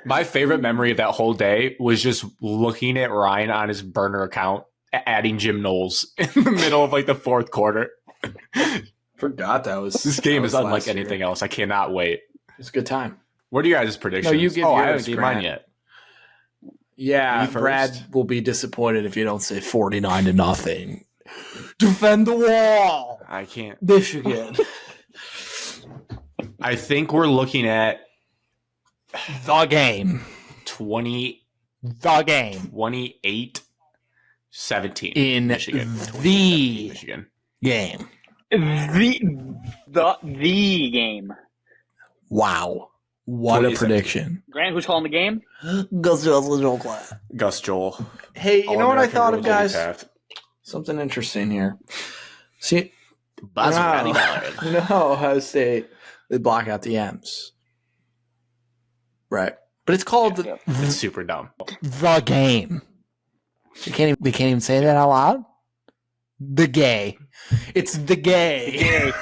My favorite memory of that whole day was just looking at Ryan on his burner account, adding Jim Knowles in the middle of like the fourth quarter.
Forgot that was
This game is unlike
last
anything
year.
else. I cannot wait.
It's a good time.
What are your guys' predictions?
No, you give
I
yours,
haven't gave
Grant.
mine yet.
Yeah,
Me first?
Brad will be disappointed if you don't say 49-0. Defend the wall,
I can't.
Michigan.
I think we're looking at
The game.
28-17
The game. In
Michigan.
the
Michigan.
game.
The game.
Wow. What a
27.
prediction.
Grant, who's calling the game?
Gus Joel.
Hey, you know what I
All-American
thought of,
Girls
guys?
Taft.
Something interesting here. See,
Buzz
wow.
Roddy Ballard.
You know how Ohio State, they block out the M's. Right. But it's called
Yeah.
It's super dumb.
the game. We can't even say that out loud. The gay. It's the gay.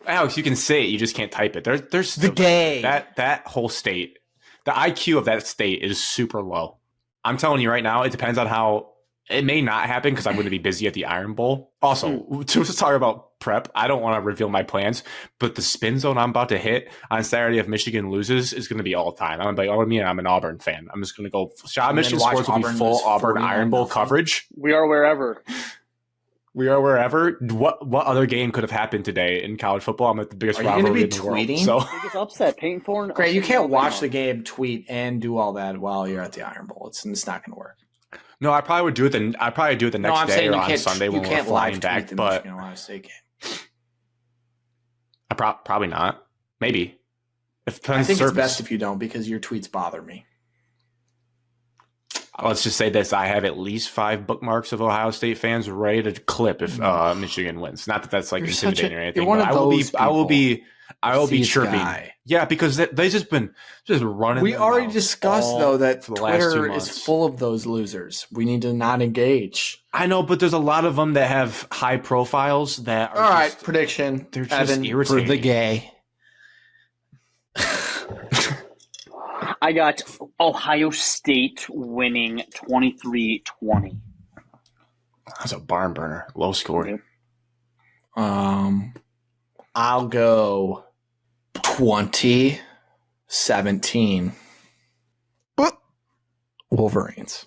Alex, you can say it, you just can't type it. There's
The gay.
that whole state. The IQ of that state is super low. I'm telling you right now, it depends on how it may not happen because I'm going to be busy at the Iron Bowl. Also, to talk about prep, I don't want to reveal my plans, but the spin zone I'm about to hit on Saturday if Michigan loses is going to be all time. I'm going to be like, I'm an Auburn fan. I'm just going to go. Shot Michigan
watch
Sports will be
Auburn
full
lose
Auburn Iron Bowl
49-0.
coverage.
We are wherever.
We are wherever. What other game could have happened today in college football? I'm at the biggest
Are you gonna
rivalry
be
in the world.
tweeting?
So
Biggest upset. Payton Thorne.
Grant, you can't watch the game, tweet, and do all that while you're at the Iron Bowl. It's not going to work.
no, I probably would do it. I'd probably do it the next
I'm
day
saying
or
you
on
can't.
Sunday
You
when we're
can't
flying
live
back.
tweet the
But
Michigan Ohio State game.
I probably not. Maybe. If
I
depends
think
service.
it's best if you don't because your tweets bother me.
Let's just say this: I have at least 5 bookmarks of Ohio State fans ready to clip if Michigan wins. Not that that's like
You're such
intimidating
a-
or anything.
you're one
but
of those
I will be
These
chirping.
guy.
Yeah, because they just been running.
We
their
already
mouths
discussed
all
though that
for the last 2
Twitter
months.
is full of those losers. We need to not engage.
I know, but there's a lot of them that have high profiles that are
All right,
just,
prediction.
they're just
Evan for
irritating.
the gay.
I got Ohio State winning 23-20.
That's a barn burner. Low scoring.
I'll go 2017. Wolverines.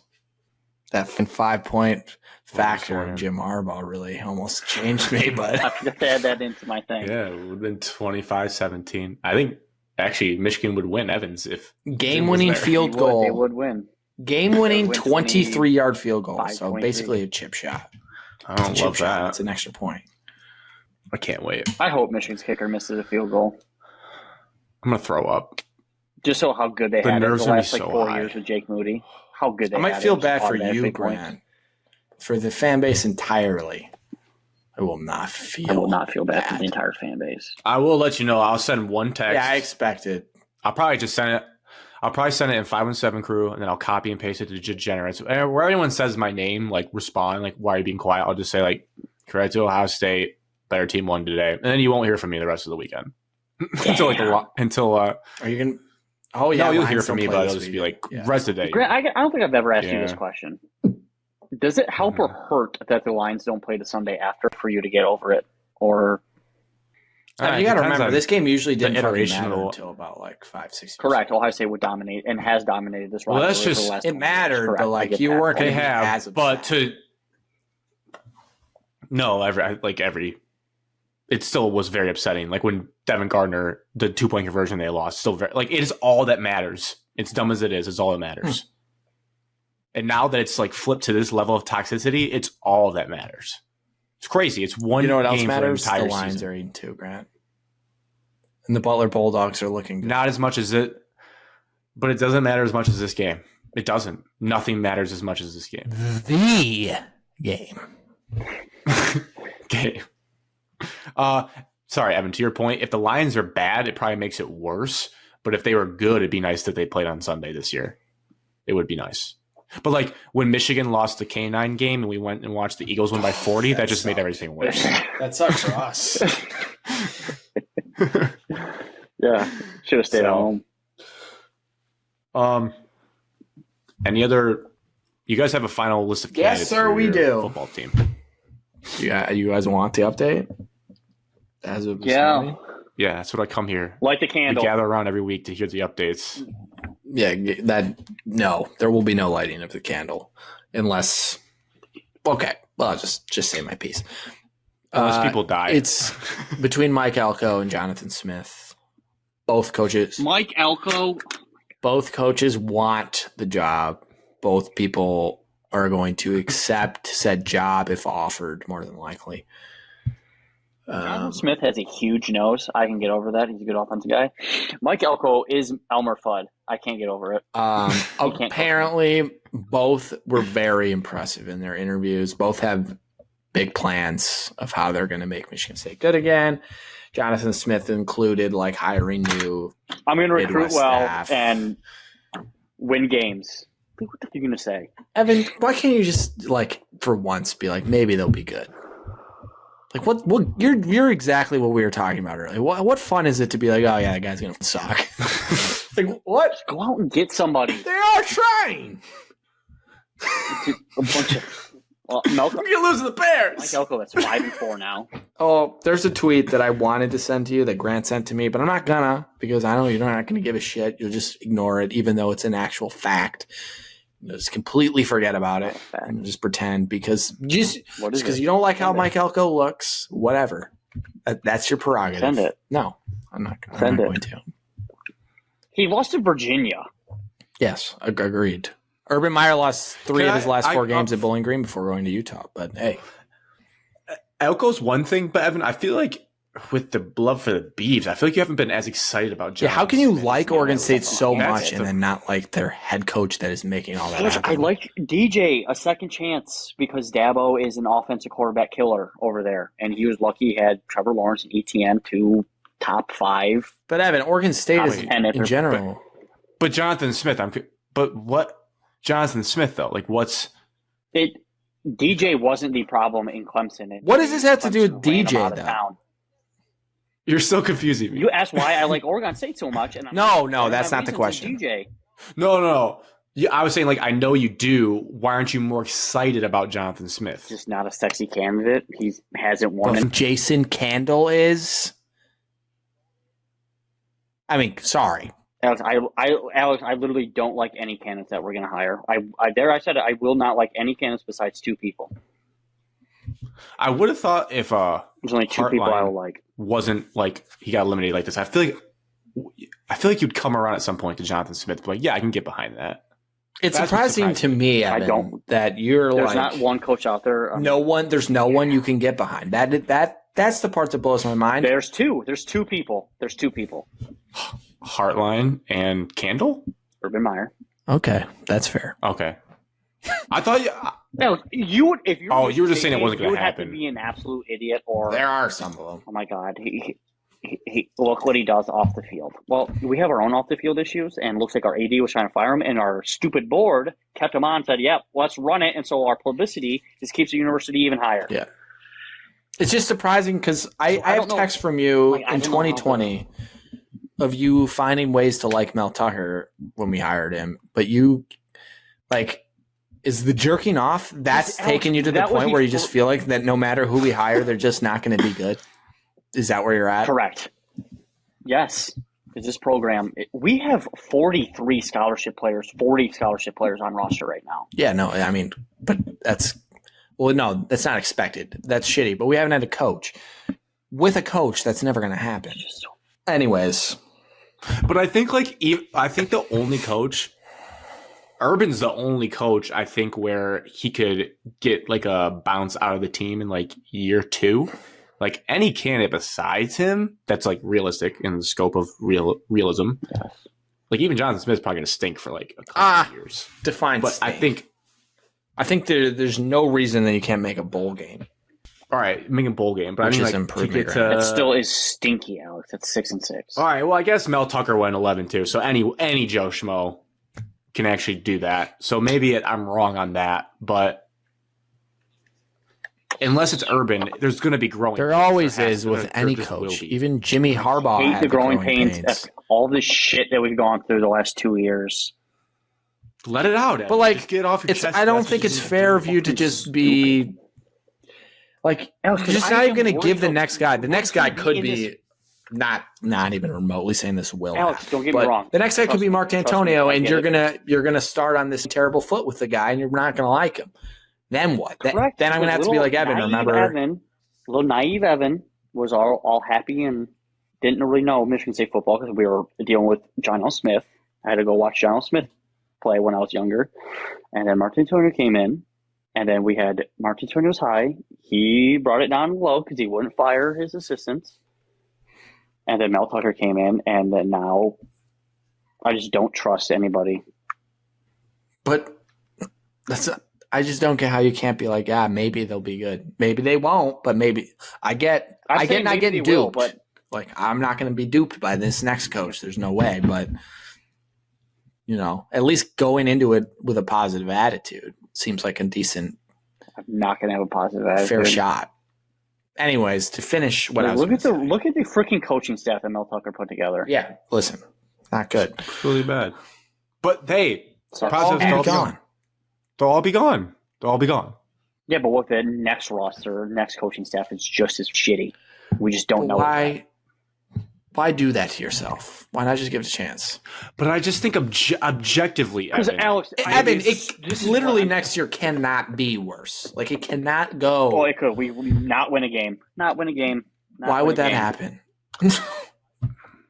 That 5-point factor in Jim Harbaugh really almost changed me, but
I forgot to add that into my thing.
Yeah, it would have been 25-17. I think actually Michigan would win Evans if
game-winning
there.
field
They
goal.
would win.
Game-winning
They would
23-yard field goal.
5,
So
23.
basically a chip shot.
I don't
It's a
love
chip shot.
that.
It's an extra point.
I can't wait.
I hope Michigan's kicker misses a field goal.
I'm gonna throw up.
Just so how good they
The
had it
nerves
the
would be
last like
so
4
high.
years with Jake Moody. How good they
I might
had
feel
it.
bad for
Automatic
you,
big points.
Grant. For the fan base entirely, I will not feel
I will not feel bad for
bad.
the entire fan base.
I will let you know. I'll send one text.
Yeah, I expected.
I'll probably just send it. I'll probably send it in 517 crew, and then I'll copy and paste it to Degenerates. And where anyone says my name, like respond, like why are you being quiet? I'll just say like, correct to Ohio State, better team won today, and then you won't hear from me the rest of the weekend until
Are you gonna? Oh yeah,
no, you'll
Lions
hear from
don't
me,
play
but
this
it'll just be like
weekend.
rest of the day.
Grant, I don't think I've ever asked you this
Yeah.
question. Does it help or hurt that the Lions don't play the Sunday after for you to get over it? Or
You got to remember, this game usually
the
didn't fucking
iteration
matter
of-
until about like 5-6 years.
correct, Ohio State would dominate and has dominated this
Well,
rivalry
that's
for
just-
the last
It
20 years.
mattered,
Correct,
but
I
like
get
you
that.
weren't
They
going to be as
have,
upset.
but it still was very upsetting. Like when Devin Gardner, the 2-point conversion they lost, still very like it is all that matters. It's dumb as it is, it's all that matters. And now that it's like flipped to this level of toxicity, it's all that matters. It's crazy. It's one.
You know what else
game
matters?
For an
The
entire
Lions
season.
are 8-2, Grant, and the Butler Bulldogs are looking good.
Not as much as it, but it doesn't matter as much as this game. It doesn't. Nothing matters as much as this game.
The game.
Okay. Sorry, Evan. To your point, if the Lions are bad, it probably makes it worse. But if they were good, it'd be nice that they played on Sunday this year. It would be nice. But like when Michigan lost the K-9 game and we went and watched the Eagles win by 40, that just made everything worse.
That sucks for us.
Yeah, should have stayed at home.
Any other? You guys have a final list of candidates?
Yes, sir,
for
we
your
do.
Football team.
Yeah, you guys want the update? As of this
Yeah.
morning?
Yeah, that's what I come here.
Light the
We
candle.
gather around every week to hear the updates.
Yeah, there will be no lighting of the candle unless. Okay, well, I'll just say my piece.
Unless people die.
It's between Mike Elko and Jonathan Smith. Both coaches.
Mike Elko.
Both coaches want the job. Both people are going to accept said job if offered, more than likely.
Jonathan Smith has a huge nose. I can get over that. He's a good offensive guy. Mike Elko is Elmer Fudd. I can't get over it.
Apparently, both were very impressive in their interviews. Both have big plans of how they're going to make Michigan State good again. Jonathan Smith included like hiring new.
I'm going to recruit
Midwest
well
staff.
and win games. What the fuck are you going to say?
Evan, why can't you just like for once be like maybe they'll be good? Like what you're exactly what we were talking about earlier. What fun is it to be like, oh yeah, that guy's gonna suck? Like what?
Go out and get somebody.
They are trying.
A bunch of Malcolm.
You're losing the Bears.
Mike Elko, that's 5-4 now.
Oh, there's a tweet that I wanted to send to you that Grant sent to me, but I'm not gonna because I know you're not gonna give a shit. You'll just ignore it, even though it's an actual fact. You'll just completely forget about it and just pretend because you don't like how Mike Elko looks. Whatever, that's your prerogative.
Send it.
No, I'm not
Send it.
going to.
He lost to Virginia.
Yes, agreed. Urban Meyer lost 3 of his last 4 games at Bowling Green before going to Utah. But hey,
Elko's one thing, but Evan, I feel like with the love for the Beavs, I feel like you haven't been as excited about John.
yeah, how can you
Smith.
like Oregon State so
That's
much and then not like their head coach that is making all that happen?
I like DJ a second chance because Dabo is an offensive quarterback killer over there, and he was lucky he had Trevor Lawrence and ETN, 2 top 5.
But Evan, Oregon State is
And
in general.
But Jonathan Smith, but what Jonathan Smith though? Like what's
it? DJ wasn't the problem in Clemson.
What does this have to do with
Clemson ran him
DJ
out of
though?
town.
You're still confusing me.
You asked why I like Oregon State so much, and
No, that's not the question.
DJ.
No. Yeah, I was saying like I know you do. Why aren't you more excited about Jonathan Smith?
Just not a sexy candidate. He hasn't won
But
it.
Jason Candle is. I mean, sorry.
Alex, I literally don't like any candidates that we're going to hire. I said it, I will not like any candidates besides 2 people.
I would have thought if
There's only 2 people I will like.
wasn't like he got eliminated like this. I feel like you'd come around at some point to Jonathan Smith. But like, yeah, I can get behind that.
It's
That's
surprising to me,
I
Evan,
don't-
that you're
There's
like
not one coach out there.
there's no one you can get behind. That's the part that blows my mind.
There's 2. There's 2 people. There's 2 people.
Heartline and Candle.
Urban Meyer.
Okay, that's fair.
Okay. I thought
No, you would if you.
Oh, you were just saying it wasn't
going
gonna
to have
happen.
to be an absolute idiot, or
There are some of them.
oh my god, he look what he does off the field. Well, we have our own off the field issues, and it looks like our AD was trying to fire him, and our stupid board kept him on, and said, "Yep, let's run it," and so our publicity just keeps the university even higher.
Yeah. It's just surprising because I
I
have
don't know.
texts from you
Like, I
in
don't know how
2020 of you finding ways to like Mel Tucker when we hired him, but you like is the jerking off that's
Alex,
taking you to the
that was
point where you
before-
just feel like that no matter who we hire, they're just not going to be good? Is that where you're at?
Correct. Yes, because this program we have 40 scholarship players on roster right now.
Yeah, no, I mean, but that's not expected. That's shitty. But we haven't had a coach. With a coach, that's never going to happen.
It's just so
Anyways,
But I think the only coach, Urban's the only coach I think where he could get like a bounce out of the team in like year 2. Like any candidate besides him, that's like realistic in the scope of realism.
yes.
Like even Jonathan Smith's probably gonna stink for like a couple of years.
define.
But I think
there's no reason that you can't make a bowl game.
all right, making bowl game, but
Which
I mean
is
like
improvement,
to get
right?
to
It still is stinky, Alex. That's 6-6.
all right. Well, I guess Mel Tucker went 11 too. So any Joe Schmo can actually do that. So maybe I'm wrong on that, but unless it's Urban, there's going to be growing.
There always is with any coach. Even Jimmy Harbaugh
hate
had
the growing
pains.
after all the shit that we've gone through the last 2 years.
Let it out, Ed.
But like,
just get off your chest.
I don't think it's fair of you to just be like, you're just not even going to give the next guy. The next guy could be not even remotely saying this will.
Alex, don't get me wrong.
The next guy could be Mark D'Antonio, and you're gonna start on this terrible foot with the guy, and you're not gonna like him. Then what? Then I'm gonna have to be like Evan. Remember,
little naive Evan was all happy and didn't really know Michigan State football because we were dealing with John L. Smith. I had to go watch John L. Smith play when I was younger. And then Martin Antonio came in, and then we had Martin Antonio's high. He brought it down low because he wouldn't fire his assistants. And then Mel Tucker came in, and then now I just don't trust anybody.
But I just don't get how you can't be like, yeah, maybe they'll be good. Maybe they won't, but maybe I get not getting duped. But like, I'm not going to be duped by this next coach. There's no way. But at least going into it with a positive attitude seems like a decent.
I'm not going to have a positive attitude.
Fair shot. Anyways, to finish what I was
look at the freaking coaching staff that Mel Tucker put together.
Yeah, listen, not good.
It's really bad. But
they'll all be gone.
They'll all be gone. They'll all be gone.
Yeah, but what the next roster, next coaching staff is just as shitty. We just don't know.
Why do that to yourself? Why not just give it a chance?
But I just think objectively,
Evan. Alex,
literally next year cannot be worse. Like, it cannot go.
Well, it could. We not win a game.
Why would that happen?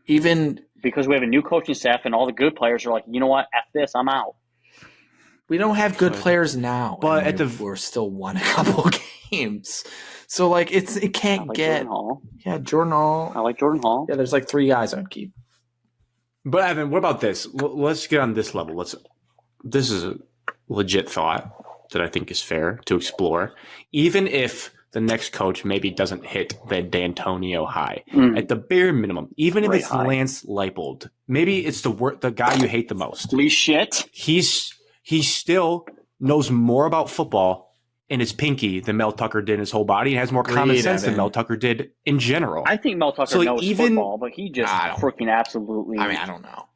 Even
because we have a new coaching staff and all the good players are like, you know what? F this, I'm out.
We don't have good players now,
but
we're still won a couple games. So like it can't get.
Jordan Hall.
Yeah, Jordan Hall.
I like Jordan Hall.
Yeah, there's like 3 guys I'd keep.
But Evan, what about this? Let's get on this level. This is a legit thought that I think is fair to explore. Even if the next coach maybe doesn't hit the D'Antonio high, at the bare minimum, even if it's Lance Leipold, maybe it's the guy you hate the most.
Lee shit.
He still knows more about football in his pinky than Mel Tucker did in his whole body, and has more common sense than Mel Tucker did in general.
I think Mel Tucker knows football, but he just freaking absolutely.
I mean, I don't know.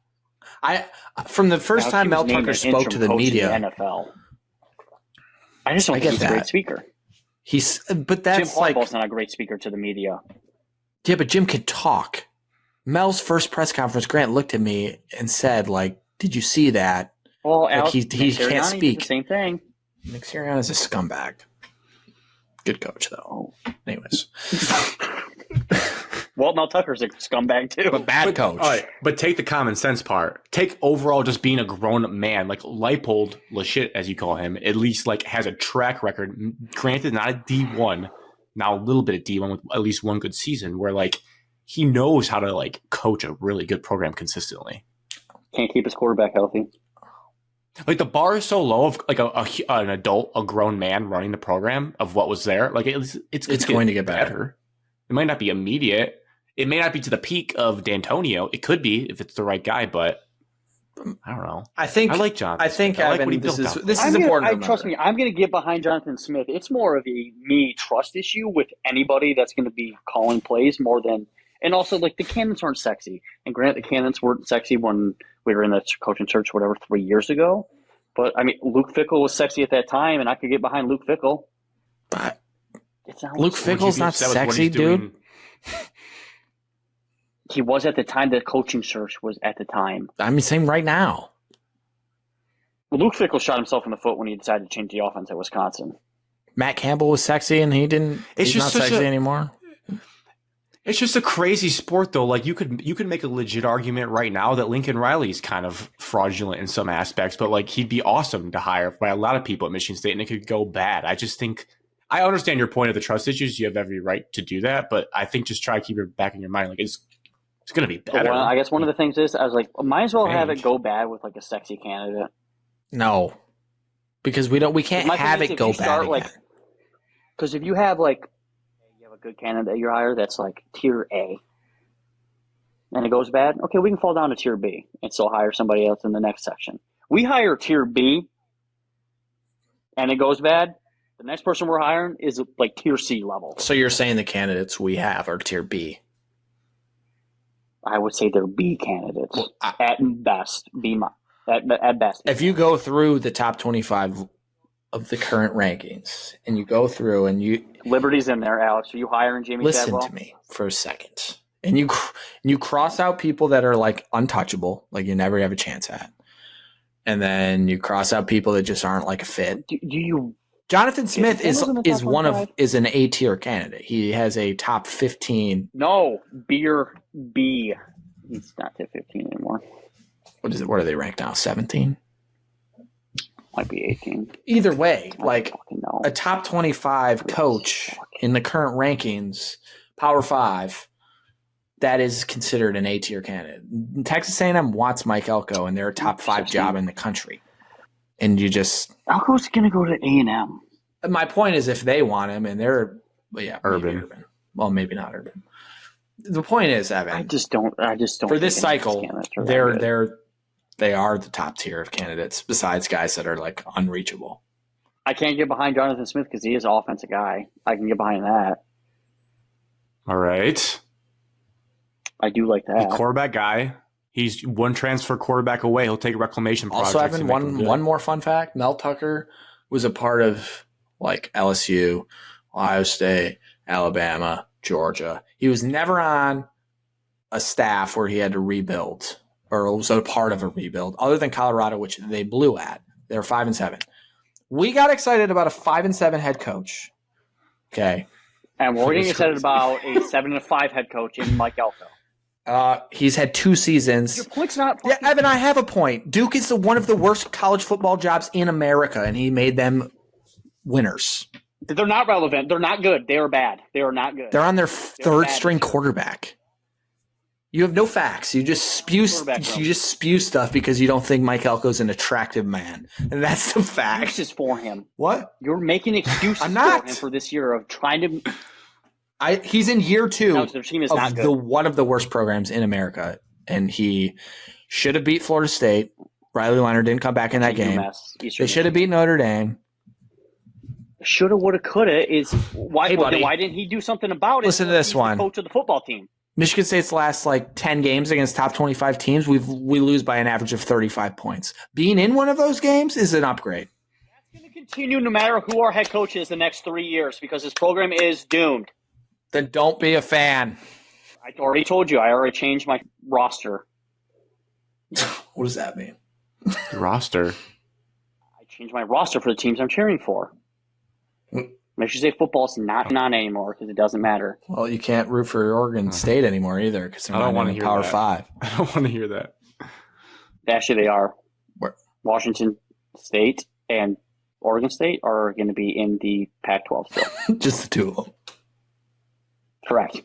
From the first time Mel Tucker spoke to the media,
NFL. I just don't think he's a great speaker.
But that's
Jim Harbaugh's not a great speaker to the media.
Yeah, but Jim can talk. Mel's first press conference, Grant looked at me and said, like, "Did you see that?"
Well,
like he can't speak.
The same thing.
Nick Sirianni's a scumbag. Good coach, though. Anyways.
Well, Mel Tucker's a scumbag, too.
But bad coach.
All right, but take the common sense part. Take overall just being a grown man. Like Leipold, Lashit, as you call him, at least like has a track record. Granted, not a D1. Now a little bit of D1 with at least one good season where like he knows how to like coach a really good program consistently.
Can't keep his quarterback healthy.
Like the bar is so low of like an adult, a grown man running the program of what was there. Like it's
going to get better.
It might not be immediate. It may not be to the peak of D'Antonio. It could be if it's the right guy, but I don't know. I like John.
I think
I like
Evan,
what he
this
built
is important.
Trust me, I'm going to get behind Jonathan Smith. It's more of a me trust issue with anybody that's going to be calling plays more than. And also, like, the Cannons aren't sexy. And granted, the Cannons weren't sexy when we were in the coaching search, whatever, 3 years ago. But, I mean, Luke Fickell was sexy at that time, and I could get behind Luke Fickell.
But Luke Fickell's not sexy, dude.
He was at the time. The coaching search was at the time.
I mean, same right now.
Luke Fickell shot himself in the foot when he decided to change the offense at Wisconsin.
Matt Campbell was sexy, and he's not sexy anymore.
It's just a crazy sport, though. Like you could make a legit argument right now that Lincoln Riley's kind of fraudulent in some aspects, but like he'd be awesome to hire by a lot of people at Michigan State, and it could go bad. I just think I understand your point of the trust issues. You have every right to do that, but I think just try to keep it back in your mind. Like it's going to be better.
Well, I guess one of the things is I was like, might as well have it go bad with like a sexy candidate.
No, because we can't have it go bad.
Because if you have like. A good candidate that you hire that's like tier A and it goes bad, okay, we can fall down to tier B and still hire somebody else in the next section. we hire tier B and it goes bad, the next person we're hiring is like tier C level.
So you're saying the candidates we have are tier B?
I would say they're B candidates at best. At best.
If you go through the top 25 of the current rankings and you go through and you
Liberty's in there, Alex. Are you hiring Jamie
listen
Chadwell?
to me for a second, and you cross out people that are like untouchable, like you never have a chance at, and then you cross out people that just aren't like a fit.
Do you?
Jonathan Smith is
is
an A tier candidate. He has a top 15.
No, beer B. He's not to 15 anymore.
What is it? What are they ranked now? 17?
Might be 18.
Either way, like
know.
a top 25 coach in the current rankings, Power 5, that is considered an A tier candidate. Texas A&M wants Mike Elko, and they're a top 5 job in the country. And you just
Elko's going to go to A&M.
My point is, if they want him, and they're
Urban.
Well, maybe not Urban. The point is, Evan.
I just don't.
For this cycle, they are the top tier of candidates. Besides guys that are like unreachable.
I can't get behind Jonathan Smith because he is an offensive guy. I can get behind that.
All right.
I do like that.
The quarterback guy. He's one transfer quarterback away. He'll take reclamation projects.
Also, Evan, one more fun fact. Mel Tucker was a part of like LSU, Ohio State, Alabama, Georgia. He was never on a staff where he had to rebuild or was a part of a rebuild other than Colorado, which they blew at. They're 5-7. We got excited about a 5-7 head coach. Okay.
And we're getting excited about a 7-5 head coach in Mike Elko.
He's had 2 seasons.
Your point's not.
Yeah, Evan, I have a point. Duke is one of the worst college football jobs in America, and he made them winners.
They're not relevant. They're not good. They are bad. They are not good.
They're on their third string quarterback. You have no facts. You just spew stuff because you don't think Mike Elko's an attractive man, and that's the fact.
Excuses for him.
What?
You're making excuses
I'm not.
for him for this year of trying to.
He's in year 2
No, their team is
of
not good.
one of the worst programs in America, and he should have beat Florida State. Riley Leonard didn't come back in that game. They should have beat Notre Dame.
Shoulda, woulda, coulda is why.
Hey, buddy.
Why didn't he do something about it?
Listen to this
He's
one.
The coach of the football team.
Michigan State's last 10 games against top 25 teams, we lose by an average of 35 points. Being in one of those games is an upgrade.
That's going to continue no matter who our head coach is the next 3 years because this program is doomed.
Then don't be a fan.
I already told you. I already changed my roster.
What does that mean?
Roster.
I changed my roster for the teams I'm cheering for. Michigan State football is not on anymore because it doesn't matter.
Well, you can't root for Oregon State anymore either because they're not in the Power 5.
I don't want to hear that.
Actually, they are.
Where?
Washington State and Oregon State are going to be in the Pac-12 still.
Just the 2 of them.
Correct.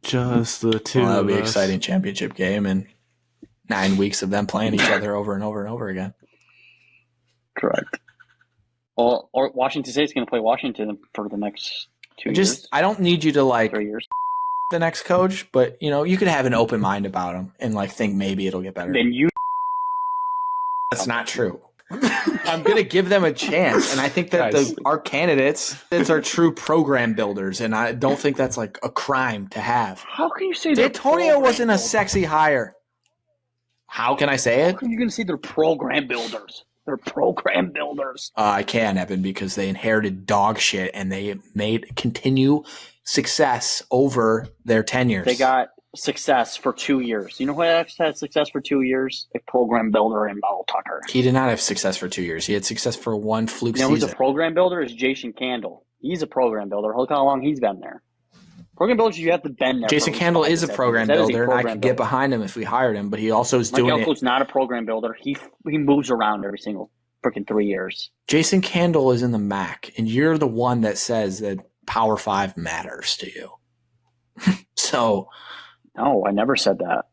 Just the 2
That'll be an
of us.
exciting championship game and 9 weeks of them playing each other over and over and over again.
Correct. Well, or Washington State's going to play Washington for the next 2 years.
I don't need you to
3 years.
the next coach, but you could have an open mind about him and think maybe it'll get better.
Then you.
That's not true. I'm going to give them a chance, and I think that our candidates are true program builders, and I don't think that's a crime to have.
How can you say that?
D'Antonio wasn't a sexy hire. How can I say it?
How are you going to say they're program builders? They're program builders.
I can, Evan, because they inherited dog shit, and they made continue success over their tenures.
They got success for 2 years. You know who else had success for 2 years? A program builder in Mel Tucker.
He did not have success for 2 years. He had success for one fluke
You know who's
season.
a program builder? Is Jason Candle. He's a program builder. Look how long he's been there. Program builders, you have to bend there.
Jason Candle is a program builder, and I could get behind him if we hired him, but he also is doing
Mike Elko's not a program builder. He moves around every single freaking 3 years.
Jason Candle is in the MAC, and you're the one that says that Power 5 matters to you. So,
no, I never said that.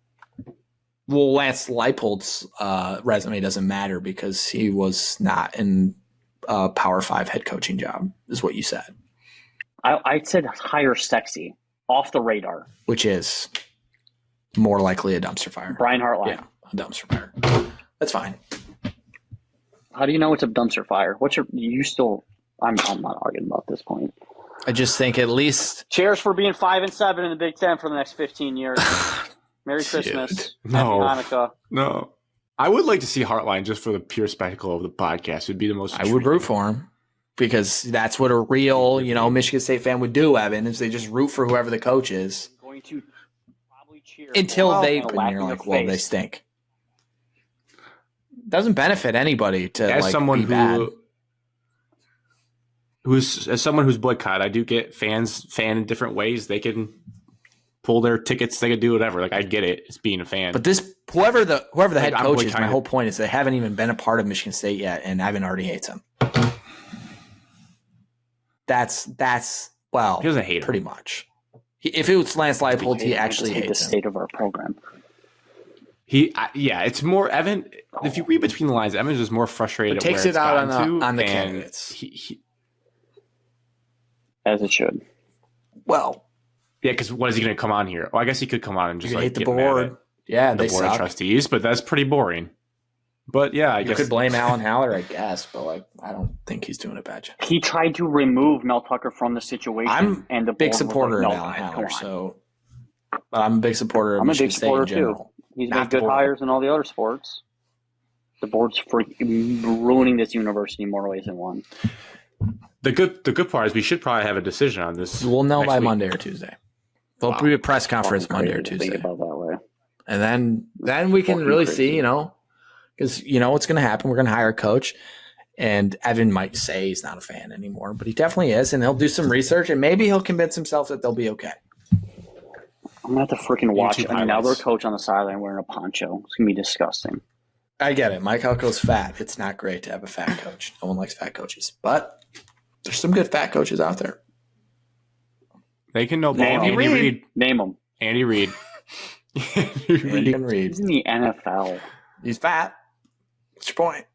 Well, Lance Leipold's resume doesn't matter because he was not in a Power 5 head coaching job, is what you said.
I said hire sexy, off the radar.
Which is more likely a dumpster fire.
Brian Hartline.
Yeah, a dumpster fire. That's fine.
How do you know it's a dumpster fire? I'm not arguing about this point.
I just think at least
Cheers for being 5-7 in the Big Ten for the next 15 years. Merry Christmas.
No.
Happy Hanukkah.
No. I would like to see Heartline just for the pure spectacle of the podcast. It would be the most.
I would root for him because that's what a real, Michigan State fan would do, Evan, is they just root for whoever the coach is.
I'm going to probably cheer
until
and
you're like, well, they
face.
stink. Doesn't benefit anybody to
as someone
be bad.
As someone who's boycott, I do get fan in different ways. They can pull their tickets. They can do whatever. Like I get it. It's being a fan.
But whoever the head
I'm
coach is, my
boycotting.
whole point is they haven't even been a part of Michigan State yet, and Evan already hates him. That's
he doesn't hate him.
pretty much. If it was Lance Leipold, he actually
hate the
hates him.
state of our program.
It's more Evan. If you read between the lines, Evan's just more frustrated.
It takes
at
it
where
out
it's gotten
on the
to, and
candidates.
As it should.
Well,
yeah, because what is he going to come on here? Well, I guess he could come on and just
you
like
hate the
get mad
board.
at
Yeah,
the
they
board of
suck.
trustees, but that's pretty boring. But yeah, I
You
guess
could blame Alan Haller, I guess, but I don't think he's doing a bad job.
He tried to remove Mel Tucker from the situation.
I'm
and the
big
board was
supporter
like,
of
no,
Alan
guys,
Haller,
come on.
but I'm a big supporter of
I'm a
Michigan
big
State in
supporter
general.
too. He's
Not
made
the
good
board.
hires in all the other sports. The board's ruining this university in more ways than one.
the good part is we should probably have a decision on this.
We'll know
next
by
week.
Monday or Tuesday. There'll be a press conference Monday or
Crazy to
Tuesday.
think about that way.
And then we can
Fucking
really
crazy.
see, because what's going to happen. We're going to hire a coach, and Evan might say he's not a fan anymore, but he definitely is, and he'll do some research, and maybe he'll convince himself that they'll be okay.
I'm going to have to freaking watch
YouTube
another
highlights.
coach on the sideline wearing a poncho. It's going to be disgusting.
I get it. Mike Elko's fat. It's not great to have a fat coach. No one likes fat coaches, but there's some good fat coaches out there.
They can know ball.
Name
Andy
him.
Reid.
Name him.
Andy Reid.
Andy Reid.
He's in the NFL.
He's fat. What's your point?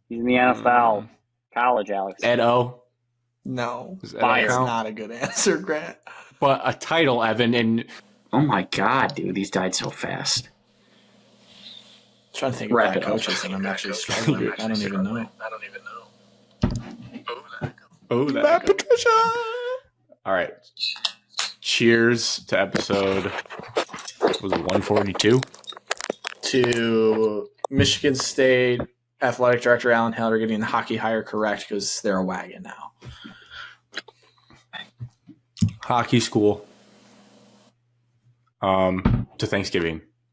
He's in the NFL. College, Alex.
Ed O.
No,
Does Ed O
Fire.
that's
count?
not a good answer, Grant.
But a title, Evan, and
Oh my God, dude. He's died so fast.
I'm trying to think of
Wrap
bad
it up.
coaches, and I'm actually struggling. I don't even know.
oh, that
Bad Patricia.
all right. Cheers to episode. Was it 142?
To Michigan State athletic director Alan Heller getting the hockey hire correct because they're a wagon now.
Hockey school. To Thanksgiving.